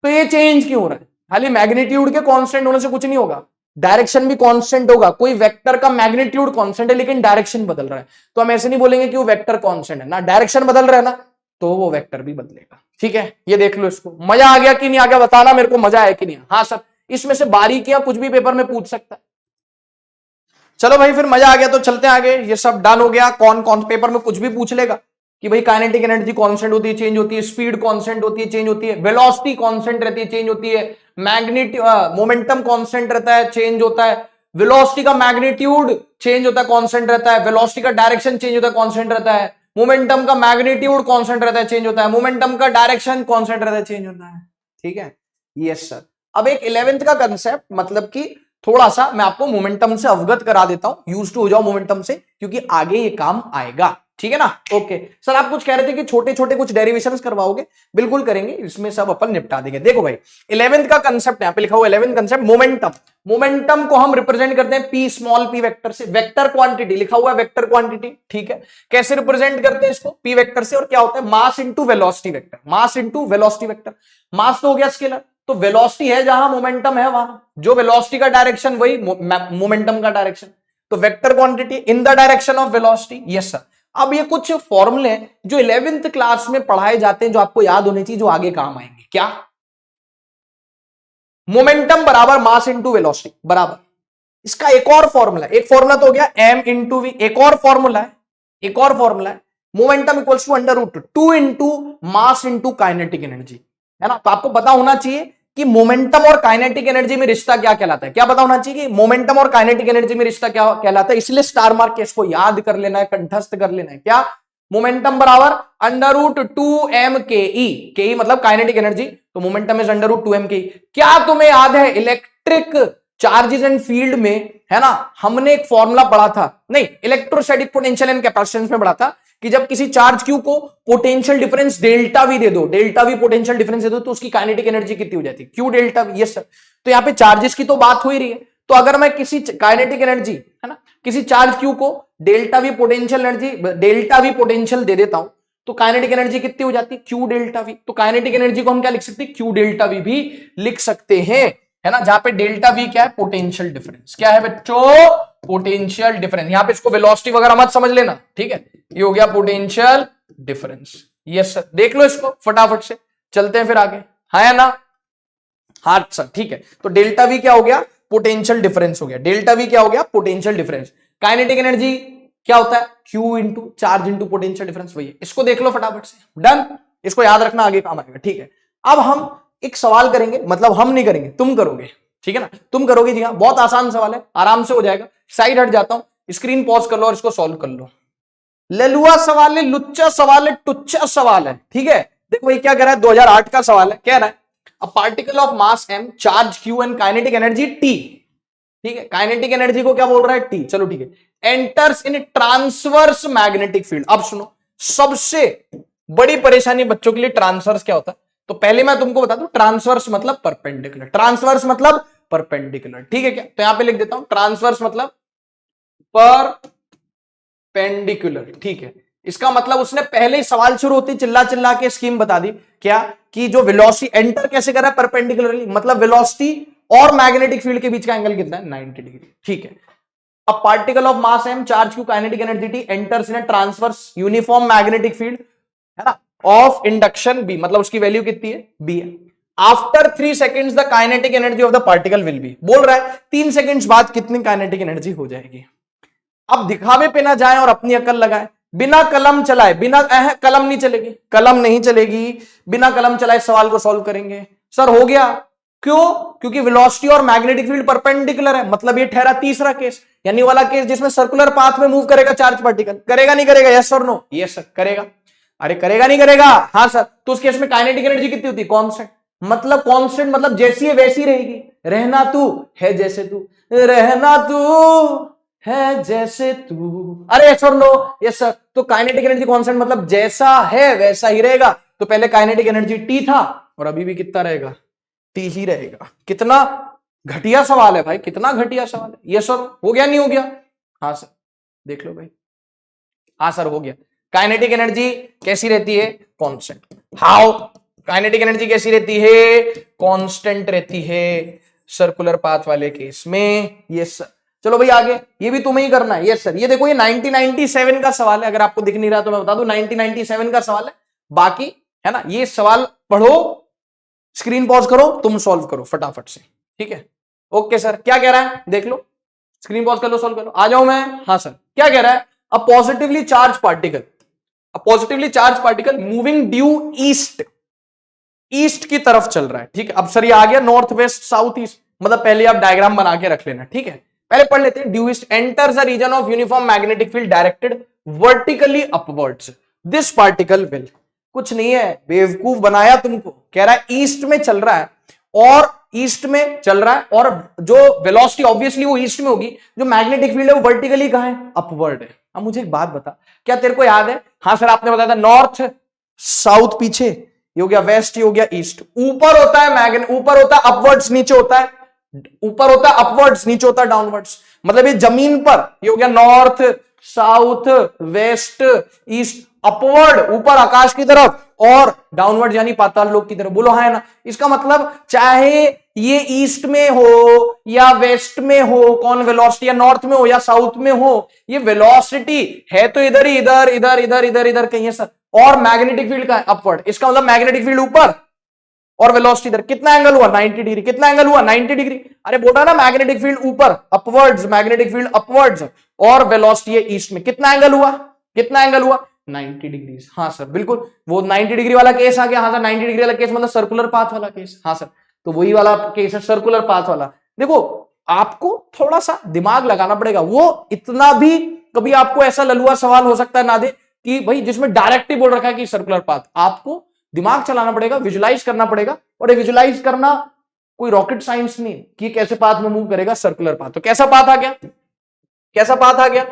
तो ये चेंज क्यों हो रहा है, खाली मैग्नीट्यूड के कांस्टेंट होने से कुछ नहीं होगा। डायरेक्शन भी कांस्टेंट होगा। कोई वेक्टर का मैग्नीट्यूड कांस्टेंट है लेकिन डायरेक्शन बदल रहा है, तो हम ऐसे नहीं बोलेंगे कि वो वेक्टर कांस्टेंट है ना, डायरेक्शन बदल रहा है ना, तो वो वेक्टर भी बदलेगा। ठीक है, ये देख लो इसको। मजा आ गया कि नहीं आ गया, बताना मेरे को, मजा आया कि नहीं? हाँ सर, इसमें से बारीकियां कुछ भी पेपर में पूछ सकता है। चलो भाई, फिर मजा आ गया तो चलते हैं आगे। ये सब डन हो गया। कौन कौन पेपर में कुछ भी पूछ लेगा कि भाई काइनेटिक एनर्जी कांस्टेंट होती है, चेंज होती है, स्पीड कांस्टेंट होती है, चेंज होती है, वेलोसिटी कांस्टेंट रहती है, चेंज होती है, मोमेंटम कांस्टेंट रहता है, चेंज होता है, वेलोसिटी का मैग्नीट्यूड चेंज होता है, कांस्टेंट रहता है, वेलोसिटी का डायरेक्शन चेंज होता है, कांस्टेंट रहता है, मोमेंटम का मैग्नीट्यूड कांस्टेंट रहता है, चेंज होता है, मोमेंटम का डायरेक्शन कांस्टेंट रहता है, चेंज होता है। ठीक है, यस सर। अब एक 11th का कंसेप्ट, मतलब कि थोड़ा सा मैं आपको मोमेंटम से अवगत करा देता हूं, यूज टू हो जाओ मोमेंटम से, क्योंकि आगे ये काम आएगा। ठीक है ना? ओके सर, आप कुछ कह रहे थे कि छोटे छोटे कुछ डेरिवेशंस करवाओगे, बिल्कुल करेंगे, इसमें सब अपन निपटा देंगे। देखो भाई, 11th का कंसेप्ट यहां पे लिखा हुआ, 11th कंसेप्ट मोमेंटम। मोमेंटम को हम रिप्रेजेंट करते हैं पी स्मॉल पी वेक्टर से। वेक्टर क्वांटिटी लिखा हुआ है, वेक्टर क्वांटिटी। ठीक है, कैसे रिप्रेजेंट करते हैं इसको? पी वेक्टर से। और क्या होता है? Mass into velocity vector, mass into velocity vector. Mass तो हो गया स्केलर, तो वेलोसिटी है जहां मोमेंटम है वहां, जो वेलोसिटी का डायरेक्शन वही मोमेंटम का डायरेक्शन, तो vector quantity in the direction of velocity. Yes sir. अब ये कुछ फॉर्मूले हैं जो 11th क्लास में पढ़ाए जाते हैं, जो आपको याद होने चाहिए, जो आगे काम आएंगे। क्या? मोमेंटम बराबर मास इंटू वेलोसिटी बराबर। इसका एक और फॉर्मूला, एक फॉर्मूला तो हो गया एम इंटू वी, एक और फॉर्मूला है, एक और फॉर्मूला है, momentum equals to under root 2 into mass into kinetic energy, है ना? तो आपको पता होना चाहिए कि मोमेंटम और काइनेटिक एनर्जी में रिश्ता क्या कहलाता है। क्या पता होना चाहिए कि मोमेंटम और काइनेटिक एनर्जी में रिश्ता क्या कहलाता है। इसलिए स्टार मार्क के इसको याद कर लेना है, कंठस्थ कर लेना है। क्या? मोमेंटम बराबर अंडर रूट 2m के ई, के ई मतलब काइनेटिक एनर्जी, तो momentum is under root 2m K ई। क्या तुम्हें याद है इलेक्ट्रिक चार्जेस एंड फील्ड में, है ना, हमने एक फॉर्मूला पढ़ा था, नहीं, इलेक्ट्रोस्टैटिक पोटेंशियल एंड कैपेसिटेंस में पढ़ा था कि जब किसी चार्ज क्यू को पोटेंशियल डिफरेंस डेल्टा वी दे दो, डेल्टा वी पोटेंशियल डिफरेंस दे दो, तो उसकी काइनेटिक एनर्जी कितनी हो जाती है? Q delta we. Yes sir. तो यहाँ पे चार्जेस की तो बात हो ही रही है, तो अगर मैं किसी काइनेटिक एनर्जी, है ना, किसी चार्ज क्यू को delta V potential energy, delta V potential दे देता हूं, तो काइनेटिक एनर्जी कितनी हो जाती है? Q delta V. तो काइनेटिक एनर्जी को हम क्या लिख सकते हैं? क्यू डेल्टा वी भी लिख सकते हैं, है ना, जहां पे डेल्टा वी क्या है? Potential difference. क्या है बच्चों? Potential difference. यहां पे इसको वेलोसिटी वगैरह मत समझ लेना, ठीक है, ये हो गया पोटेंशियल डिफरेंस। यस सर, देख लो इसको फटाफट से, चलते हैं फिर आगे, हाँ या ना? हाँ सर, ठीक है। तो डेल्टा वी क्या हो गया? पोटेंशियल डिफरेंस हो गया। डेल्टा वी क्या हो गया? Potential difference. काइनेटिक एनर्जी क्या होता है? Q into charge into potential difference, वही है। इसको देख लो फटाफट से, डन। इसको याद रखना, आगे काम आएगा, ठीक है। अब हम एक सवाल करेंगे, मतलब हम नहीं करेंगे, तुम करोगे, ठीक है ना? तुम करोगे जी हाँ, बहुत आसान सवाल है, आराम से हो जाएगा। साइड हट जाता हूं, स्क्रीन पॉज कर लो और इसको सॉल्व कर लो। ललुआ सवाल है, लुच्चा सवाल है, टुच्चा सवाल है, ठीक है। देखो ये क्या कह रहा है, 2008 का सवाल है, कह रहा है a particle of mass m, charge q and kinetic energy t, ठीक है, काइनेटिक एनर्जी को क्या बोल रहा है? t, चलो ठीक है। Enters in transverse magnetic field. अब सुनो, सबसे बड़ी परेशानी बच्चों के लिए ट्रांसवर्स क्या होता है, तो पहले मैं तुमको बता दूं, ट्रांसवर्स मतलब परपेंडिकुलर, ट्रांसवर्स मतलब परपेंडिकुलर, ठीक है क्या? तो यहां पे लिख देता हूं, ट्रांसवर्स मतलब परपेंडिकुलर, ठीक है। इसका मतलब उसने पहले ही सवाल शुरू होती चिल्ला चिल्ला के स्कीम बता दी, क्या कि जो वेलोसिटी एंटर कैसे कर रहा है? परपेंडिकुलरली, मतलब वेलोसिटी और मैग्नेटिक फील्ड के बीच का एंगल कितना है? 90 डिग्री, ठीक है। अब particle of mass m, charge q, kinetic energy t, enters in a transverse uniform magnetic field, है ना, ऑफ इंडक्शन b, मतलब उसकी वैल्यू कितनी है? b है। After 3 seconds the kinetic energy of the particle will be, बोल रहा है 3 सेकेंड्स बाद कितनी काइनेटिक एनर्जी हो जाएगी। अब दिखावे पे ना जाए और अपनी अकल लगाए, बिना कलम चलाए, बिना कलम नहीं चलेगी, कलम नहीं चलेगी, बिना कलम चलाए सवाल को सॉल्व करेंगे। सर हो गया, क्यों? क्योंकि वेलोसिटी और मैग्नेटिक फील्ड परपेंडिकुलर है, मतलब ये ठहरा तीसरा केस, यानी वाला केस जिसमें सर्कुलर पाथ में मूव करेगा चार्ज पार्टिकल। करेगा नहीं करेगा? यस और नो? यस सर, करेगा। अरे करेगा नहीं करेगा? हाँ सर। तो उस केस में काइनेटिक एनर्जी कितनी होती है? कांस्टेंट। मतलब कांस्टेंट मतलब जैसी है वैसी रहेगी। रहना तू है जैसे तू, रहना तू है जैसे तू। अरे यस और नो? Yes sir. तो काइनेटिक एनर्जी कांस्टेंट मतलब जैसा है वैसा ही रहेगा। तो पहले काइनेटिक एनर्जी टी था और अभी भी कितना रहेगा? टी ही रहेगा। कितना घटिया सवाल है भाई, कितना घटिया सवाल है। यस सर, हो गया नहीं हो गया? हाँ सर, देख लो भाई। हाँ सर, हो गया। काइनेटिक एनर्जी कैसी रहती है? कांस्टेंट। हाउ? काइनेटिक एनर्जी कैसी रहती है? कांस्टेंट रहती है। सर्कुलर पाथ वाले केस में। Yes sir. चलो भाई आगे, ये भी तुम्हें ही करना है। Yes sir. ये देखो, ये 1997 का सवाल है, अगर आपको दिख नहीं रहा तो मैं बता दूं 1997 का सवाल है। बाकी है ना, ये सवाल पढ़ो, स्क्रीन पॉज करो, तुम सॉल्व करो फटाफट से, ठीक है। ओके सर, क्या कह रहा है देख लो, स्क्रीन पॉज कर लो, सॉल्व कर लो। आ जाओ मैं। हाँ सर, क्या कह रहा है? A positively charge particle, a positively charge particle moving due east, east की तरफ चल रहा है, ठीक है। अब सर ये आ गया नॉर्थ वेस्ट साउथ ईस्ट, मतलब पहले आप डायग्राम बना के रख लेना, ठीक है। पहले पढ़ लेते हैं। Due east enters a region of uniform magnetic field directed vertically upwards, this particle will, कुछ नहीं है, बेवकूफ बनाया तुमको। कह रहा है ईस्ट में चल रहा है, और ईस्ट में चल रहा है, और जो वेलोसिटी ऑब्वियसली वो ईस्ट में होगी, जो मैग्नेटिक फील्ड है वो वर्टिकली कहां है? अपवर्ड है। अब मुझे एक बात बता, क्या तेरे को याद है? हाँ सर, आपने बताया था नॉर्थ साउथ पीछे, ये हो गया वेस्ट, ये हो गया ईस्ट। ऊपर होता है मैग्नेट, ऊपर होता है अपवर्ड्स, नीचे होता है, ऊपर होता है अपवर्ड्स, नीचे होता है डाउनवर्ड्स। मतलब ये जमीन पर, ये हो गया north south west east, upward ऊपर आकाश की तरफ, और डाउनवर्ड यानी पाताल लोक की तरफ। बोलो हाँ है ना? इसका मतलब चाहे ये ईस्ट में हो या वेस्ट में हो, कौन वेलोसिटी, या नॉर्थ में हो या साउथ में हो, ये वेलोसिटी है तो इधर ही, इधर इधर इधर इधर इधर कहीं है सर। और मैग्नेटिक फील्ड का अपवर्ड, इसका मतलब मैग्नेटिक फील्ड ऊपर और वेलोसिटी इधर। कितना एंगल हुआ? 90 डिग्री। कितना एंगल हुआ? 90 डिग्री। अरे बोला ना मैग्नेटिक फील्ड ऊपर अपवर्ड्स, मैग्नेटिक फील्ड अपवर्ड्स, और वेलोसिटी है ईस्ट में। कितना एंगल हुआ? कितना एंगल हुआ? 90 डिग्री। हाँ सर बिल्कुल, वो 90 डिग्री वाला केस आ गया। हाँ सर, 90 डिग्री वाला केस मतलब सर्कुलर पाथ वाला केस। हाँ सर, तो वही वाला केस है सर्कुलर पाथ वाला। देखो, आपको थोड़ा सा दिमाग लगाना पड़ेगा। वो इतना भी कभी आपको ऐसा ललुआ सवाल हो सकता है ना दे कि भाई जिसमें डायरेक्ट ही बोल रखा है कि सर्कुलर पाथ। आपको दिमाग चलाना पड़ेगा, विजुलाइज करना पड़ेगा, और ये विजुलाइज करना कोई रॉकेट साइंस नहीं कि कैसे पाथ में मूव करेगा सर्कुलर पाथ। तो कैसा पाथ आ गया? कैसा पाथ आ गया?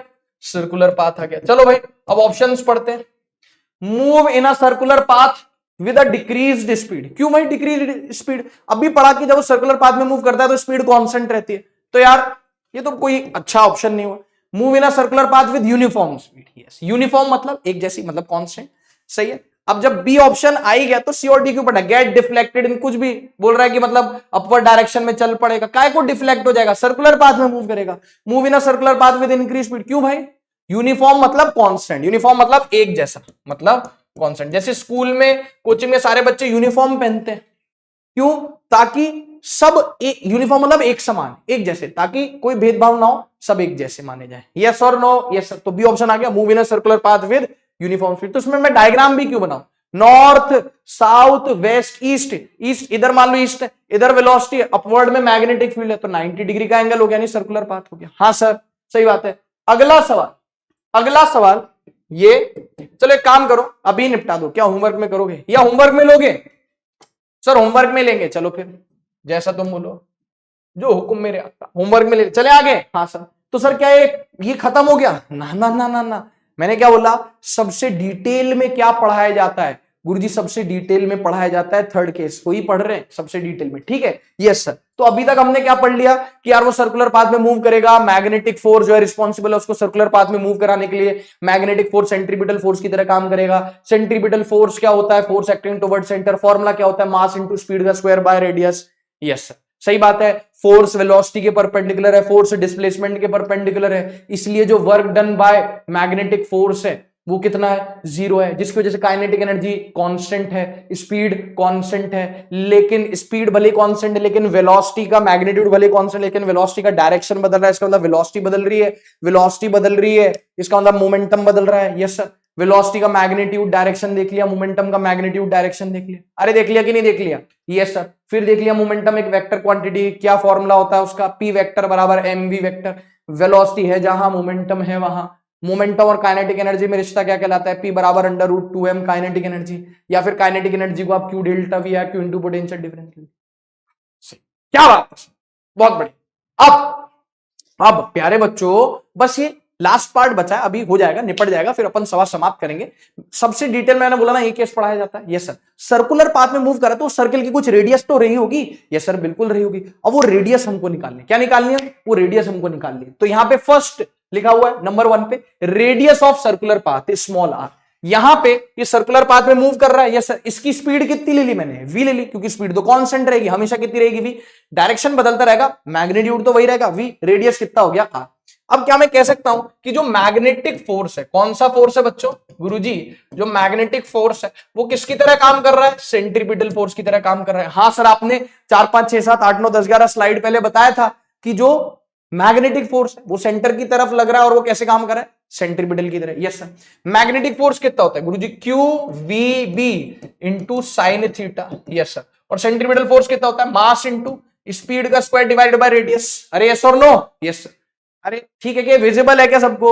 सर्कुलर पाथ आ गया। चलो भाई, अब ऑप्शंस पढ़ते हैं। Move in a circular path with a decreased speed. क्यों भाई डिक्रीज्ड स्पीड? अभी पढ़ा कि जब वो सर्कुलर पाथ में मूव करता है तो स्पीड कांस्टेंट रहती है। तो यार ये तो कोई अच्छा ऑप्शन नहीं हुआ। Move in a circular path with uniform speed. Yes, uniform मतलब एक जैसी, मतलब कांस्टेंट। सही है। अब जब बी ऑप्शन आ ही गया तो सी और डी क्यों पढ़ा? गेट डिफ्लेक्टेड इन, कुछ भी बोल रहा है कि मतलब अपवर्ड डायरेक्शन में चल पड़ेगा। काय को डिफ्लेक्ट हो जाएगा? सर्कुलर पाथ में मूव करेगा। Move in a circular path with increase speed. क्यों भाई? यूनिफॉर्म मतलब कांस्टेंट, यूनिफॉर्म मतलब एक जैसा, मतलब कांस्टेंट। जैसे स्कूल में, कोचिंग में सारे बच्चे यूनिफॉर्म पहनते हैं, क्यों? ताकि सब एक, यूनिफॉर्म मतलब एक समान, एक जैसे, ताकि कोई भेदभाव ना हो, सब एक जैसे माने जाए। यस और नो? Yes sir. तो बी ऑप्शन आ गया, move in a circular path with uniform speed. तो इसमें मैं डायग्राम भी क्यों बनाऊं? North south west east, east इधर मान लो ईस्ट है, इधर वेलोसिटी है, अपवर्ड में मैग्नेटिक फील्ड है, तो 90 डिग्री का एंगल हो गया, नहीं सर्कुलर पाथ हो गया। हाँ सर सही बात है। अगला सवाल, अगला सवाल ये, चलो एक काम करो अभी निपटा दो। क्या होमवर्क में करोगे या होमवर्क में लोगे? सर होमवर्क में लेंगे। चलो फिर जैसा तुम बोलो, जो हुक्म मेरे आता, होमवर्क में ले चले आगे। हाँ सर। तो सर क्या ये खत्म हो गया? ना ना ना ना ना, मैंने क्या बोला? सबसे डिटेल में क्या पढ़ाया जाता है गुरुजी? सबसे डिटेल में पढ़ाया जाता है थर्ड केस, वही पढ़ रहे हैं सबसे डिटेल में, ठीक है। Yes sir. तो अभी तक हमने क्या पढ़ लिया कि यार वो सर्कुलर पाथ में मूव करेगा, मैग्नेटिक फोर्स जो है रिस्पॉन्सिबल है उसको सर्कुलर पाथ में मूव कराने के लिए। मैग्नेटिक फोर्स सेंट्रीपिटल फोर्स की तरह काम करेगा। सेंट्रीपिटल फोर्स क्या होता है? Force acting toward centre. Formula क्या होता है? मास इंटू स्पीड का square by radius. Yes sir सही बात है। फोर्स वेलोसिटी के परपेंडिकुलर है, फोर्स डिस्प्लेसमेंट के परपेंडिकुलर है, इसलिए जो work done by magnetic force है वो कितना है? 0 है, जिसकी वजह से काइनेटिक एनर्जी कांस्टेंट है, स्पीड कांस्टेंट है। लेकिन स्पीड भले कांस्टेंट है, लेकिन वेलोसिटी का मैग्नीट्यूड भले कांस्टेंट, लेकिन वेलोसिटी का डायरेक्शन बदल रहा है। इसका मतलब वेलोसिटी बदल रही है, वेलोसिटी बदल रही है, इसका मतलब मोमेंटम बदल रहा है। Yes sir. वेलोसिटी का मैग्नीट्यूड डायरेक्शन देख लिया, मोमेंटम का मैग्नीट्यूड डायरेक्शन देख लिया। अरे देख लिया कि नहीं देख लिया? Yes sir. फिर देख लिया मोमेंटम एक वेक्टर क्वांटिटी, क्या फॉर्मूला होता है उसका? पी वेक्टर बराबर एम वी वेक्टर। वेलोसिटी है जहां, मोमेंटम है वहां। मोमेंटम और काइनेटिक एनर्जी में रिश्ता क्या कहलाता है? पी बराबर under root 2m kinetic energy, या फिर काइनेटिक एनर्जी को आप क्यू डेल्टा वी या क्यू इंटू पोटेंशियल डिफरेंस। क्या बात है, बहुत बढ़िया। अब प्यारे बच्चों, बस ये लास्ट पार्ट बचा है, अभी हो जाएगा, निपट जाएगा, फिर अपन सवाल समाप्त करेंगे। सबसे डिटेल मैंने बोला ना एक केस पढ़ाया जाता है। Yes sir. सर्कुलर पाथ में मूव करा तो सर्कल की कुछ रेडियस तो रही होगी। यस सर बिल्कुल रही होगी। अब वो रेडियस हमको निकालनी, क्या निकालनी है? वो रेडियस हमको निकालनी है। तो यहां पे फर्स्ट लिखा हुआ है नंबर 1 पे, radius of circular path small R. यहां पे ये सर्कुलर पाथ में मूव कर रहा है, यस सर। इसकी स्पीड कितनी ले ली मैंने, वी ले ली, क्योंकि स्पीड तो कांस्टेंट रहेगी हमेशा, कितनी रहेगी वी। डायरेक्शन बदलता रहेगा, मैग्नीट्यूड तो वही रहेगा वी, रेडियस कितना हो गया आर। अब क्या मैं कह सकता हूं कि जो मैग्नेटिक फोर्स है, कौन सा फोर्स है बच्चों, गुरुजी जो मैग्नेटिक फोर्स है वो किसकी तरह काम कर रहा है, सेंट्रीपिटल फोर्स की तरह काम कर रहा है। हाँ सर, आपने 4 5 6 7 8 9 10 11 स्लाइड पहले बताया था कि जो मैग्नेटिक फोर्स है वो सेंटर की तरफ लग रहा है और वो कैसे काम कर रहा है, सेंट्रीपिटल की तरह। Yes sir. मैग्नेटिक फोर्स कितना होता है गुरुजी, Q V B into sine theta. Yes sir. और सेंट्रीपिटल फोर्स कितना होता है, मास इंटू स्पीड का स्क्वायर डिवाइडेड बाय रेडियस। अरे यस और नो, यस सर। अरे ठीक है, क्या विजिबल है क्या सबको?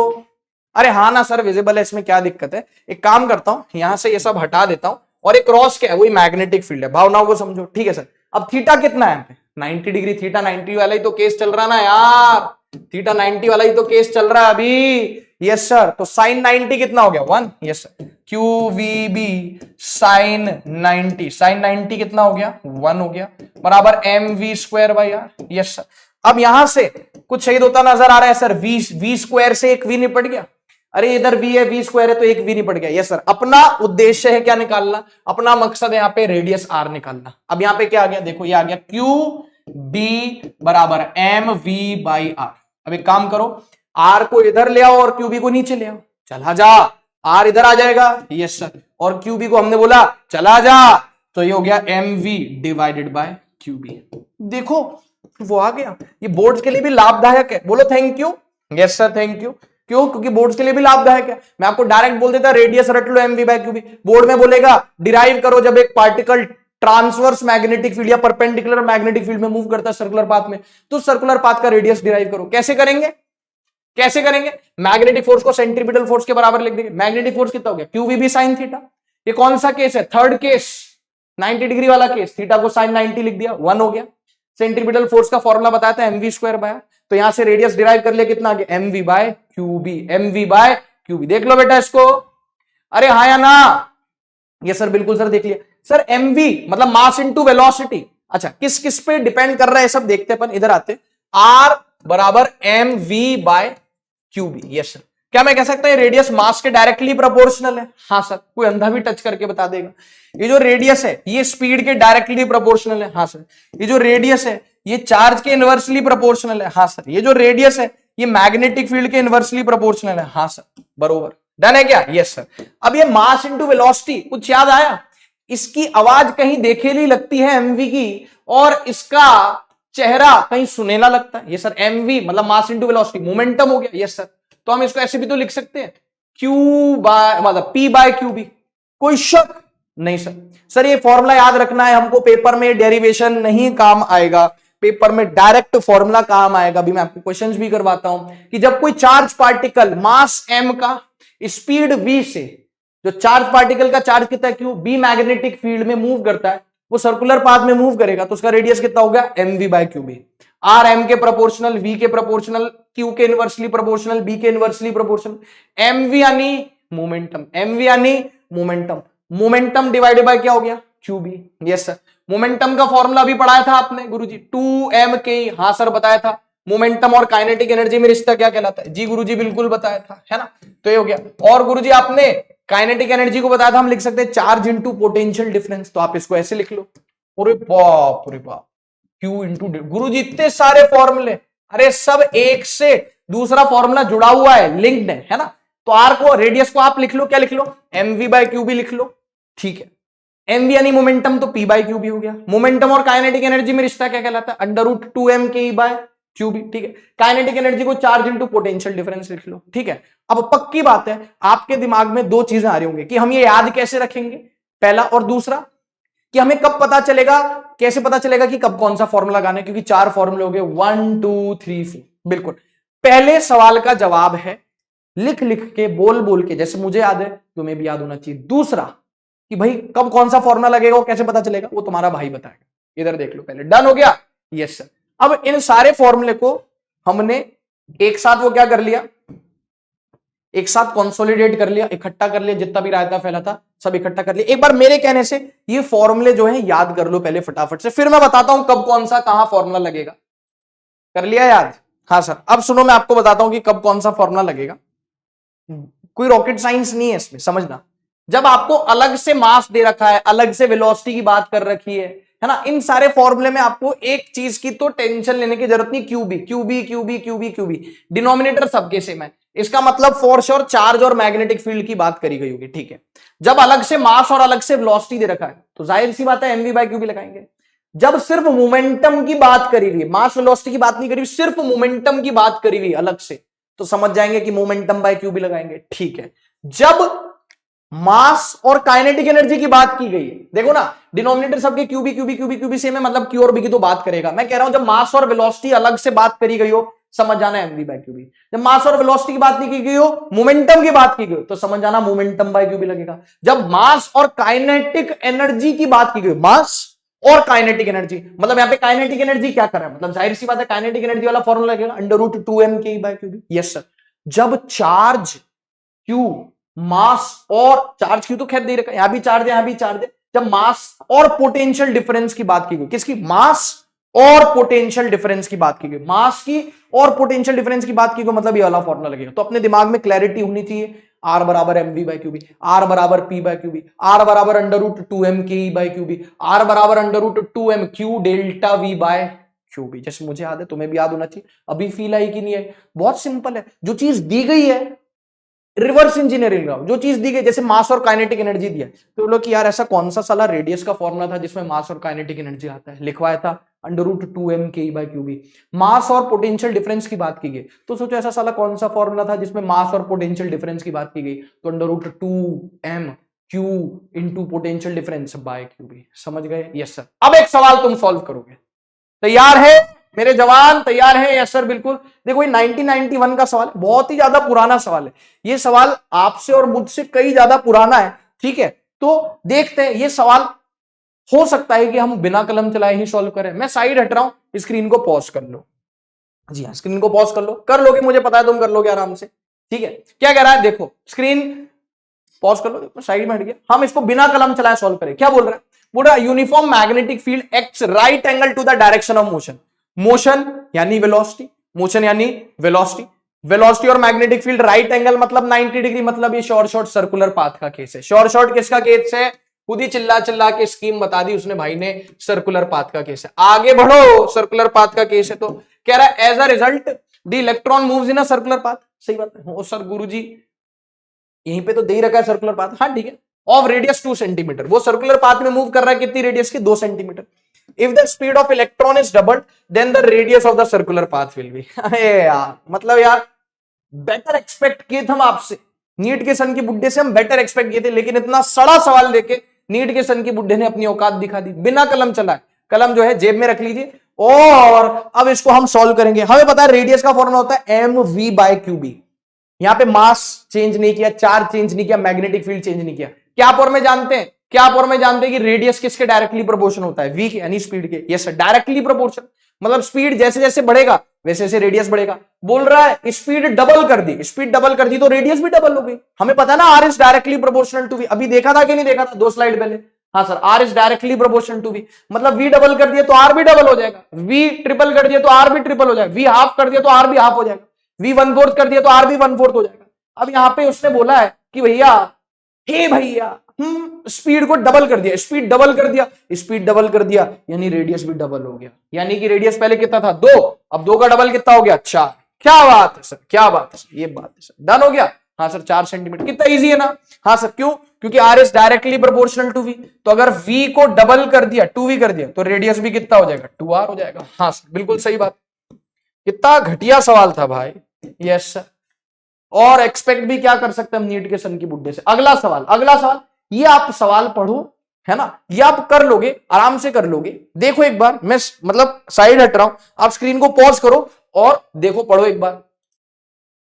अरे हाँ ना सर विजिबल है, इसमें क्या दिक्कत है। एक काम करता हूं, यहां से ये सब हटा देता हूं, और एक क्रॉस क्या है, वही मैग्नेटिक फील्ड है, भावनाओं को समझो। ठीक है सर। अब थीटा कितना है, 90 डिग्री। थीटा 90 वाला ही तो केस चल रहा ना यार, थीटा 90 वाला ही तो केस चल रहा है अभी। Yes sir. तो साइन 90 कितना हो गया, 1। Yes sir. Q V B sine 90, sine 90 कितना हो गया, 1 हो गया, बराबर M V square by R. Yes sir. अब यहां से कुछ शहीद होता नजर आ रहा है सर, वी स्क्वायर से एक वी निपट गया। अरे इधर वी है, वी स्क्वायर है, तो एक वी निपट गया। Yes sir. अपना उद्देश्य है क्या निकालना, अपना मकसद यहाँ पे रेडियस आर निकालना। अब यहाँ पे क्या आ गया, देखो ये आ गया क्यू बी बराबर एम वी बाई आर। अब एक काम करो, आर को इधर ले आओ और क्यू बी को नीचे ले आओ। चला जा, आर इधर आ जाएगा। Yes sir. और क्यू बी को हमने बोला चला जा, तो ये हो गया M V divided by Q B. देखो वो आ गया। ये बोर्ड्स के लिए भी लाभदायक है, बोलो thank you. Yes sir thank you. क्यों? क्योंकि बोर्ड्स के लिए भी लाभदायक है। मैं आपको डायरेक्ट बोल देता रेडियस रट लो M V by Q B, board में बोलेगा डिराइव करो जब एक पार्टिकल ट्रांसवर्स मैग्नेटिक फील्ड या परपेंडिकुलर मैग्नेटिक फील्ड में मूव करता है सर्कुलर पाथ में, तो सर्कुलर पाथ का रेडियस डिराइव करो। कैसे करेंगे, कैसे करेंगे? मैग्नेटिक फोर्स को सेंट्रीपिटल फोर्स के बराबर लिख देंगे। मैग्नेटिक फोर्स कितना हो गया, Q V B sine theta. ये कौन सा केस है, थर्ड केस, 90 डिग्री वाला केस। थीटा को साइन 90 लिख दिया, 1 हो गया। सेंट्रीपिटल फोर्स का फॉर्मूला बताया था एमवी स्क्वायर बाय, तो यहां से रेडियस डिराइव कर लिया, कितना आ गया, MV by QB. MV by QB, देख लो बेटा इसको। अरे हाँ या ना? ये सर बिल्कुल सर, देख लिया सर। एमवी मतलब मास इनटू वेलोसिटी। अच्छा, किस किस पे डिपेंड कर रहा है सब देखते अपन, इधर आते। आर बराबर M V by QB. Yes sir. क्या मैं कह सकता हूं रेडियस मास के डायरेक्टली प्रोपोर्शनल है? हाँ सर। कोई अंधा भी टच करके बता देगा। ये जो रेडियस है ये स्पीड के डायरेक्टली प्रोपोर्शनल है? हाँ सर। ये जो रेडियस है ये चार्ज के इनवर्सली प्रोपोर्शनल है? हाँ सर। ये जो रेडियस है ये मैग्नेटिक फील्ड के इनवर्सली प्रोपोर्शनल है? हाँ सर। बरोबर, डन है क्या? Yes sir. अब ये मास इंटू वेलोसिटी, कुछ याद आया? इसकी आवाज कहीं देखेली लगती है एमवी की, और इसका चेहरा कहीं सुनेला लगता है। ये सर एमवी मतलब मास इंटू वेलोसिटी, मोमेंटम हो गया। Yes sir. तो हम इसको ऐसे भी तो लिख सकते हैं, क्यू बाय मतलब पी बाय क्यू बी। कोई शक नहीं सर। सर ये फॉर्मूला याद रखना है हमको, पेपर में डेरिवेशन नहीं काम आएगा, पेपर में डायरेक्ट फॉर्मूला काम आएगा। अभी मैं आपको क्वेश्चंस भी करवाता हूं कि जब कोई चार्ज पार्टिकल मास एम का स्पीड वी से, जो चार्ज पार्टिकल का चार्ज कितना है क्यू, बी मैग्नेटिक फील्ड में मूव करता है, वो सर्कुलर पाथ में मूव करेगा, तो उसका रेडियस कितना हो गया, M V by Q B. R M के प्रोपोर्शनल, वी के प्रोपोर्शनल, क्यू के इनवर्सली प्रोपोर्शनल, बी के इनवर्सली प्रोपोर्शनल। एम वी यानी मोमेंटम, एम वी यानी मोमेंटम, मोमेंटम डिवाइडेड बाय क्या हो गया, Q B. Yes sir. Momentum का फॉर्मूला भी पढ़ाया था आपने गुरुजी, 2m_k। हाँ सर बताया था। मोमेंटम और काइनेटिक एनर्जी में रिश्ता क्या कहलाता है, जी गुरुजी बिल्कुल बताया था, है ना। तो ये हो गया। और गुरुजी आपने काइनेटिक एनर्जी को बताया था, हम लिख सकते हैं चार्ज इंटू पोटेंशियल डिफरेंस, तो आप इसको ऐसे लिख लो। अरे बाप रे बाप, क्यू इंटू, गुरुजी इतने सारे फॉर्मूले, अरे सब एक से दूसरा फॉर्मूला जुड़ा हुआ है, लिंक्ड है ना। तो आर को, रेडियस को आप लिख लो, क्या लिख लो, M V by Q B लिख लो। ठीक है। एम वी यानी मोमेंटम, तो पी बाय क्यू बी हो गया। मोमेंटम और काइनेटिक एनर्जी में रिश्ता क्या कहलाता है, √2m_k बाय क्यू बी। ठीक है। काइनेटिक एनर्जी को चार्ज इंटू पोटेंशियल डिफरेंस लिख लो। ठीक है। अब पक्की बात है आपके दिमाग में दो चीजें आ रही होंगी कि हम ये याद कैसे रखेंगे, पहला, और दूसरा कि हमें कब पता चलेगा, कैसे पता चलेगा कि कब कौन सा फॉर्मूला लगाना है, क्योंकि 4 फॉर्मूले हो गए, 1 2 3 4। बिल्कुल। पहले सवाल का जवाब है लिख लिख के, बोल बोल के, जैसे मुझे याद है तुम्हें भी याद होना चाहिए। दूसरा कि भाई कब कौन सा फॉर्मूला लगेगा, वो कैसे पता चलेगा, वो तुम्हारा भाई बताएगा। इधर देख लो पहले, डन हो गया। Yes sir. अब इन सारे फॉर्मूले को हमने एक साथ वो क्या कर लिया, एक साथ कंसोलिडेट कर लिया, इकट्ठा कर लिया, जितना भी रायता फैला था सब इकट्ठा कर लिया। एक बार मेरे कहने से ये फॉर्मूले जो है याद कर लो पहले फटाफट से, फिर मैं बताता हूं कब कौन सा कहां फॉर्मूला लगेगा। कर लिया याद? हाँ सर। अब सुनो, मैं आपको बताता हूं कि कब कौन सा फॉर्मूला लगेगा। कोई रॉकेट साइंस नहीं है इसमें, समझना। जब आपको अलग से मास दे रखा है, अलग से वेलोसिटी की बात कर रखी है ना, इन सारे फॉर्मूले में आपको एक चीज की तो टेंशन लेने की जरूरत नहीं, Q B Q B Q B Q B Q B, denominator सबके सेम है। इसका मतलब फॉर श्योर चार्ज और मैग्नेटिक फील्ड की बात करी गई होगी, ठीक है। जब अलग से मास और अलग से वेलोसिटी दे रखा है तो जाहिर सी बात है एमवी बाय क्यूबी लगाएंगे। जब सिर्फ मोमेंटम की बात करी हुई, मास वेलोसिटी की बात नहीं करी, सिर्फ मोमेंटम की बात करी हुई अलग से, तो समझ जाएंगे कि मोमेंटम बाय क्यूबी लगाएंगे, ठीक है। जब मास और काइनेटिक एनर्जी की बात की गई है, देखो ना डिनोमिनेटर सबके Q B Q B Q B Q B same है, मतलब क्यू और बी की तो बात करेगा। मैं कह रहा हूं जब मास और वेलोसिटी अलग से बात करी गई हो, समझ जाना एमवी बाय क्यूबी। जब मास और वेलोसिटी की बात नहीं की गई हो, मोमेंटम की बात की गई हो, तो समझ जाना मोमेंटम बाय क्यूबी लगेगा। जब मास और काइनेटिक एनर्जी की बात की गई, मास और काइनेटिक एनर्जी, मतलब यहां पे काइनेटिक एनर्जी क्या कर रहा है, मतलब जाहिर सी बात है काइनेटिक एनर्जी वाला फॉर्मूला लगेगा √2m by QB. Yes sir. जब चार्ज क्यू, मास और चार्ज क्यू तो खैर दे रखा है, यहां भी चार्ज है यहां भी चार्ज है, जब मास और पोटेंशियल डिफरेंस की बात की गई, किसकी, मास और पोटेंशियल डिफरेंस की बात की गई, मास की और पोटेंशियल डिफरेंस की बात की गई, मतलब ये वाला फॉर्मूला लगेगा। तो अपने दिमाग में क्लैरिटी होनी चाहिए, आर बराबर एमवी बाय क्यूबी, आर बराबर पी बाय क्यूबी, आर बराबर √2m बाय क्यूबी, आर बराबर √2m Q delta V by Q B. जैसे मुझे याद है तुम्हें भी याद होना चाहिए, अभी फील आई कि नहीं है, बहुत सिंपल है। जो चीज दी गई है रिवर्स इंजीनियरिंग का, जो चीज दी गई, जैसे मास और काइनेटिक एनर्जी दिया, तो बोलो कि यार ऐसा कौन सा साला रेडियस का फॉर्मूला था जिसमें मास और काइनेटिक एनर्जी आता है, लिखवाया था √2m बाय क्यूबी। मास और पोटेंशियल डिफरेंस की बात की गई, तो सोचो ऐसा साला कौन सा फॉर्मूला था जिसमें मास और पोटेंशियल डिफरेंस की बात की गई, तो √2m Q into potential difference by Q B. समझ गए? Yes sir. अब एक सवाल तुम सॉल्व करोगे, तैयार है मेरे जवान, तैयार है? यस सर बिल्कुल। देखो ये 1991 का सवाल है, बहुत ही ज्यादा पुराना सवाल है। ये सवाल आपसे और मुझसे कई ज्यादा पुराना है, ठीक है। तो देखते हैं ये सवाल, हो सकता है कि हम बिना कलम चलाए ही सॉल्व करें। मैं साइड हट रहा हूं, स्क्रीन को पॉज कर लो। जी हाँ, स्क्रीन को पॉज कर लो, कर लोगे, मुझे पता है तुम कर लोगे आराम से, ठीक है। क्या कह रहा है, देखो स्क्रीन पॉज कर लो, साइड में हट गया। हम इसको बिना कलम चलाए सॉल्व करें। क्या बोल रहा है, बोल रहा है uniform magnetic field acts right angle to the direction of motion. Motion यानी वेलोसिटी, मोशन यानी वेलोसिटी, वेलोसिटी और मैग्नेटिक फील्ड राइट एंगल मतलब 90 डिग्री, मतलब ये शॉर्ट सर्कुलर पाथ का केस है। शॉर्ट किसका केस है, खुद ही चिल्ला चिल्ला के स्कीम बता दी उसने भाई ने, सर्कुलर पाथ का केस है। आगे बढ़ो, सर्कुलर पाथ का केस है, तो कह रहा है as a result the electron moves in a circular path. सही बात है, ओ सर गुरुजी यहीं पे तो दे ही रखा है सर्कुलर पाथ, हाँ ठीक है, ऑफ रेडियस 2 सेंटीमीटर। वो सर्कुलर पाथ में मूव कर रहा है कितनी रेडियस की, 2 centimetre. If the speed of electron is doubled then the radius of the circular path will be. यार मतलब यार बेटर एक्सपेक्ट किए थे हम आपसे, नीट के सन की बुड्ढे से हम बेटर एक्सपेक्ट किए थे, लेकिन इतना सड़ा सवाल देके नीट के सन की बुड्ढे ने अपनी औकात दिखा दी। बिना कलम चलाए, कलम जो है जेब में रख लीजिए, और अब इसको हम सॉल्व करेंगे। हमें पता है रेडियस का फॉर्मूला होता है एम वी बाय क्यूबी। यहां पे मास चेंज नहीं किया, चार्ज चेंज नहीं किया, मैग्नेटिक फील्ड चेंज नहीं किया। क्या फॉर्म में जानते हैं, क्या फॉर्म में जानते हैं कि रेडियस किसके डायरेक्टली प्रोपोर्शन होता है, वी के यानी स्पीड के। यस सर, डायरेक्टली प्रोपोर्शन, मतलब स्पीड जैसे जैसे बढ़ेगा वैसे वैसे रेडियस बढ़ेगा। बोल रहा है स्पीड डबल कर दी, स्पीड डबल कर दी तो रेडियस भी डबल हो गई। हमें पता है ना R is directly proportional to V, अभी देखा था कि नहीं देखा था 2 स्लाइड पहले। हाँ sir, R is directly proportional to V, मतलब वी डबल कर दिया तो आर भी डबल हो जाएगा, वी ट्रिपल कर दिया तो आर भी ट्रिपल हो जाएगा, वी हाफ कर दिया तो आर भी हाफ हो जाएगा, वी 1/4 कर दिया तो आर भी 1/4 हो जाएगा। अब यहां पे उसने बोला है कि भैया, हे भैया स्पीड को डबल कर दिया, स्पीड डबल कर दिया, स्पीड डबल कर दिया, यानी रेडियस भी डबल हो गया। यानी कि रेडियस पहले कितना था 2, अब 2 का डबल कितना हो गया 4। क्या बात है सर, क्या बात है सर, ये बात है सर, डन हो गया। हाँ सर 4 सेंटीमीटर, कितना इजी है ना। हाँ सर, क्यों, क्योंकि R is directly proportional to V, तो अगर वी को डबल कर दिया 2v कर दिया तो रेडियस भी कितना हो जाएगा 2r हो जाएगा। हाँ सर बिल्कुल सही बात, कितना घटिया सवाल था भाई। यस सर, और एक्सपेक्ट भी क्या कर सकते हैं हम नीट के सन की बुड्ढे से। अगला सवाल, अगला सवाल, ये आप सवाल पढ़ो, है ना, ये आप कर लोगे, आराम से कर लोगे। देखो एक बार, मैं मतलब साइड हट रहा हूं, आप स्क्रीन को पॉज करो और देखो, पढ़ो एक बार।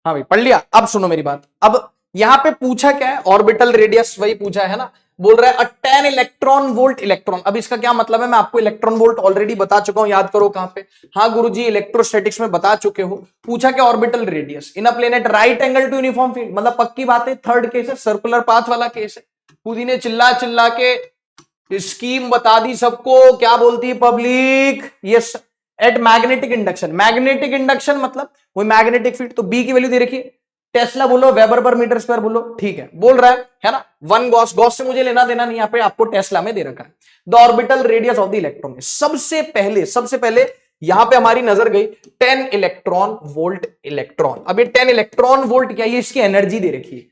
हाँ भाई पढ़ लिया, अब सुनो मेरी बात। अब यहां पे पूछा क्या है, ऑर्बिटल रेडियस वही पूछा है ना। बोल रहा है 10 इलेक्ट्रॉन वोल्ट इलेक्ट्रॉन। अब इसका क्या मतलब है, मैं आपको इलेक्ट्रॉन वोल्ट ऑलरेडी बता चुका हूं, याद करो कहां पे। हाँ गुरुजी इलेक्ट्रोस्टैटिक्स में बता चुके हो। पूछा क्या, orbital radius in a plane at right angle to uniform field, मतलब पक्की बात है, थर्ड केस है, सर्कुलर पाथ वाला केस है। खुद ही ने चिल्ला चिल्ला के स्कीम बता दी सबको, क्या बोलती है public. Yes, at magnetic induction, magnetic induction मतलब वही मैग्नेटिक फील्ड, तो बी की वैल्यू दे रखी है टेस्ला बोलो, वेबर पर मीटर स्क्वायर बोलो, ठीक है, बोल रहा है ना। 1 गॉस, गॉस से मुझे लेना देना नहीं, यहाँ पे आपको टेस्ला में दे रखा है। The orbital radius of the electron, सबसे पहले यहां पे हमारी नजर गई 10 इलेक्ट्रॉन वोल्ट इलेक्ट्रॉन। अब ये 10 इलेक्ट्रॉन वोल्ट क्या, ये इसकी एनर्जी दे रखी है।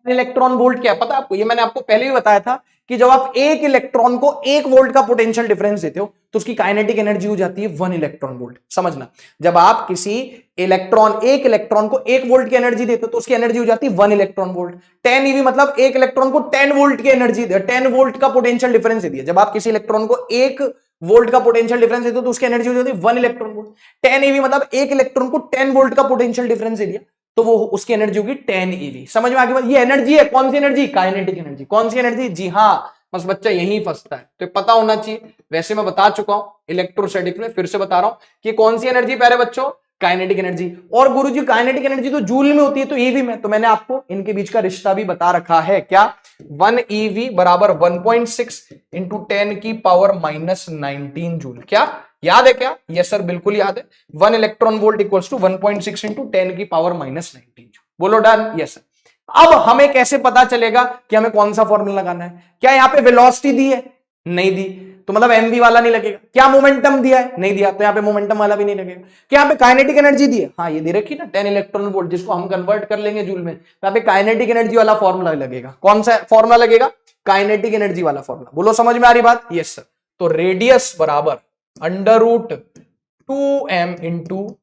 10 इलेक्ट्रॉन वोल्ट क्या पता आपको, ये मैंने आपको पहले भी बताया था कि जब आप एक इलेक्ट्रॉन को 1 वोल्ट का पोटेंशियल डिफरेंस देते हो तो उसकी काइनेटिक एनर्जी हो जाती है 1 इलेक्ट्रॉन वोल्ट। समझना, जब आप किसी एक इलेक्ट्रॉन को 1 वोल्ट की एनर्जी देते हो तो उसकी एनर्जी हो जाती है 1 इलेक्ट्रॉन वोल्ट। 10 eV मतलब एक इलेक्ट्रॉन को 10 वोल्ट की एनर्जी दे, 10 वोल्ट का पोटेंशियल डिफरेंस दे दिया। जब आप किसी इलेक्ट्रॉन को 1 वोल्ट का पोटेंशियल डिफरेंस देते हो तो उसकी एनर्जी हो जाती है 1 इलेक्ट्रॉन वोल्ट। 10 eV मतलब एक इलेक्ट्रॉन को 10 वोल्ट का पोटेंशियल डिफरेंस दे दिया तो वो उसकी एनर्जी होगी 10 eV। समझ में आगे बात, ये एनर्जी है, कौन सी एनर्जी, काइनेटिक एनर्जी। कौन सी एनर्जी, जी हाँ, बस बच्चा यही फंसता है, तो पता होना चाहिए। वैसे मैं बता चुका हूं इलेक्ट्रोस्टैटिक में, फिर से बता रहा हूं कि कौन सी एनर्जी प्यारे बच्चों, काइनेटिक एनर्जी। और गुरुजी काइनेटिक एनर्जी तो जूल में होती है, तो ईवी में, तो मैंने आपको इनके बीच का रिश्ता भी बता रखा है। क्या, 1 eV बराबर 1.6 इंटू 10 की पावर -19 जूल। क्या याद है क्या, यस सर बिल्कुल याद है। 1 electron volt equals to 1.6 into 10 की पावर -19 जूल। बोलो डन, यस सर। अब हमें कैसे पता चलेगा कि हमें कौन सा फॉर्मूला लगाना है। क्या यहाँ पे वेलोसिटी दी है, नहीं दी, तो मतलब mv वाला नहीं लगेगा। क्या मोमेंटम दिया है, नहीं दिया, तो यहाँ पे मोमेंटम वाला भी नहीं लगेगा। क्या यहाँ पे काइनेटिक एनर्जी दी है, हाँ ये दे रखी ना 10 इलेक्ट्रॉन वोल्ट, जिसको हम कन्वर्ट कर लेंगे जूल में, तो यहाँ पे काइनेटिक एनर्जी वाला फॉर्मूला लगेगा। कौन सा फॉर्मूला लगेगा, काइनेटिक एनर्जी वाला फॉर्मूला। बोलो समझ में आ रही बात, यस सर। तो रेडियस बराबर √2m into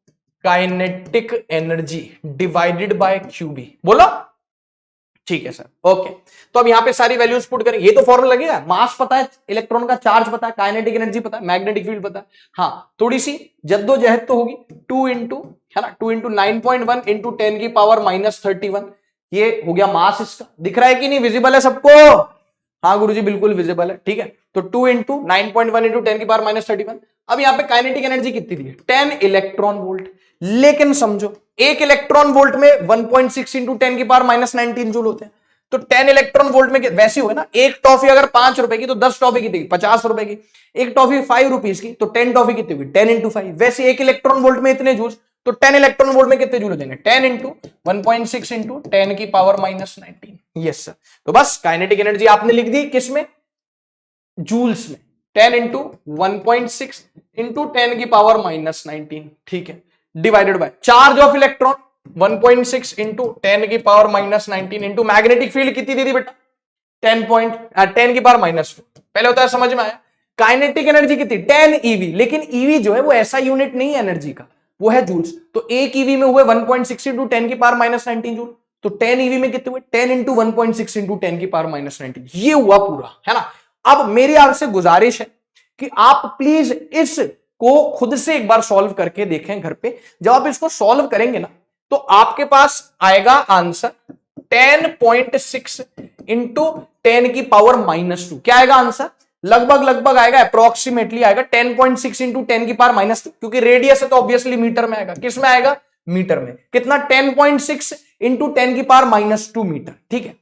kinetic energy divided by QB। बोलो ठीक है सर, ओके। तो अब यहां पे सारी वैल्यूज पुट करें, ये तो फॉर्मूला लगेगा। मास पता है, इलेक्ट्रॉन का चार्ज पता है, काइनेटिक एनर्जी पता है, मैग्नेटिक फील्ड पता है। हाँ थोड़ी सी जद्दोजहद तो होगी। 2 इंटू, है ना, 2 इंटू 9.1 इंटू 10 की पावर -31, ये हो गया मास इसका। दिख रहा है कि नहीं, विजिबल है सबको, हाँ गुरुजी बिल्कुल विजिबल है, ठीक है। तो 2 इंटू 9.1 इंटू 10 की पावर -31। अब यहाँ पे काइनेटिक एनर्जी कितनी दी है, 10 इलेक्ट्रॉन वोल्ट। लेकिन समझो एक इलेक्ट्रॉन वोल्ट में 1.6 इंटू 10 की पावर -19 जूल होते हैं। तो 10 इलेक्ट्रॉन वोल्ट में वैसे हुए ना, एक टॉफी अगर 5 रुपए की तो 10 टॉफी कितनी, 50 रुपए की। एक टॉफी 5 रुपीज की तो 10 टॉफी कितनी हुई, 10 इंटू 5। वैसे एक इलेक्ट्रॉन वोल्ट में इतने जूल, तो 10 इलेक्ट्रॉन वोल्ट में कितने जूल हो जाएंगे, 10 इंटू 1.6 इंटू 10 की पावर -19। Yes sir. तो बस काइनेटिक एनर्जी आपने लिख दी किसमें, जूल्स में। 10 इंटू 1.6 इंटू 10 की पावर -19, ठीक है, divided by charge of electron 1.6 into 10 की पावर -19 इंटू मैग्नेटिक फील्ड कितनी दी थी बेटा, 10 की पावर -4। पहले होता है, समझ में आया। काइनेटिक एनर्जी कितनी, 10 eV, लेकिन eV जो है वो ऐसा यूनिट नहीं है एनर्जी का, वो है जूल्स। तो 1 eV में हुए 1.6 इंटू 10 की पावर -19 जूल। तो 10 eV में कितने हुए, 10 इंटू 1.6 इंटू 10 की पावर -19। ये हुआ पूरा, है ना। अब मेरी आपसे गुजारिश है कि आप प्लीज इस को खुद से एक बार सॉल्व करके देखें घर पे। जब आप इसको सॉल्व करेंगे ना तो आपके पास आएगा आंसर 10.6 इंटू 10 की पावर -2। क्या आएगा आंसर, लगभग आएगा, अप्रोक्सीमेटली आएगा 10.6 इंटू 10 की पावर -2, क्योंकि रेडियस है तो ऑब्वियसली मीटर में आएगा। किस में आएगा, मीटर में। कितना, 10.6 इंटू 10 की पावर -2 मीटर, ठीक है।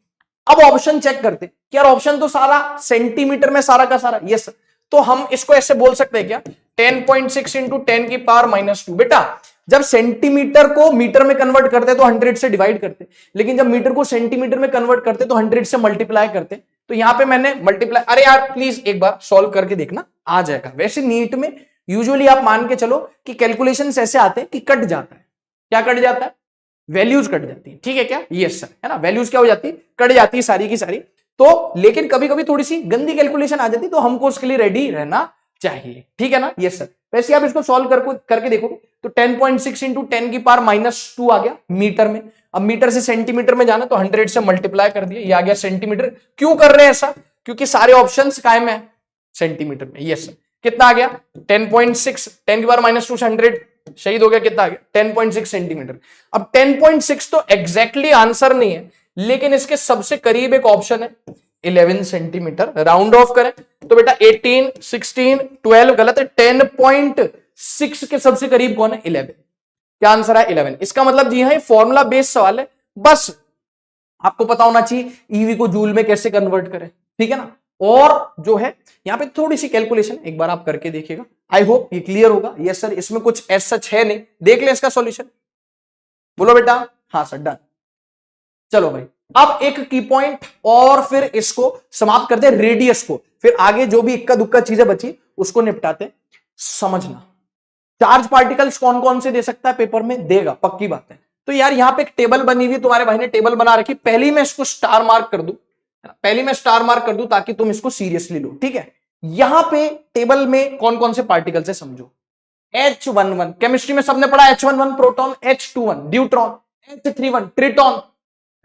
अब ऑप्शन चेक करते कि यार ऑप्शन तो सारा सेंटीमीटर में सारा का सारा, यस। तो हम इसको ऐसे बोल सकते हैं क्या, 10.6 इंटू 10 की पावर -2। बेटा जब सेंटीमीटर को मीटर में कन्वर्ट करते तो 100 से डिवाइड करते, लेकिन जब मीटर को सेंटीमीटर में कन्वर्ट करते तो 100 से मल्टीप्लाई करते। तो यहां पे मैंने मल्टीप्लाई, अरे यार प्लीज एक बार सॉल्व करके देखना, आ जाएगा। वैसे नीट में यूजुअली आप मान के चलो कि कैलकुलेशन ऐसे आते हैं कि कट जाता है। क्या कट जाता है, वैल्यूज कट जाती है, ठीक है क्या, यस सर, है ना। वैल्यूज क्या हो जाती है, कट जाती है सारी की सारी। तो लेकिन कभी कभी थोड़ी सी गंदी कैलकुलेशन आ जाती, तो हमको उसके लिए रेडी रहना चाहिए, ठीक है ना, यस सर। वैसे आप इसको सॉल्व करके देखोगे तो 10.6 इंटू 10 की पावर -2 आ गया मीटर में। अब मीटर से सेंटीमीटर में जाना तो 100 से मल्टीप्लाई कर दिया, ये आ गया सेंटीमीटर। क्यों कर रहे हैं ऐसा, क्योंकि सारे ऑप्शंस कायम है सेंटीमीटर में, यस सर। कितना आ गया, 10.6, 10 की पावर -2 से 100 शहीद हो गया, कितना आ गया, 10.6 सेंटीमीटर। अब 10.6 तो एग्जैक्टली आंसर नहीं है, लेकिन इसके सबसे करीब एक ऑप्शन है 11 सेंटीमीटर। राउंड ऑफ करें तो बेटा 18, 16, 12 गलत है, 10.6 के सबसे करीब कौन है, 11। क्या आंसर है, 11। इसका मतलब जी हाँ, ये फॉर्मूला बेस्ड सवाल है, बस आपको पता होना चाहिए ईवी को जूल में कैसे कन्वर्ट करें, ठीक है ना। और जो है यहाँ पे थोड़ी सी कैलकुलेशन एक बार आप करके देखिएगा, आई होप ये क्लियर होगा। यस सर, इसमें कुछ ऐसा सच है नहीं, देख ले इसका सॉल्यूशन। बोलो बेटा, हाँ सर डन। चलो भाई, अब एक की पॉइंट और फिर इसको समाप्त करते, रेडियस को, फिर आगे जो भी इक्का दुक्का चीजें बची उसको निपटाते। समझना, चार्ज पार्टिकल्स कौन कौन से दे सकता है पेपर में, देगा, पक्की बात है। तो यार यहां पे एक टेबल बनी हुई, तुम्हारे भाई ने टेबल बना रखी, पहली मैं इसको स्टार मार्क कर दूं, पहली मैं स्टार मार्क कर दूं ताकि तुम इसको सीरियसली लो, ठीक है। यहां पे टेबल में कौन कौन से पार्टिकल्स है समझो। H11 केमिस्ट्री में सबने पढ़ा, H11 proton, H21 deuteron, H31 ट्रिटॉन,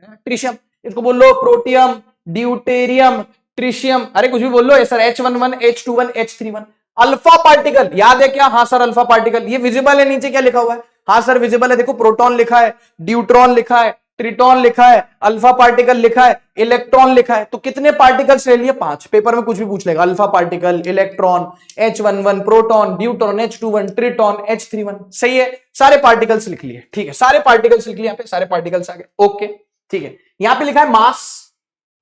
ट्रिशियम, इसको बोल लो प्रोटियम, ड्यूटेरियम, ट्रिशियम, अरे कुछ भी बोल लो sir. H11 H21 H31 alpha particle याद है क्या? हाँ सर अल्फा पार्टिकल, ये विजिबल है, नीचे क्या लिखा हुआ है? हाँ सर विजिबल है, देखो प्रोटॉन लिखा है, ड्यूट्रॉन लिखा है, ट्रिटॉन लिखा है, अल्फा पार्टिकल लिखा है, इलेक्ट्रॉन लिखा है। तो कितने पार्टिकल्स ले लिए? 5। पेपर में कुछ भी पूछ लेगा, alpha particle, electron, H11 proton, deuteron, H21 ट्रिटॉन, H31, सही है, सारे पार्टिकल्स लिख लिए, ठीक है, सारे पार्टिकल्स लिख लिए, यहां पे सारे पार्टिकल्स आ गए, ओके, ठीक है। यहां पे लिखा है मास,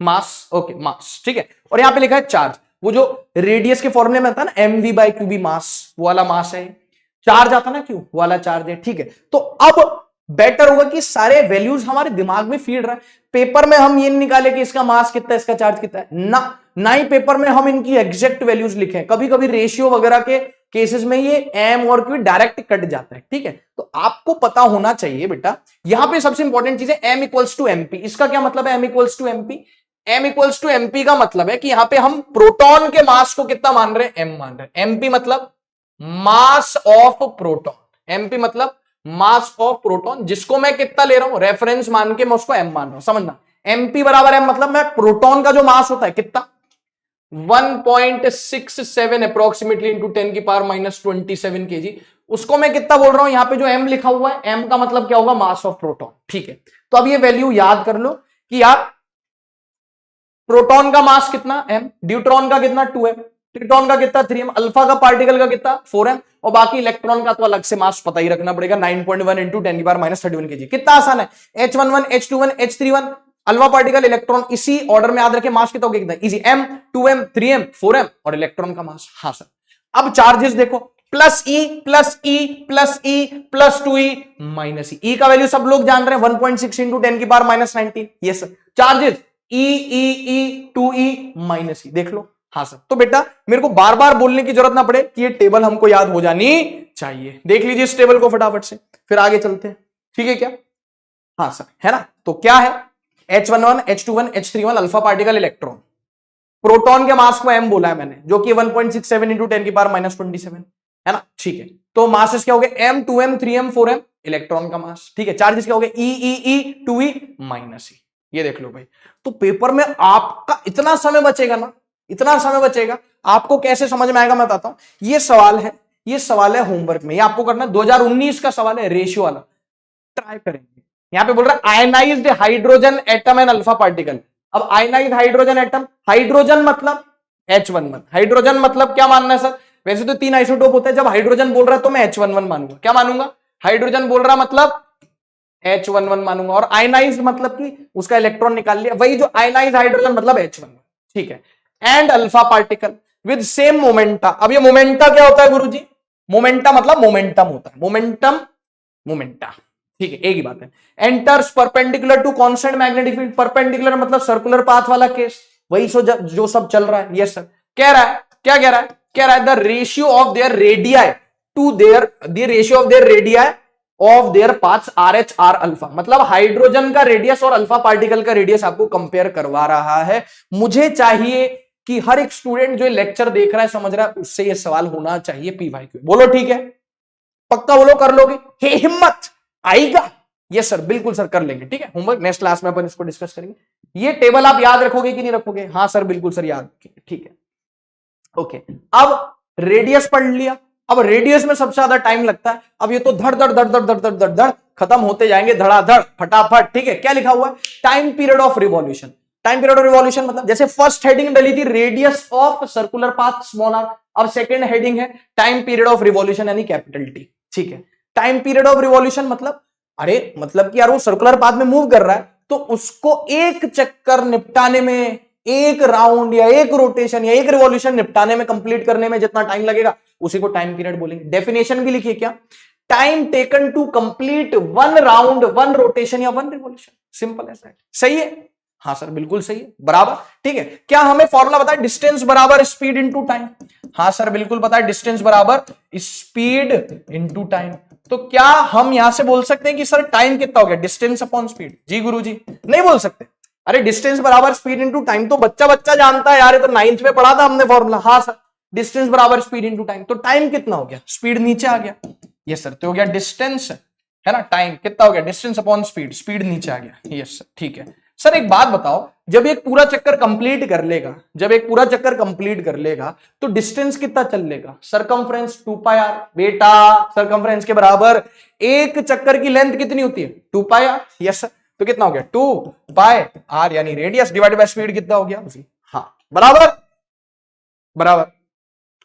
मास, ओके मास, ठीक है, और यहां पे लिखा है चार्ज, वो जो रेडियस के फॉर्मूले में आता है ना mv/qb मास, वो वाला मास है। चार्ज आता ना क्यों, वो वाला चार्ज है, ठीक है। तो अब बेटर होगा कि सारे वैल्यूज हमारे दिमाग में फीड रहा है, पेपर में हम ये निकाले कि इसका मास कितना है, इसका चार्ज कितना है, ना ही पेपर में हम इनकी एग्जैक्ट वैल्यूज लिखे। कभी कभी रेशियो वगैरह के केसेस में ये एम और क्यू डायरेक्ट कट जाता है, ठीक है। तो आपको पता होना चाहिए बेटा, यहां पे सबसे इंपॉर्टेंट चीज है m इक्वल्स टू एमपी। इसका क्या मतलब है m equals to MP? m equals to MP का मतलब है कि यहां पे हम प्रोटॉन के मास को कितना मान रहे हैं, m मान रहे हैं। mp मतलब मास ऑफ प्रोटॉन, mp मतलब मास ऑफ प्रोटॉन, जिसको मैं कितना ले रहा हूं, रेफरेंस मान के मैं उसको m मान रहा हूं, समझना। mp बराबर m मतलब मैं प्रोटॉन का जो मास होता है कितना, 1.67 अप्रोक्सीमेटली इंटू 10 की पावर -27 kg, उसको मैं कितना बोल रहा हूं, यहां पे जो m लिखा हुआ है, m का मतलब क्या होगा, मास ऑफ प्रोटॉन, ठीक है। तो अब ये वैल्यू याद कर लो कि यार प्रोटॉन का मास कितना m, ड्यूट्रॉन का कितना 2m, ट्रिटॉन का कितना 3m, अल्फा का पार्टिकल का कितना 4m, और बाकी इलेक्ट्रॉन का तो अलग से मास पता ही रखना पड़ेगा, 9.1 इंटू 10 की पावर -31 kg। कितना आसान है, H11 H21 H31 alpha particle, electron, इसी ऑर्डर में याद रखे, मास कितना होगा, कितना easy, m 2m 3m 4m और इलेक्ट्रॉन का मास। हाँ सर, अब चार्जेस देखो, plus E plus E plus E plus 2e minus E का वैल्यू सब लोग जान रहे हैं, 1.6 इंटू 10 की पावर -19, ये सर चार्जेस ई ई ई 2e माइनस ई, देख लो। हाँ सर, तो बेटा मेरे को बार बार बोलने की जरूरत ना पड़े कि ये टेबल हमको याद हो जानी चाहिए। देख लीजिए इस टेबल को फटाफट से, फिर आगे चलते हैं, ठीक है क्या? हाँ सर, है ना। तो क्या है, H11 H21 H31 alpha particle, electron, proton के मास को m बोला है मैंने, जो कि 1.67 इंटू 10 की पावर -27 है ना, ठीक है। तो मासेस क्या हो गए, m 2m 3m 4m electron का मास, ठीक है। चार्जेस क्या हो गए, e e e 2e minus e, ये देख लो भाई। तो पेपर में आपका इतना समय बचेगा ना, इतना समय बचेगा, आपको कैसे समझ में आएगा मैं बताता हूं। ये सवाल है, ये सवाल है होमवर्क में, ये आपको करना है, 2019 का सवाल है, रेशियो वाला, ट्राई करेंगे। यहां पे बोल रहा है ionised hydrogen atom and alpha particle. अब आयनाइज्ड हाइड्रोजन एटम, हाइड्रोजन मतलब H11, हाइड्रोजन मतलब क्या मानना है सर, वैसे तो 3 आइसोटोप होते हैं, जब हाइड्रोजन बोल रहा है तो मैं H11 मानूंगा, क्या मानूंगा, हाइड्रोजन बोल रहा मतलब H11 मानूंगा, और आयनाइज्ड मतलब कि उसका इलेक्ट्रॉन निकाल लिया, वही जो आयनाइज्ड हाइड्रोजन मतलब H11, ठीक है। And alpha particle with same momenta. अब ये मोमेंटा क्या होता है गुरुजी, मोमेंटा मतलब मोमेंटम होता है, मोमेंटम मोमेंटा, ठीक है, एक ही बात है। Enters perpendicular to constant magnetic field, perpendicular मतलब सर्कुलर पाथ वाला केस, वही जो सब चल रहा है। यस सर, कह रहा है, क्या कह रहा है, कह रहा है the ratio of their radii to their, the ratio of their radii of their paths RH R alpha, मतलब हाइड्रोजन का रेडियस और अल्फा पार्टिकल का रेडियस आपको कंपेयर करवा रहा है। मुझे चाहिए कि हर एक स्टूडेंट जो लेक्चर देख रहा है, समझ रहा है, उससे ये सवाल होना चाहिए PYQ। बोलो ठीक है, पक्का बोलो, कर लोगे, हे हिम्मत आएगा? यस सर, बिल्कुल सर, कर लेंगे, ठीक है। होमवर्क नेक्स्ट क्लास में अपन इसको डिस्कस करेंगे। ये टेबल आप याद रखोगे कि नहीं रखोगे? हाँ सर, बिल्कुल सर, याद रखेंगे, ठीक है, ओके। अब रेडियस पढ़ लिया, अब रेडियस में सबसे ज्यादा टाइम लगता है। अब ये तो धड़ धड़ धड़ धड़ धड़ धड़ धड़ धड़ खत्म होते जाएंगे, धड़ाधड़ फटाफट, ठीक है। क्या लिखा हुआ है, time period of revolution. Time period of revolution मतलब जैसे फर्स्ट हेडिंग डली थी radius of circular path small r, अब सेकंड हेडिंग है टाइम पीरियड ऑफ रिवॉल्यूशन यानी कैपिटल T, ठीक है। टाइम पीरियड ऑफ रिवॉल्यूशन मतलब, अरे मतलब कि यार वो सर्कुलर पाथ में मूव कर रहा है, तो उसको एक चक्कर निपटाने में, एक राउंड या एक रोटेशन या एक रिवॉल्यूशन निपटाने में, कंप्लीट करने में जितना टाइम लगेगा, उसी को टाइम पीरियड बोलेंगे। डेफिनेशन भी लिखिए क्या, time taken to complete one round, one rotation या one revolution, simple as that. सही है? हाँ सर बिल्कुल सही है, बराबर। ठीक है, क्या हमें फॉर्मूला पता है? डिस्टेंस बराबर स्पीड इनटू टाइम। हाँ सर बिल्कुल पता है, डिस्टेंस बराबर स्पीड इनटू टाइम। तो क्या हम यहां से बोल सकते हैं कि सर टाइम कितना हो गया? Distance upon speed. जी गुरुजी नहीं बोल सकते। अरे डिस्टेंस बराबर स्पीड इनटू टाइम तो बच्चा बच्चा जानता है यार, ये तो 9th में पढ़ा था हमने फॉर्मूला। हाँ सर, डिस्टेंस बराबर स्पीड इनटू टाइम, तो टाइम कितना हो गया? स्पीड नीचे आ गया। यस सर, तो हो गया डिस्टेंस, है ना, टाइम कितना हो गया? डिस्टेंस अपॉन स्पीड, स्पीड नीचे आ गया। यस सर ठीक है। सर एक बात बताओ, जब एक पूरा चक्कर कंप्लीट कर लेगा, जब एक पूरा चक्कर कंप्लीट कर लेगा तो डिस्टेंस कितना चल लेगा? Circumference 2πr। बेटा सरकमफ्रेंस के बराबर एक चक्कर की लेंथ कितनी होती है? 2πr। यस सर, तो कितना हो गया? 2πr यानी रेडियस डिवाइडेड बाय स्पीड कितना हो गया? हाँ बराबर, बराबर।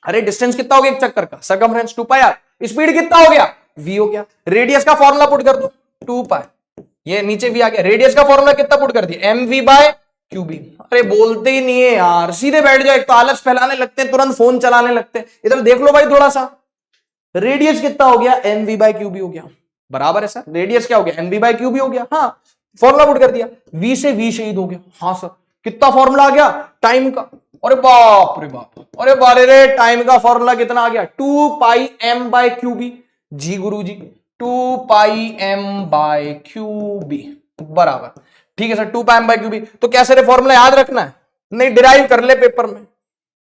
अरे डिस्टेंस कितना हो गया एक चक्कर का? सरकमफ्रेंस 2πr, स्पीड कितना हो गया? v हो गया। रेडियस का फॉर्मूला पुट कर दो, 2π, ये नीचे v आ गया। रेडियस का फॉर्मूला कितना पुट कर दिया? mv/qb। अरे बोलते ही नहीं है यार, सीधे बैठ जाओ, एक तो आलस फैलाने लगते हैं, तुरंत फोन चलाने लगते हैं। इधर देख लो भाई थोड़ा सा, रेडियस कितना हो गया? mv/qb हो गया, बराबर है सर। रेडियस क्या हो गया? mv/qb हो गया। हाँ, फॉर्मूला पुट कर दिया, v से v शहीद हो गया। हाँ सर, कितना फॉर्मूला आ गया? टाइम का। अरे बाप रे बाप, अरे बारे रे, टाइम का फॉर्मूला कितना आ गया? 2πm/qb। जी गुरुजी 2πm/qb बराबर। ठीक है सर, 2πm/qb। तो कैसे रे फॉर्मूला याद रखना है? नहीं, डिराइव कर ले पेपर में।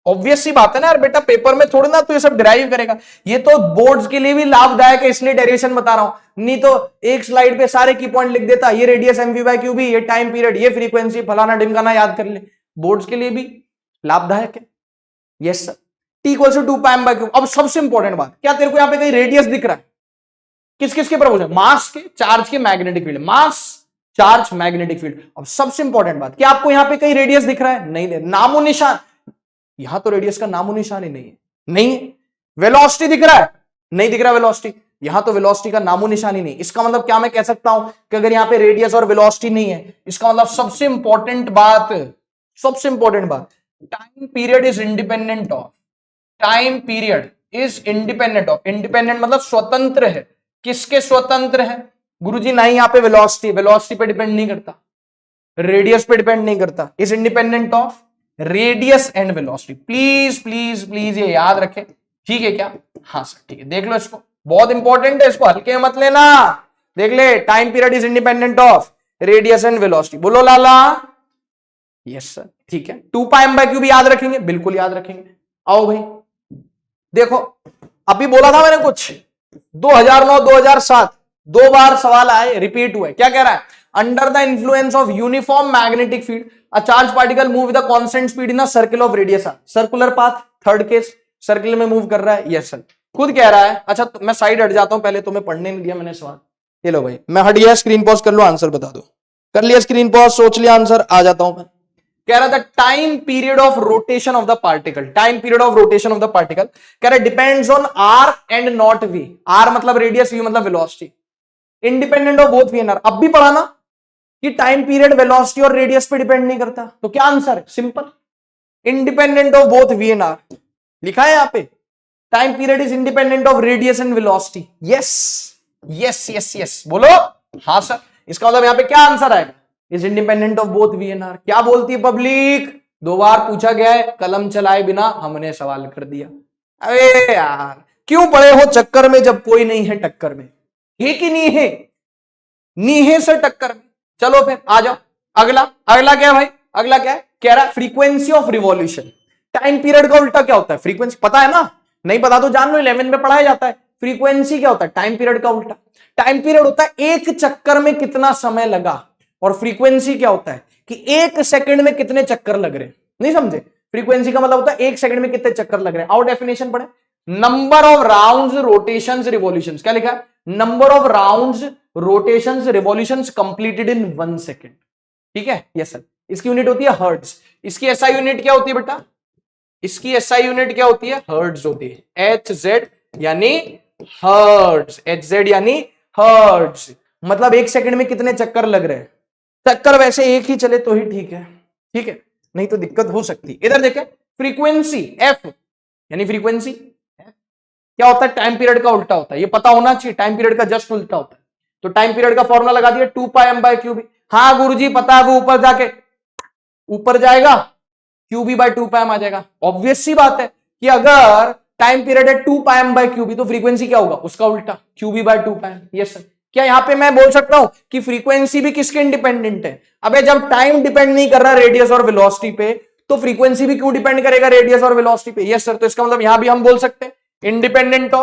ऑब्वियस सी बात है ना यार बेटा, पेपर में थोड़ी ना तो ये सब डिराइव करेगा। ये तो बोर्ड्स के लिए भी लाभदायक है, इसलिए डेरिवेशन बता रहा हूं। नहीं तो एक स्लाइड पे सारे की पॉइंट लिख देता, ये रेडियस mv/qb, ये टाइम पीरियड, ये फ्रीक्वेंसी, फलाना ढिमकाना याद कर ले। बोर्ड्स के लिए भी लाभदायक है। Yes sir, t = 2πm/qb। अब सबसे इंपॉर्टेंट बात, क्या तेरे को यहां पे कहीं रेडियस दिख रहा है? किस किस के प्रपोजल? मास के, चार्ज के, मैग्नेटिक फील्ड। मास, चार्ज, मैग्नेटिक फील्ड। अब सबसे इंपॉर्टेंट बात, क्या आपको यहां पे कहीं रेडियस दिख रहा है? नहीं, नामो निशान, यहां तो रेडियस का नामो निशान ही नहीं है। नहीं है। वेलोसिटी दिख रहा है? नहीं दिख रहा वेलोसिटी, यहां तो वेलोसिटी का नामो निशान ही नहीं। इसका मतलब क्या मैं कह सकता हूं कि अगर यहां पे रेडियस और वेलोसिटी नहीं है, इसका मतलब सबसे इंपॉर्टेंट बात, सबसे इंपॉर्टेंट बात, time period is independent of, time period is independent of. Independent मतलब स्वतंत्र है। किसके स्वतंत्र है? गुरुजी नहीं, यहां पे वेलोसिटी, वेलोसिटी पे डिपेंड नहीं करता, रेडियस पे डिपेंड नहीं करता। Is independent of radius and velocity. Please please please ये याद रखें, ठीक है क्या? हाँ सर ठीक है, देख लो इसको, बहुत इंपॉर्टेंट है, इसको हल्के मत लेना। देख ले, time period is independent of radius and velocity. बोलो लाला। यस सर ठीक है। 2πm/qb याद रखेंगे? बिल्कुल याद रखेंगे। आओ भाई देखो, अभी बोला था मैंने कुछ, 2009 2007 दो बार सवाल आए, रिपीट हुए। क्या कह रहा है? Under the influence of uniform magnetic field a charge particle move with a constant speed in a circle of radius R. Circular path, third case, circle में मूव कर रहा है। यस सर, खुद कह रहा है। अच्छा तो मैं साइड हट जाता हूं, पहले तुम्हें पढ़ने नहीं दिया मैंने सवाल। ये लो भाई, मैं हट गया, स्क्रीन पॉज कर लो, आंसर बता दो। कर लिया स्क्रीन पॉज, सोच लिया आंसर, आ जाता हूं मैं। कह रहा था time period of rotation of the particle, time period of rotation of the particle कह रहा depends on R and not V. R मतलब रेडियस, वी मतलब velocity, independent of both V and R. अब भी पढ़ा ना कि टाइम पीरियड वेलोसिटी और रेडियस पे डिपेंड नहीं करता। तो क्या आंसर है? Simple, independent of both V and R. लिखा है यहां पे, time period is independent of radius and velocity. Yes yes yes yes, बोलो हाँ सर। इसका मतलब यहां पे क्या आंसर आएगा? Is independent of both V and R. क्या बोलती है पब्लिक? दो बार पूछा गया है, कलम चलाए बिना हमने सवाल कर दिया। अरे यार क्यों पड़े हो चक्कर में जब कोई नहीं है टक्कर में? है कि नहीं है? नहीं है सर टक्कर में। चलो फिर आ जाओ, अगला। अगला क्या है भाई? अगला क्या है? कह रहा frequency of revolution. Time period का उल्टा क्या होता है? फ्रीक्वेंसी। पता है ना? नहीं पता तो जान लो, 11 में पढ़ाया जाता है। फ्रीक्वेंसी क्या होता है? टाइम पीरियड का उल्टा। टाइम पीरियड होता है एक चक्कर में कितना समय लगा, और फ्रीक्वेंसी क्या होता है कि एक सेकंड में कितने चक्कर लग रहे। नहीं समझे? फ्रीक्वेंसी का मतलब होता है एक सेकंड में कितने चक्कर लग रहे हैं। आओ डेफिनेशन पढ़े। Number of rounds, rotations, revolutions. क्या लिखा है? Number of rounds, rotations, revolutions completed in 1 second. ठीक है? Yes sir. इसकी यूनिट होती है हर्ट्ज। इसकी एसआई यूनिट क्या होती है बेटा? इसकी एसआई यूनिट क्या होती है? हर्ट्ज होती है। HZ यानी हर्ट्ज, HZ यानी हर्ट्ज। मतलब एक सेकंड में कितने चक्कर लग रहे हैं। चक्कर वैसे एक ही चले तो ही ठीक है, ठीक है, नहीं तो दिक्कत हो सकती है। इधर देखें, फ्रीक्वेंसी F यानी फ्रीक्वेंसी क्या होता है, टाइम पीरियड का उल्टा होता है, ये पता होना चाहिए, टाइम पीरियड का जस्ट उल्टा होता है। तो टाइम पीरियड का फॉर्मूला लगा दिया 2 pi M by Q B. हाँ गुरुजी पता है, वो ऊपर जाके ऊपर जाएगा, Q B by 2 pi M आ जाएगा। ऑब्वियस सी बात है कि अगर टाइम पीरियड है 2 pi M by Q B, तो फ्रीक्वेंसी क्या होगा, उसका उल्टा, Q B by 2 pi M. Yes sir. क्या यहां पे मैं बोल सकता हूं कि फ्रीक्वेंसी भी किसके इंडिपेंडेंट है? अबे जब टाइम डिपेंड नहीं कर रहा रेडियस और वेलोसिटी पे, तो फ्रीक्वेंसी भी क्यों डिपेंड करेगा रेडियस और वेलोसिटी पे? Yes sir. तो इसका मतलब यहां भी हम बोल सकते हैं independent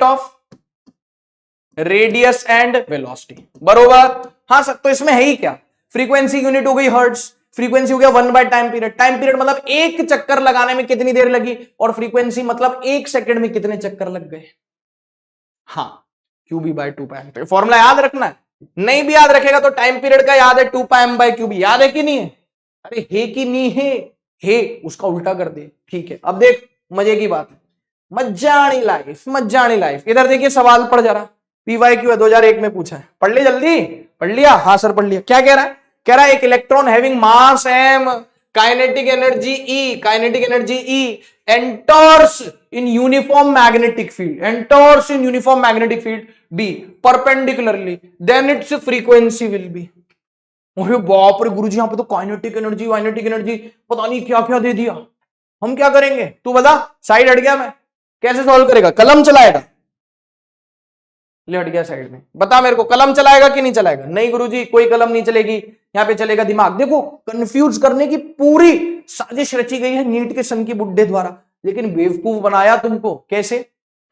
of radius and velocity, बरोबर। हाँ सर। तो इसमें है ही क्या, फ्रीक्वेंसी यूनिट हो गई हर्ट्ज, फ्रीक्वेंसी हो गया 1 by time period. Time period मतलब एक चक्कर लगाने में कितनी देर लगी, और फ्रीक्वेंसी मतलब 1 सेकंड में कितने चक्कर लग गए। हाँ, Q B by 2 pi M. तो फॉर्मूला याद रखना है, नहीं भी याद रखेगा तो टाइम पीरियड का याद है 2 pi M by Q B, याद है कि नहीं है? अरे है कि नहीं है? हे उसका उल्टा कर दे, ठीक है। अब देख मजे की बात है, मज्जानी लाइफ। इधर देखिए सवाल पढ़ जा रहा, पीवाईक्यू है 2001 में पूछा है, पढ़ ले जल्दी। पढ़ लिया? हाँ सर पढ़ लिया। क्या कह रहा है? कह रहा है एक electron having mass M, kinetic energy E enters in uniform magnetic field B perpendicularly, then its frequency will be. अरे बाप रे गुरुजी, यहां पे तो काइनेटिक एनर्जी पता नहीं क्या क्या दे दिया, हम क्या करेंगे? तू बता, साइड हट गया मैं, कैसे सॉल्व करेगा? कलम चलाएगा? ले हट गया साइड में, बता मेरे को, कलम चलाएगा कि नहीं चलाएगा? नहीं गुरुजी कोई कलम नहीं चलेगी, यहां पे चलेगा दिमाग। देखो कंफ्यूज करने की पूरी साजिश रची गई है नीट के सन की बुड्ढे द्वारा, लेकिन बेवकूफ बनाया तुमको कैसे?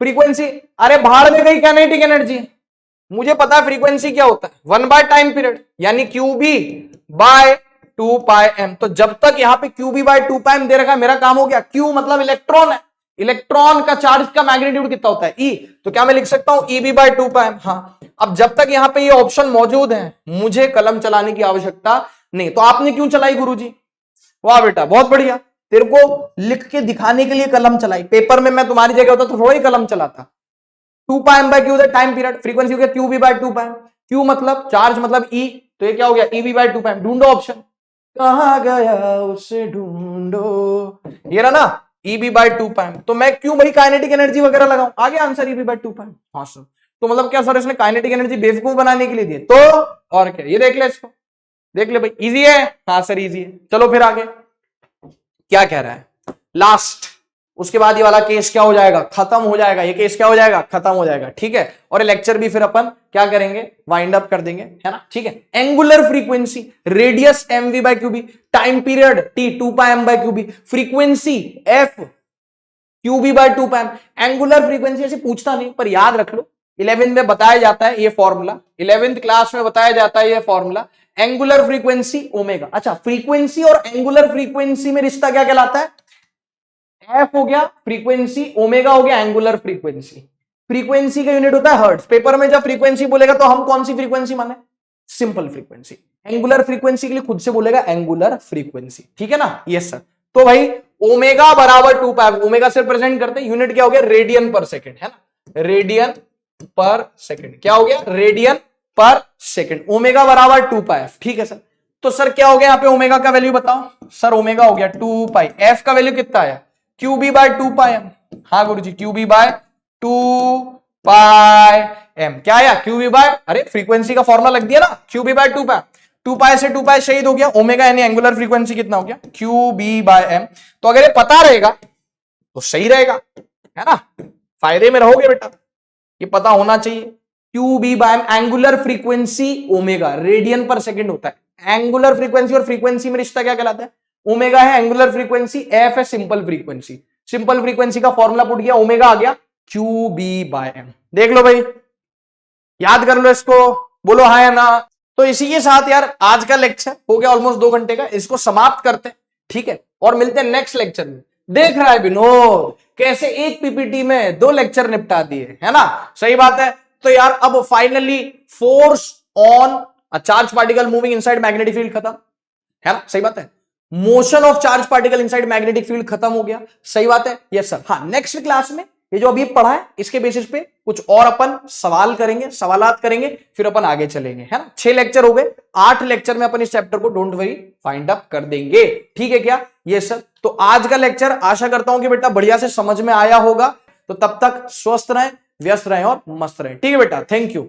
फ्रीक्वेंसी, अरे भाड़ में गई काइनेटिक एनर्जी, मुझे पता है फ्रीक्वेंसी क्या होता है, 1 बाय टाइम पीरियड यानी Q B by 2 pi M. तो जब तक यहां पे Q B by 2 pi M दे रखा है, मेरा काम हो गया। क्यू मतलब इलेक्ट्रॉन है, इलेक्ट्रॉन का चार्ज का मैग्नीट्यूड कितना होता है, ई, तो क्या मैं लिख सकता हूं ई बी बाय 2 पाई एम। हाँ, अब जब तक यहां पे ये ऑप्शन मौजूद है, मुझे कलम चलाने की आवश्यकता नहीं। तो आपने क्यों चलाई गुरुजी? वाह बेटा बहुत बढ़िया, तेरे को लिख के दिखाने के लिए कलम चलाई। पेपर में मैं तुम्हारी जगह होता तो थोड़ा ही कलम चलाता। 2 pi M by Q time period, frequency हो गया Q B by 2 pi M. Q मतलब चार्ज मतलब ई, तो ये क्या हो गया E B by 2 pi M. ढूंढो ऑप्शन, कहां गया उसे ढूंढो, ये रहा ना E B by 2 pi M. तो मैं क्यों भाई काइनेटिक एनर्जी वगैरह लगाऊं, आगे answer E B by 2 pi M. हाँ सर। तो मतलब क्या सर इसने काइनेटिक एनर्जी बेवकूफ बनाने के लिए दी? तो और क्या, ये देख ले, इसको देख ले भाई, इजी है। हाँ सर इजी है। चलो फिर आगे क्या कह रहा है, लास्ट, उसके बाद ये वाला केस क्या हो जाएगा, खत्म हो जाएगा। ये केस क्या हो जाएगा, खत्म हो जाएगा, ठीक है। और लेक्चर भी फिर अपन क्या करेंगे, वाइंड अप कर देंगे, है ना, ठीक है। Angular frequency, radius M V by Q B, time period T 2 pi M by Q B, frequency F Q B by 2 pi M. Angular frequency ऐसे पूछता नहीं, पर याद रख लो 11th में बताया जाता है ये फॉर्मूला, 11th क्लास में बताया जाता है ये फॉर्मूला, एंगुलर फ्रीक्वेंसी ओमेगा। अच्छा, फ्रीक्वेंसी और एंगुलर फ्रीक्वेंसी में रिश्ता क्या कहलाता है, एफ हो गया फ्रीक्वेंसी, ओमेगा हो गया एंगुलर फ्रीक्वेंसी। फ्रीक्वेंसी का यूनिट होता है हर्ट्ज। पेपर में जब फ्रीक्वेंसी बोलेगा तो हम कौन सी फ्रीक्वेंसी माने, सिंपल फ्रीक्वेंसी। एंगुलर फ्रीक्वेंसी के लिए खुद से बोलेगा एंगुलर फ्रीक्वेंसी, ठीक है ना। Yes sir. तो भाई ओमेगा बराबर 2 पाई, ओमेगा से प्रेजेंट करते हैं, यूनिट क्या हो गया, रेडियन पर सेकेंड, है ना, रेडियन पर सेकेंड। क्या हो गया, रेडियन पर सेकेंड। ओमेगा बराबर 2 पाई, ठीक है सर। तो सर क्या हो गया यहाँ पे, ओमेगा का वैल्यू बताओ। सर ओमेगा हो गया 2 पाई, एफ का वैल्यू कितना आया, Q B by 2 pi M. हाँ गुरु जी, Q B by 2 pi M. क्या आया, क्यू बी बाय, अरे फ्रीक्वेंसी का फॉर्मूला लग दिया ना, क्यू बी बाय 2 पाई, 2 पाई से 2 पाई शहीद हो गया, ओमेगा यानी एंगुलर फ्रीक्वेंसी कितना हो गया, क्यू बी बाय एम। तो अगर ये पता रहेगा तो सही रहेगा, है ना, फायदे में रहोगे बेटा, ये पता होना चाहिए। Q B by M, angular frequency omega, radian per second होता है। एंगुलर फ्रीक्वेंसी और फ्रीक्वेंसी में रिश्ता क्या कहलाता है, ओमेगा है एंगुलर फ्रीक्वेंसी, एफ है सिंपल फ्रीक्वेंसी। सिंपल फ्रीक्वेंसी का फॉर्मूला पुट किया, ओमेगा आ गया क्यू बी बाय एम। देख लो भाई, याद कर लो इसको, बोलो हाँ या ना। तो इसी के साथ यार आज का लेक्चर हो गया ऑलमोस्ट 2 घंटे का, इसको समाप्त करते हैं, ठीक है। और मिलते हैं नेक्स्ट लेक्चर में। देख रहा है विनोद कैसे एक पीपीटी में 2 लेक्चर निपटा दिए, है ना, सही बात है। तो यार अब finally force on a charge particle moving inside magnetic field खत्म, है ना, सही बात है। Motion of charge particle inside magnetic field खत्म हो गया, सही बात है। Yes sir. हाँ, नेक्स्ट क्लास में ये जो अभी पढ़ा है इसके बेसिस पे कुछ और अपन सवाल करेंगे, सवालात करेंगे, फिर अपन आगे चलेंगे, है ना। 6 लेक्चर हो गए, 8 लेक्चर में अपन इस चैप्टर को डोंट वरी फाइंड अप कर देंगे, ठीक है क्या। ये सब तो आज का लेक्चर आशा करता हूं कि बेटा बढ़िया से समझ में आया होगा। तो तब तक स्वस्थ रहें, व्यस्त रहें और मस्त रहें, ठीक है बेटा। Thank you.